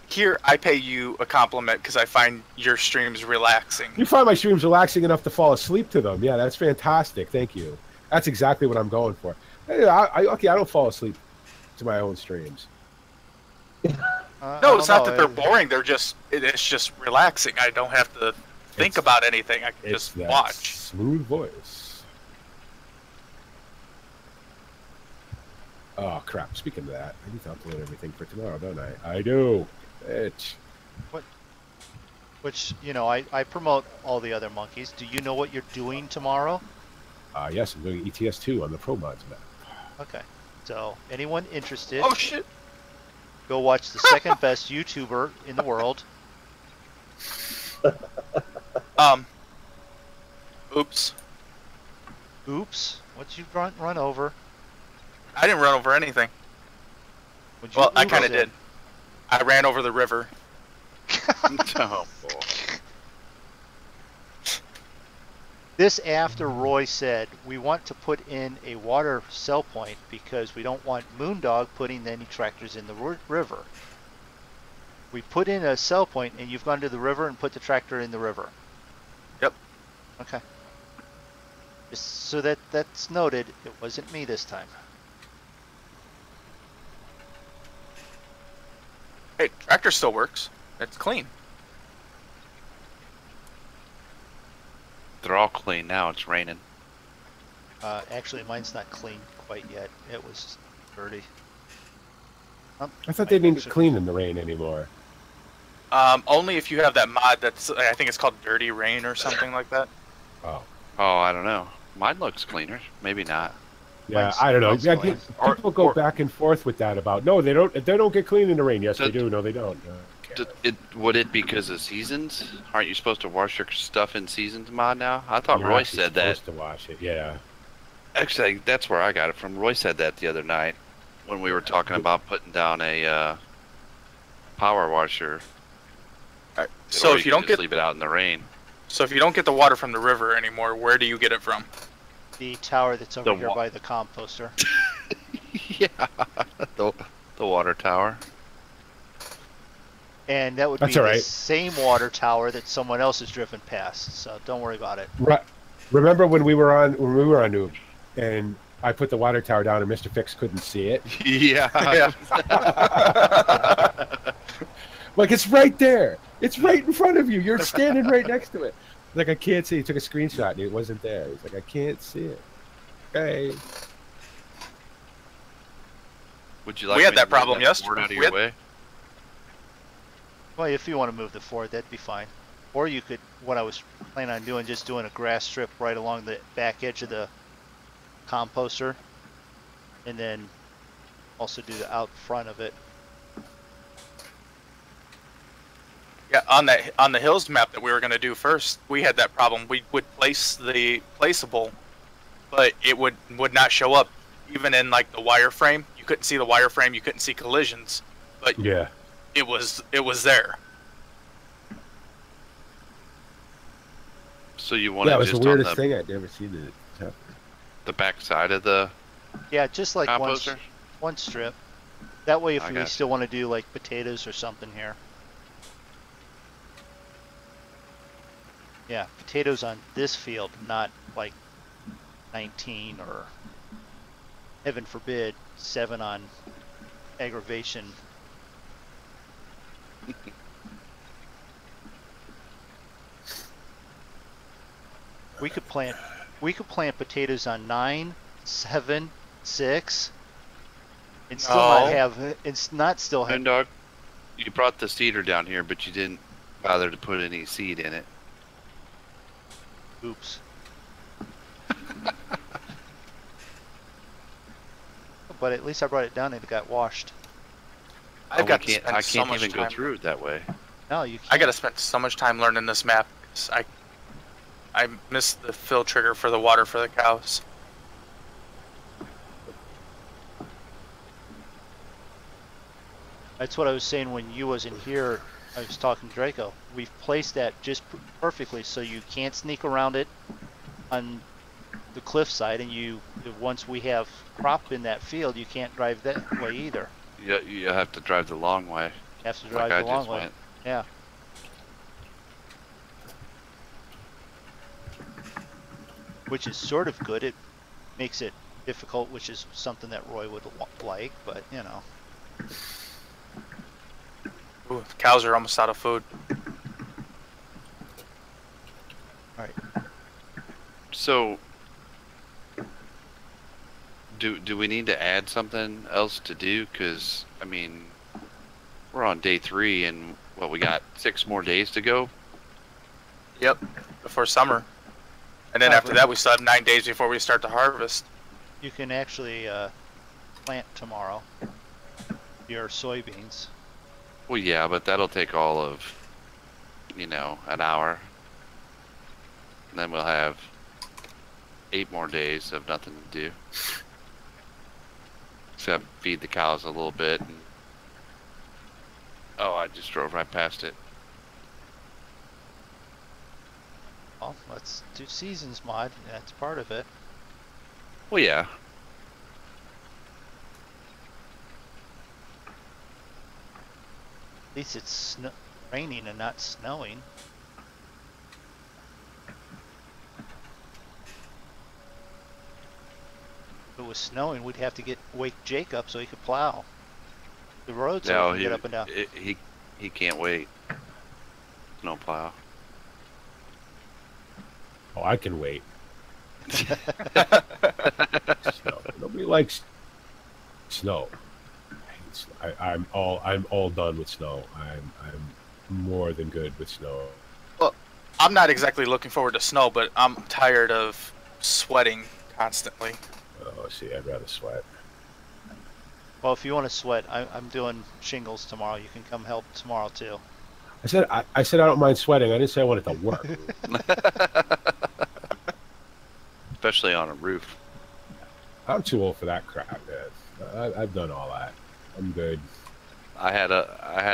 Here, I pay you a compliment because I find your streams relaxing. You find my streams relaxing enough to fall asleep to them. Yeah, that's fantastic. Thank you. That's exactly what I'm going for. Hey, I don't fall asleep to my own streams. I No, don't it's not know. that they're boring. It's just relaxing. I don't have to think It's- about anything. I can It's just that watch. smooth voice. Oh crap! Speaking of that, I need to upload everything for tomorrow, don't I? I do. Bitch. Which, I promote all the other monkeys. Do you know what you're doing tomorrow? Yes, I'm doing ETS2 on the Pro Mods map. Okay. So, anyone interested, Oh shit! go watch the second best YouTuber in the world. Oops. Oops. What'd you run over? I didn't run over anything. What'd you Well, I oops kind of in? did. I ran over the river. Oh, boy. This after Roy said, we want to put in a water cell point because we don't want Moondog putting any tractors in the river. We put in a sell point, and you've gone to the river and put the tractor in the river. Yep. Okay. Just so that's noted, it wasn't me this time. Hey, tractor still works. It's clean. They're all clean now. It's raining. Actually, mine's not clean quite yet. It was dirty. I thought they didn't clean in the rain anymore. Only if you have that mod that's, I think it's called Dirty Rain or something like that. Oh. Oh, I don't know. Mine looks cleaner. Maybe not. Yeah, Mine's- I don't know. mine's Yeah, clean. people go back and forth with that about, no, they don't get clean in the rain. Yes, they do. No, they don't. Would it be because of seasons? Aren't you supposed to wash your stuff in seasons mod now? I thought You're Roy actually said that. supposed to wash it, yeah. Actually, that's where I got it from. Roy said that the other night when we were talking about putting down a power washer. So Or if you don't just get leave it out in the rain. So if you don't get the water from the river anymore, where do you get it from? The tower that's over The here wa- by the composter. Yeah, the water tower. And that would That's be all the right. same water tower that someone else has driven past. So don't worry about it. Right. Remember when we were on Noob, and I put the water tower down and Mr. Fix couldn't see it? Yeah. Like, it's right there. It's right in front of you. You're standing right next to it. Like, I can't see. He took a screenshot and it wasn't there. He's like, I can't see it. Okay. Would you like We had me that to move problem Ford yesterday. out of We your had- way? Well, if you want to move the Ford, that'd be fine. Or you could, what I was planning on doing, just doing a grass strip right along the back edge of the composter. And then also do the out front of it. Yeah, on the hills map that we were going to do first, we had that problem. We would place the placeable, but it would not show up even in like the wireframe. You couldn't see the wireframe, you couldn't see collisions, but Yeah. it was there. So you want Yeah, it it was just the weirdest on the, thing. I'd never seen it happen. the back side of the Yeah, just like composter? one strip. That way if I we gotcha. still want to do like potatoes or something here. Yeah, potatoes on this field, not like 19 or, heaven forbid, 7 on aggravation. We could plant potatoes on 9, 7, 6, and still not No. have, it's not still have, Dog, you brought the seeder down here, but you didn't bother to put any seed in it. oops. But at least I brought it down and it got washed. I've got to I spend so can't much even go time. through it that way. No, you can't. I got to spend so much time learning this map. 'Cause I missed the fill trigger for the water for the cows. That's what I was saying when you wasn't here. I was talking to Draco. We've placed that just perfectly so you can't sneak around it on the cliff side, and once we have crop in that field, you can't drive that way either. You have to drive the long way. You have to drive Like I the long just way. went. Yeah. Which is sort of good. It makes it difficult, which is something that Roy would like, but you know. Ooh, the cows are almost out of food. Alright. So, do we need to add something else to do? Because, I mean, we're on day 3 and, what, we got 6 more days to go? Yep, before summer. And then after that, we still have 9 days before we start to harvest. You can actually plant tomorrow your soybeans. Well, yeah, but that'll take all of, an hour. And then we'll have 8 more days of nothing to do. Except feed the cows a little bit. And... Oh, I just drove right past it. Well, let's do seasons mod. That's part of it. Well, yeah. least it's raining and not snowing. If it was snowing, we'd have to wake Jake up so he could plow the roads so he can get up and down. He can't wait. No plow. Oh, I can wait. Snow. Nobody likes snow. I'm all done with snow. I'm more than good with snow. Well, I'm not exactly looking forward to snow, but I'm tired of sweating constantly. Oh, see, I'd rather sweat. Well, if you want to sweat, I'm doing shingles tomorrow. You can come help tomorrow too. I said I don't mind sweating. I didn't say I wanted to work. Especially on a roof. I'm too old for that crap, man. I've done all that. I'm good. I had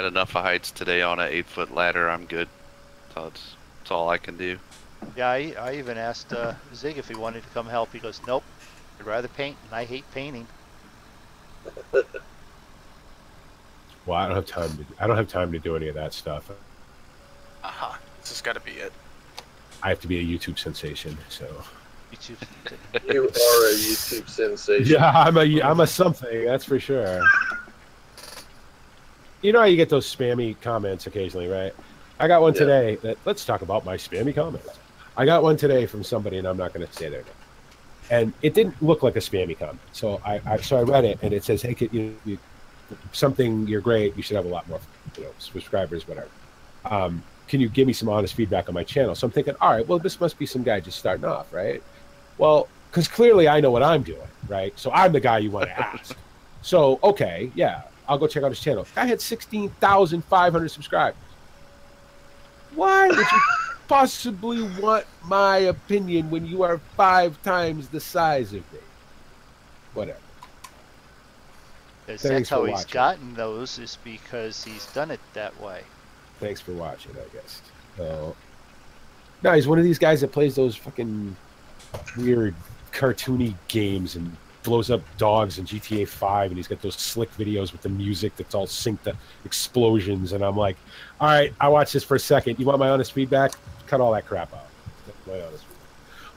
enough of heights today on an 8-foot ladder. I'm good. So that's all I can do. Yeah, I even asked Zig if he wanted to come help. He goes, nope. I'd rather paint, and I hate painting. Well, I don't have time to do any of that stuff. Aha, this has got to be it. I have to be a YouTube sensation, so. YouTube. You are a YouTube sensation. Yeah, I'm a something, that's for sure. You know how you get those spammy comments occasionally, right? I got one today that, let's talk about my spammy comments. I got one today from somebody, and I'm not going to say their name. And it didn't look like a spammy comment. So I read it, and it says, hey, you're great. You should have a lot more, subscribers, whatever. Can you give me some honest feedback on my channel? So I'm thinking, all right, well, this must be some guy just starting off, right? Well, because clearly I know what I'm doing, right? So I'm the guy you want to ask. So, okay, yeah, I'll go check out his channel. Guy had 16,500 subscribers. Why would you possibly want my opinion when you are 5 times the size of me? Whatever. That's how he's gotten those, is because he's done it that way. Thanks for watching, I guess. No, he's one of these guys that plays those fucking weird cartoony games and blows up dogs in GTA 5, and he's got those slick videos with the music that's all synced to explosions, and I'm like, all right, I watched this for a second. You want my honest feedback? Cut all that crap out. My honest feedback.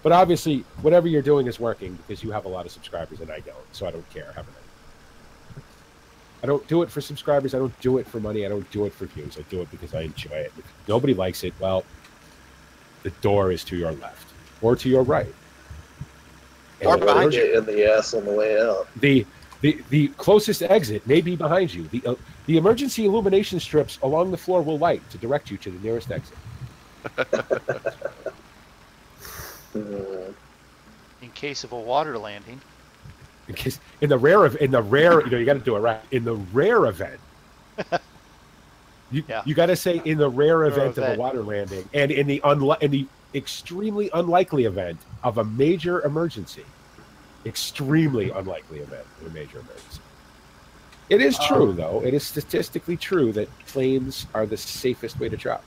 But obviously, whatever you're doing is working because you have a lot of subscribers and I don't, so I don't care. I don't do it for subscribers. I don't do it for money. I don't do it for views. I do it because I enjoy it. If nobody likes it, well, the door is to your left or to your right. Or behind you. In the ass on the way out. The closest exit may be behind you. The emergency illumination strips along the floor will light to direct you to the nearest exit. In case of a water landing. In the rare, you got to do it right. In the rare event, you got to say in the rare event of a water landing, and in the extremely unlikely event of a major emergency. Extremely unlikely event of a major emergency. It is true, though. It is statistically true that planes are the safest way to travel.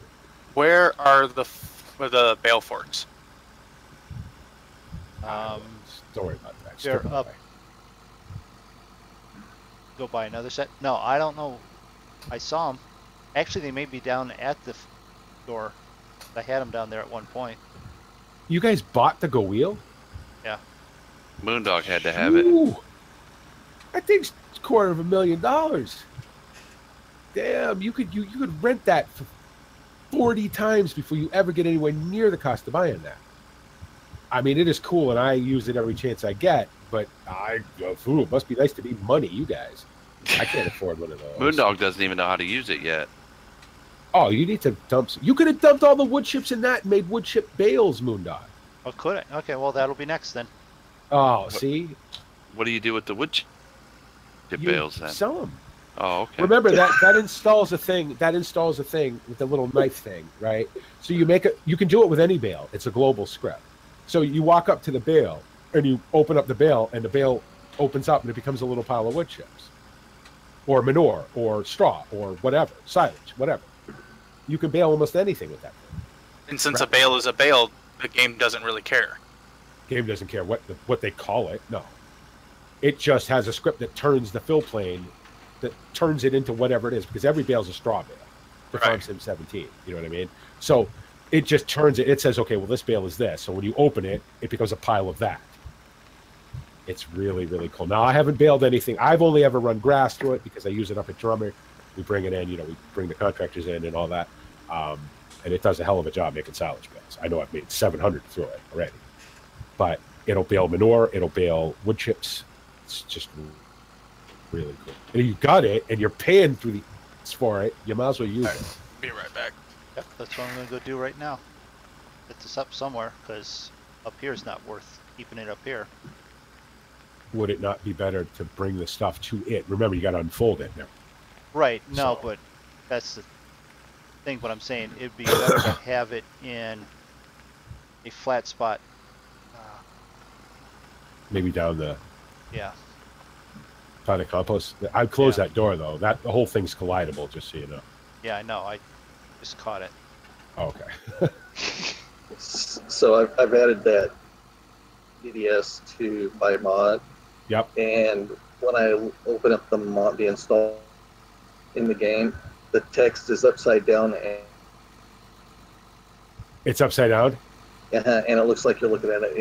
Where are the bale forks? Don't worry about that. They're up. Go buy another set? No, I don't know. I saw them. Actually, they may be down at the door. I had them down there at one point. You guys bought the Go Wheel? Yeah. Moondog had to have it. I think it's $250,000. Damn, you could rent that for 40 times before you ever get anywhere near the cost of buying that. I mean, it is cool, and I use it every chance I get. But it must be nice to be money, you guys. I can't afford one of those. Moondog doesn't even know how to use it yet. Oh, you need to dump. You could have dumped all the wood chips in that and made wood chip bales, Moondog. Oh, could I? Okay, well, that'll be next then. Oh, see? What do you do with the wood chip bales then? Sell them. Oh, okay. Remember that installs a thing. That installs a thing with the little knife thing, right? So you can do it with any bale. It's a global script. So you walk up to the bale and you open up the bale, and the bale opens up and it becomes a little pile of wood chips, or manure, or straw, or whatever, silage, whatever. You can bale almost anything with that thing. And since a bale is a bale, the game doesn't really care. Game doesn't care what they call it. No, it just has a script that turns the fill plane, that turns it into whatever it is, because every bale is a straw bale. to Right. Farm Sim 17. You know what I mean? So it just turns it. It says, okay, well, this bale is this. So when you open it, it becomes a pile of that. It's really, really cool. Now, I haven't baled anything. I've only ever run grass through it because I use it up at Drummer. We bring it in, we bring the contractors in and all that. And it does a hell of a job making silage bales. I know I've made 700 through it already. But it'll bale manure. It'll bale wood chips. It's just really cool. And you got it, and you're paying for it. You might as well use it. Be right back. Yep, that's what I'm gonna go do right now. Get this up somewhere, because up here is not worth keeping it up here. Would it not be better to bring the stuff to it? Remember, you got to unfold it now. Right, no, So- but that's the thing. But I'm saying it'd be better to have it in a flat spot. Maybe down the Yeah, compost. I'd close Yeah. that door, though. The whole thing's collidable, just so you know. yeah, I know. I just caught it. Oh, okay. So I've added that DDS to my mod, Yep. and when I open up the install in the game, the text is upside down, It's upside down and it looks like you're looking at it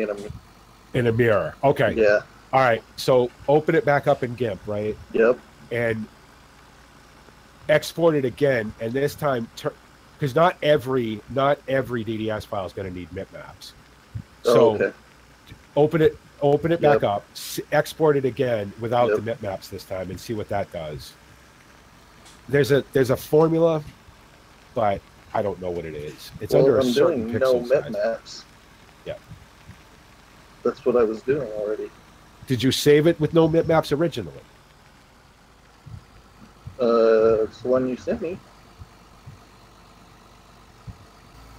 in a mirror. Okay. yeah, All right. So open it back up in GIMP, right? yep, And export it again. And this time, because not every DDS file is going to need mip maps. So okay, open it back Yep. up, export it again without Yep. the mip maps this time, and see what that does. There's a formula, but I don't know what it is. It's well, under a I'm certain doing pixel no mip size. maps. Yeah. That's what I was doing already. Did you save it with no mip maps originally? It's the one you sent me.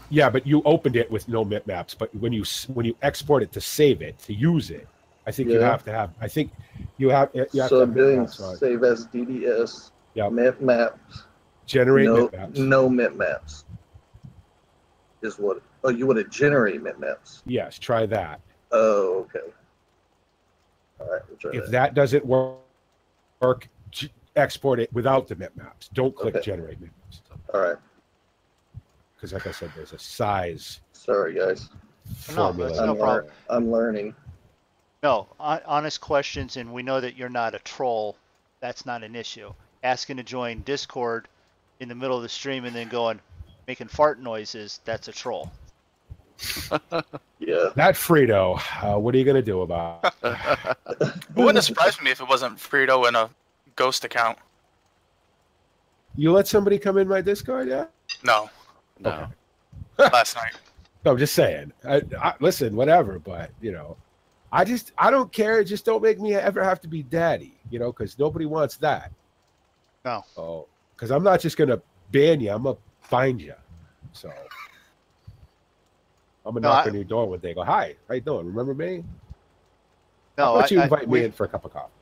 Yeah, but you opened it with no mip maps. But when you export it to save it, to use it, I think you Yeah. have to have. I think you have. You have So to I'm have doing mip maps on. save as DDS, Yep. mip maps, Generate no, mip maps. no mip maps. Is what? Oh, you want to generate mip maps? Yes, try that. Oh, okay. All right, we'll try If that. that doesn't work, export it without the mip maps. Don't click Okay. generate mip maps. All right. Because like I said, there's a size Sorry, guys. No, formula. that's no problem. I'm learning. No, honest questions, and we know that you're not a troll. That's not an issue. Asking to join Discord in the middle of the stream and then making fart noises, that's a troll. Yeah. That Frito, what are you going to do about it? It wouldn't have surprised me if it wasn't Frito in a ghost account. You let somebody come in my Discord, yeah? No, No. last night. No, I'm just saying. Listen, whatever, but, I don't care. Just don't make me ever have to be daddy, because nobody wants that. No. Oh, because I'm not just going to ban you. I'm going to find you. So I'm going to knock on your door one day. Go, hi, how you doing? Remember me? No, How about you invite me in for a cup of coffee?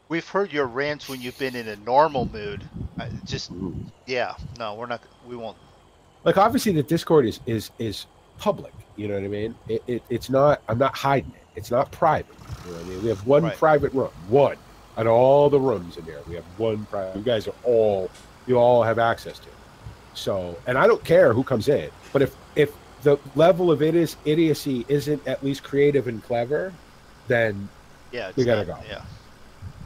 We've heard your rants when you've been in a normal mood. Ooh. Yeah, no, we won't. Like, obviously the Discord is public, you know what I mean? It's not, I'm not hiding it. It's not private. You know what I mean? We have one Right. private room, one out of all the rooms in there. We have one private. You guys you all have access to. So, and I don't care who comes in, but if the level of idiocy isn't at least creative and clever, then Yeah, it's We gotta not- go. Yeah,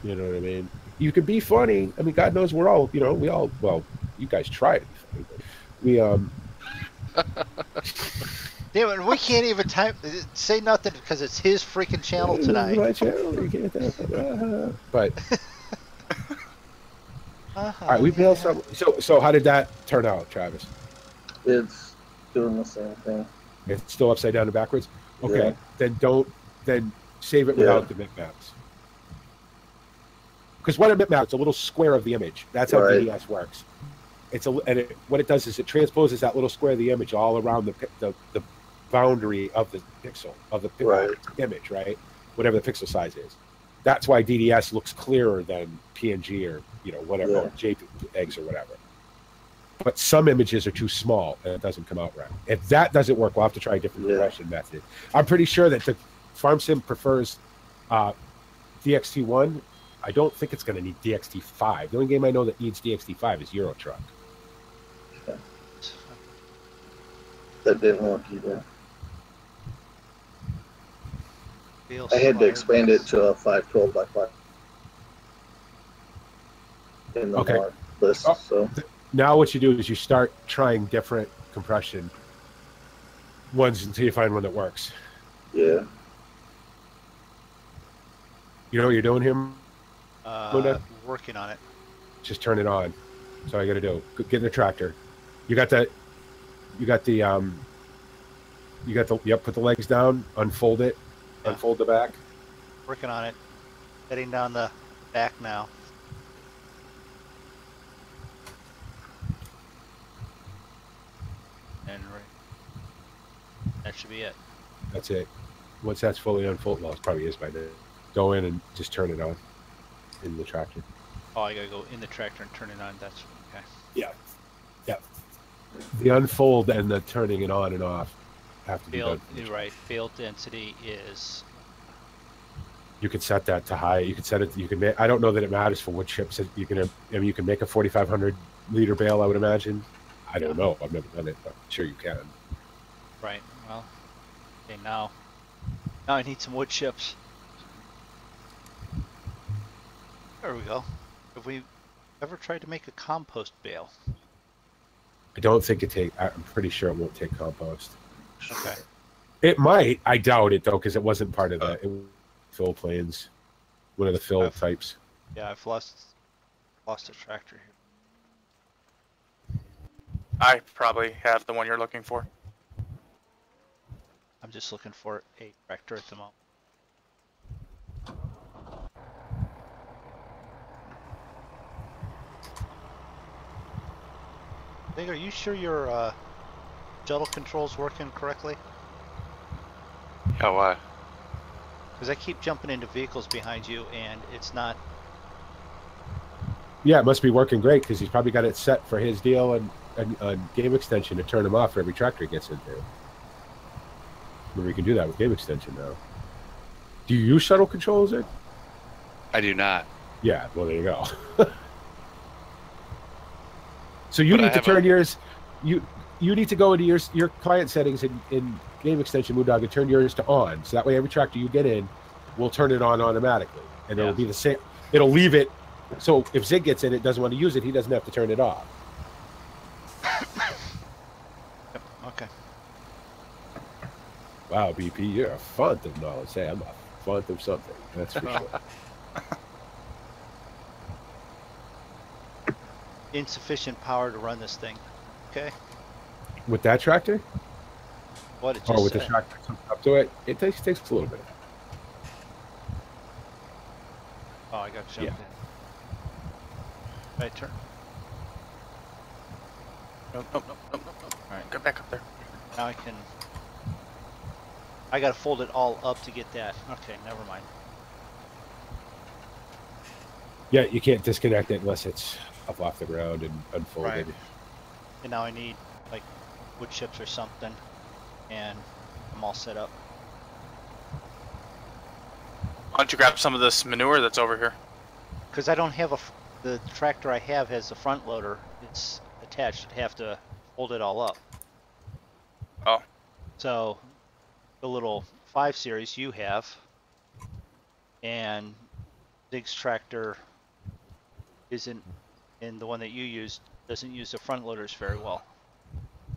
you know what I mean? You can be funny. I mean, God knows we're all, well, you guys try to be funny, but damn it, we can't even say nothing because it's his freaking channel tonight. My channel, you can't but all right, we bailed some. So how did that turn out, Travis? It's doing the same thing. It's still upside down and backwards. Okay, Yeah. then save it Yeah. without the bitmaps. Because what a bitmap, it's a little square of the image. That's how Right. DDS works. What it does is it transposes that little square of the image all around the boundary of the pixel of the Right. image, right? Whatever the pixel size is. That's why DDS looks clearer than PNG or whatever, Yeah. or JPEGs or whatever. But some images are too small and it doesn't come out right. If that doesn't work, we'll have to try a different Yeah. compression method. I'm pretty sure that the Farm Sim prefers DXT1. I don't think it's going to need DXT5. The only game I know that needs DXT5 is Euro Truck. that didn't work either. Bale I had to Spire expand it Mix. to a 512 by 5 in the Okay. list. Oh. So Now what you do is you start trying different compression ones until you find one that works. yeah, You know what you're doing here? Working on it. Just turn it on. That's all you got to do. Get in the tractor. You got the. Yep. Put the legs down. Unfold it. Yeah. Unfold the back. Working on it. Heading down the back now. And that should be it. That's it. Once that's fully unfolded, well, it probably is by then. Go in and just turn it on in the tractor. Oh, I gotta go in the tractor and turn it on. That's okay. Yeah. Yeah. The unfold and the turning it on and off have to be Field, done. you're right. Field density is. You could set that to high. You could set it. You can make. I don't know that it matters for what chips. You can. I mean, you can make a 4,500 liter bale. I would imagine. I don't know. I've never done it, but I'm sure you can. Right. Well. Okay. Now I need some wood chips. There we go. Have we ever tried to make a compost bale? I don't think it take. I'm pretty sure it won't take compost. Okay. It might. I doubt it though, because it wasn't part of the fill planes. One of the fill types. Yeah, I've lost a tractor here. I probably have the one you're looking for. I'm just looking for a tractor at the moment. Are you sure your shuttle control's working correctly? Yeah, why? Because I keep jumping into vehicles behind you and it's not. Yeah, it must be working great because he's probably got it set for his deal and game extension to turn him off for every tractor he gets into. Remember, you can do that with game extension now. Do you use shuttle controls? I do not. Yeah, well, there you go. So you But need to turn yours. You need to go into your client settings in game extension Moondog and turn yours to on. So that way, every tractor you get in will turn it on automatically, and it'll be the same. It'll leave it. So if Zig gets in, it doesn't want to use it. He doesn't have to turn it off. Yep. Okay. Wow, BP, you're a font of knowledge. Hey, I'm a font of something. That's for sure. Insufficient power to run this thing. Okay. With that tractor? What it just Or with said. the tractor up to it? It takes a little bit. Oh, I got jumped in. Right turn. Nope. All right, get back up there. Now I gotta fold it all up to get that. Okay, never mind. Yeah, you can't disconnect it unless it's up off the ground and unfolded. Right. And now I need like wood chips or something, and I'm all set up. Why don't you grab some of this manure that's over here? Because I don't have the tractor I have has a front loader. It's attached. I have to fold it all up. Oh. So the little 5 Series you have, and Zig's tractor isn't, and the one that you use doesn't use the front loaders very well.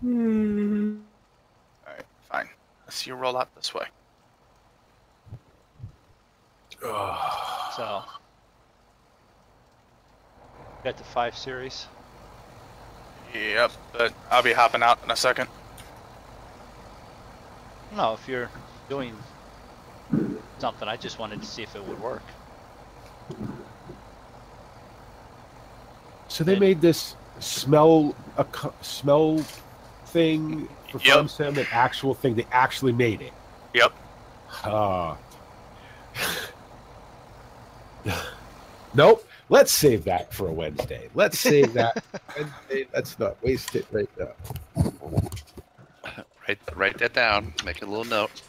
Alright, fine. Let's see you roll out this way. So got the 5 Series. Yep, but I'll be hopping out in a second. No, if you're doing something, I just wanted to see if it would work. So they made this smell thing for Farm Sim, an actual thing. They actually made it. Yep. Nope. Let's save that for a Wednesday. Let's save that Wednesday. Let's not waste it right now. Write that down. Make a little note.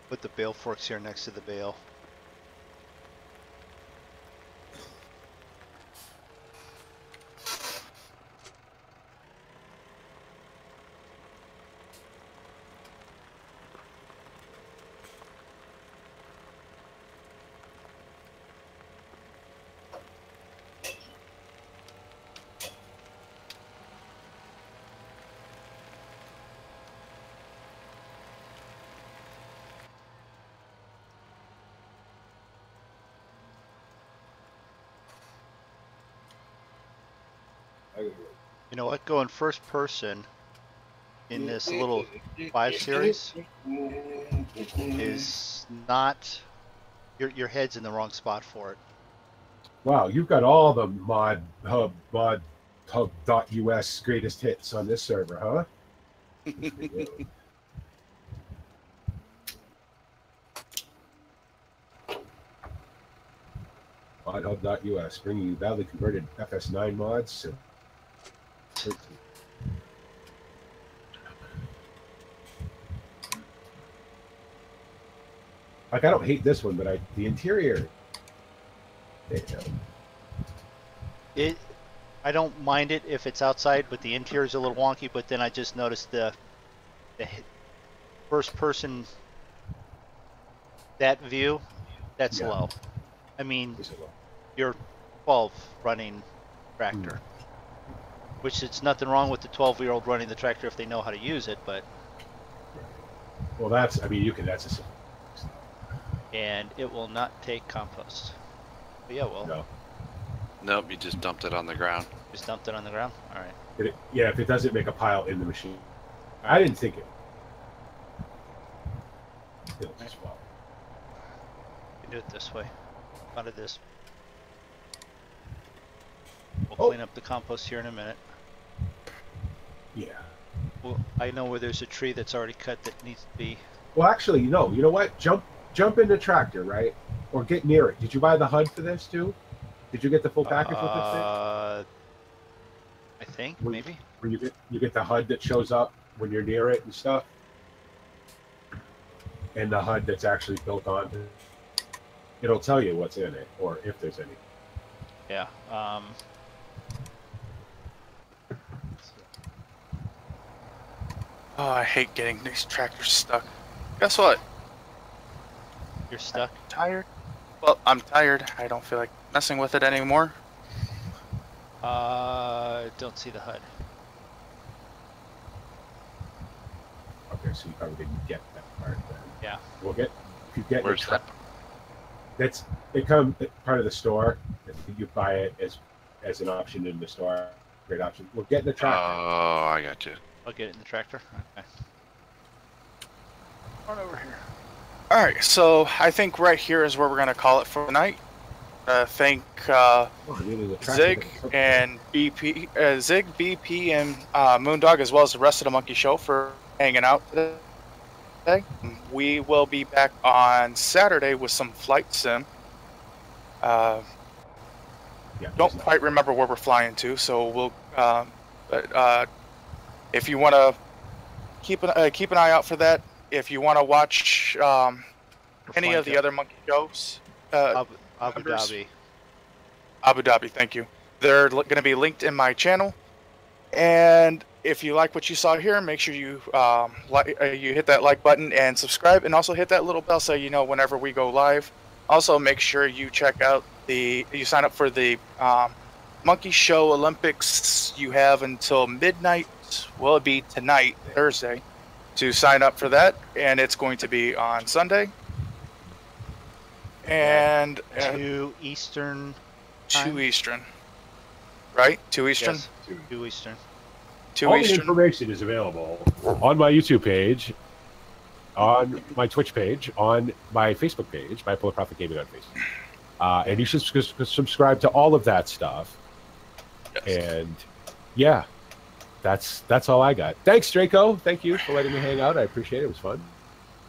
Put the bale forks here next to the bale. You know what? Going first person in this little 5 series is not. Your head's in the wrong spot for it. Wow, you've got all the mod hub.us greatest hits on this server, huh? ModHub.us, bringing you badly converted FS9 mods. Like, I don't hate this one, but the interior. I don't mind it if it's outside, but the interior is a little wonky. But then I just noticed the first person, that view, that's Yeah. low. I mean, you're 12 running tractor, which it's nothing wrong with the 12-year-old running the tractor if they know how to use it, but. Well, that's, I mean, you can, that's a. And it will not take compost. But yeah, well. No. Nope, you just dumped it on the ground. Just dumped it on the ground? All right. Yeah, if it doesn't make a pile in the machine. I didn't think it. It'll just fall. We do it this way. Out of this. We'll Oh. clean up the compost here in a minute. Yeah. Well, I know where there's a tree that's already cut that needs to be. Well, actually, no. You know what? Jump in the tractor, right? Or get near it. Did you buy the HUD for this too? Did you get the full package with this thing? I think Where- maybe. Where you get the HUD that shows up when you're near it and stuff, and the HUD that's actually built on. It'll tell you what's in it or if there's any. Yeah. Oh, I hate getting these tractors stuck. Guess what? You're stuck. Tired? Well, I'm tired. I don't feel like messing with it anymore. Don't see the HUD. Okay, so you probably didn't get that part then. Yeah. We'll get if you get Where's the that? That's part of the store. If you buy it as an option in the store, great option. We'll get in the tractor. Oh, I got you. I'll get it in the tractor. Okay. Run over here. All right, so I think right here is where we're gonna call it for the night. Thank Really, the tractor Zig doesn't- and BP, Zig, BP, and Moondog, as well as the rest of the Monkey Show for hanging out today. We will be back on Saturday with some flight sim. Yeah, Don't quite remember where we're flying to, so we'll. But if you want to keep an eye out for that, if you want to watch any of the other Monkey Shows, Abu members. Dhabi. Abu Dhabi, thank you. They're going to be linked in my channel. And if you like what you saw here, make sure you you hit that like button and subscribe, and also hit that little bell so you know whenever we go live. Also, make sure you check out you sign up for the Monkey Show Olympics. You have until midnight. Will it be tonight, Thursday, to sign up for that, and it's going to be on Sunday. And 2 Eastern. 2 Eastern. Right? 2 Eastern? Yes, 2 Eastern. 2 All the Eastern. information is available on my YouTube page, on my Twitch page, on my Facebook page, Bipolar Profit Gaming on Facebook. And you should subscribe to all of that stuff. Yes. And yeah, that's all I got. Thanks, Draco. Thank you for letting me hang out. I appreciate it. It was fun.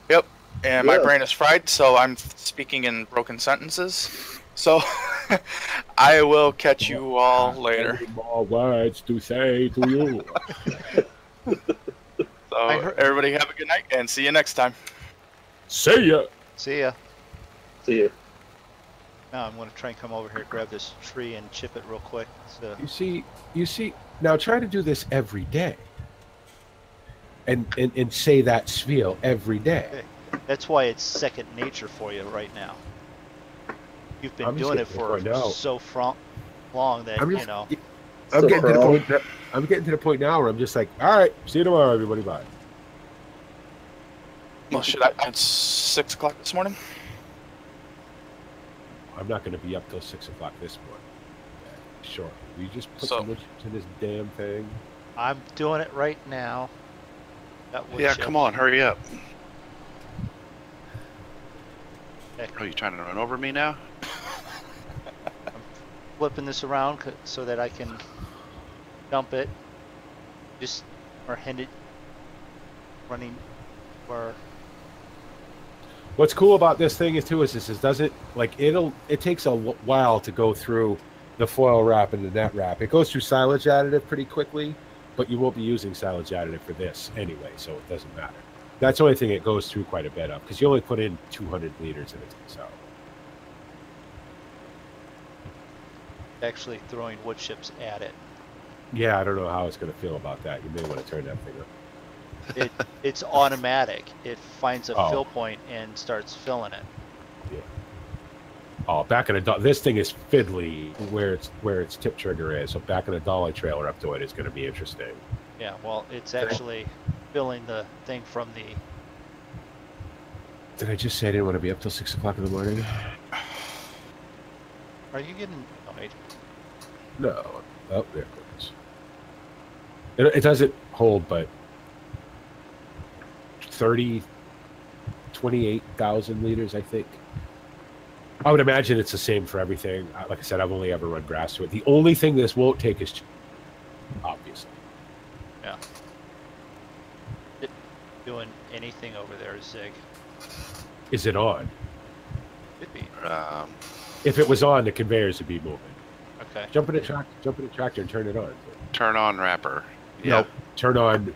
Yep. And my Yeah. brain is fried, so I'm speaking in broken sentences. So I will catch you all later. Any more words to say to you? So everybody have a good night and see you next time. See ya. See ya. See you. Now I'm going to try and come over here, grab this tree, and chip it real quick. So, You see. Now try to do this every day, and say that spiel every day. that's why it's second nature for you right now. You've been I'm just doing it getting to the for point now. so long that, I'm you just- know. I'm So getting to the Carl- point. I'm getting to the point now where I'm just like, all right, see you tomorrow, everybody. Bye. Well, should I? It's 6 o'clock this morning. I'm not going to be up till 6 o'clock this morning. shortly. Will you just put So- some wood chips in this damn thing? I'm doing it right now. Got wood Yeah, chips. come on, hurry up. Heck, Oh, you trying to run over me now? flipping this around so that I can dump it. Just or hand it running or What's cool about this thing is too is this doesn't like it takes a while to go through the foil wrap and the net wrap. It goes through silage additive pretty quickly, but you won't be using silage additive for this anyway, so it doesn't matter. That's the only thing it goes through quite a bit of because you only put in 200 liters in it. So actually throwing wood chips at it. yeah, I don't know how it's going to feel about that. You may want to turn that thing up. It's automatic. It finds a Oh. fill point and starts filling it. Yeah. Oh, back in a this thing is fiddly where its tip trigger is. So back in a dolly trailer up to it is going to be interesting. Yeah, well, it's actually filling the thing from the. Did I just say I didn't want to be up till 6 o'clock in the morning? Are you getting annoyed? No. Oh, there it goes. It doesn't hold, but 28,000 liters, I think. I would imagine it's the same for everything. Like I said, I've only ever run grass to it. The only thing this won't take is, obviously. Yeah. It doing anything over there, Zig? Is it on? Could be. If it was on, the conveyors would be moving. Okay. Jump in a tractor and turn it on. Turn on wrapper. Yeah. No, turn on.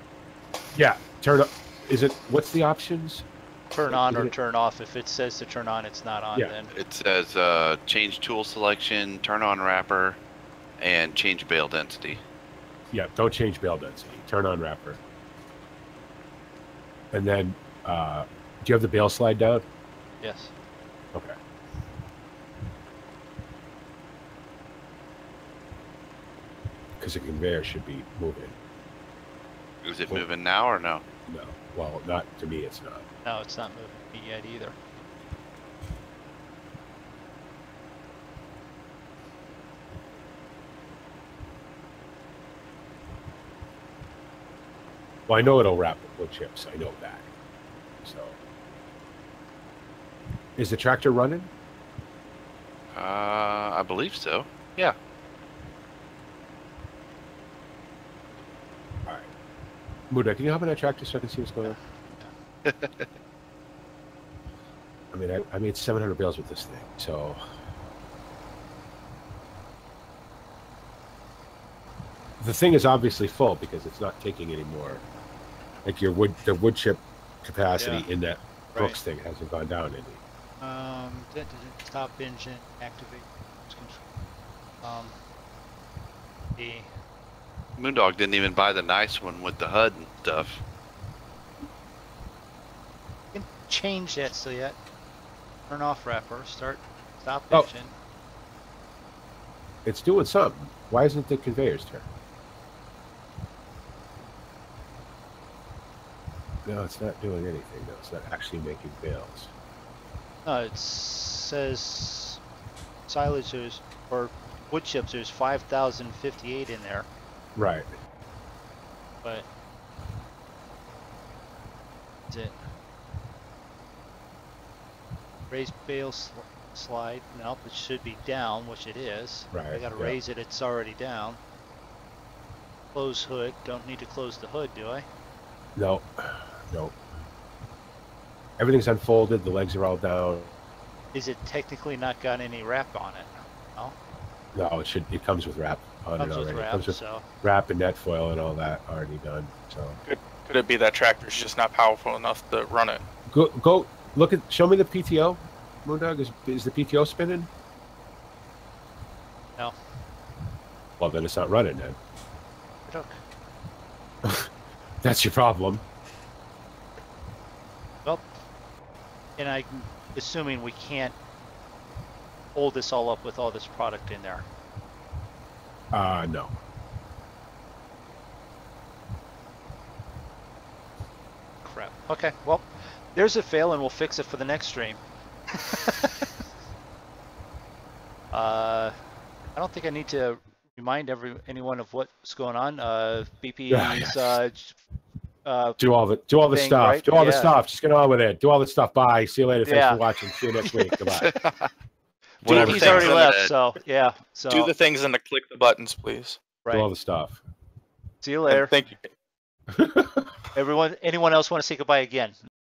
Yeah, turn on. Is it? What's the options? Turn on or Isn't it- turn off. If it says to turn on, it's not on. Yeah. Then It says change tool selection, turn on wrapper, and change bale density. Yeah, don't change bale density. Turn on wrapper. And then, do you have the bale slide down? yes. Okay. Because the conveyor should be moving. Is it moving now or no? No. Well, not to me, it's not. No, it's not moving me yet either. Well, I know it'll wrap with wood chips. I know that. So, is the tractor running? I believe so. Yeah. All right. Muda, can you hop in that tractor so I can see what's going on? I mean, I made 700 bales with this thing, so. The thing is obviously full because it's not taking any more. Like the wood chip capacity in that Brooks thing hasn't gone down any. Stop engine, activate. The Moondog didn't even buy the nice one with the HUD and stuff. you can change that so yet. Turn off wrapper. Stop Oh. engine. It's doing something. Why isn't the conveyors turn? No, it's not doing anything. No, it's not actually making bales. No, it says silage or wood chips. There's 5,058 in there, Right. but is it raise bale slide? Nope, it should be down, which it is. I Right, gotta yeah. raise it. It's already down. Close hood. Don't need to close the hood, do I? No. No. Everything's unfolded. The legs are all down. Is it technically not got any wrap on it? No, No, it comes with wrap on comes it with already. It wrap. comes with So wrap and net foil and all that already done. So Could it be that tractor's just not powerful enough to run it? go look at. Show me the PTO. Moondog, is the PTO spinning? no, Well, then it's not running. Then look. that's your problem. Well, and I'm assuming we can't hold this all up with all this product in there. No. Crap. Okay, well, there's a fail, and we'll fix it for the next stream. I don't think I need to remind anyone of what's going on. BP's do all the thing, stuff. right? Do all the Yeah. stuff. Just get on with it. Do all the stuff. Bye. See you later. Thanks Yeah. for watching. See you next week. Goodbye. Whatever. BP's already Thanks. left, so yeah. So Do the things and click the buttons, please. Do all right. the stuff. See you later. And thank you. Anyone else want to say goodbye again?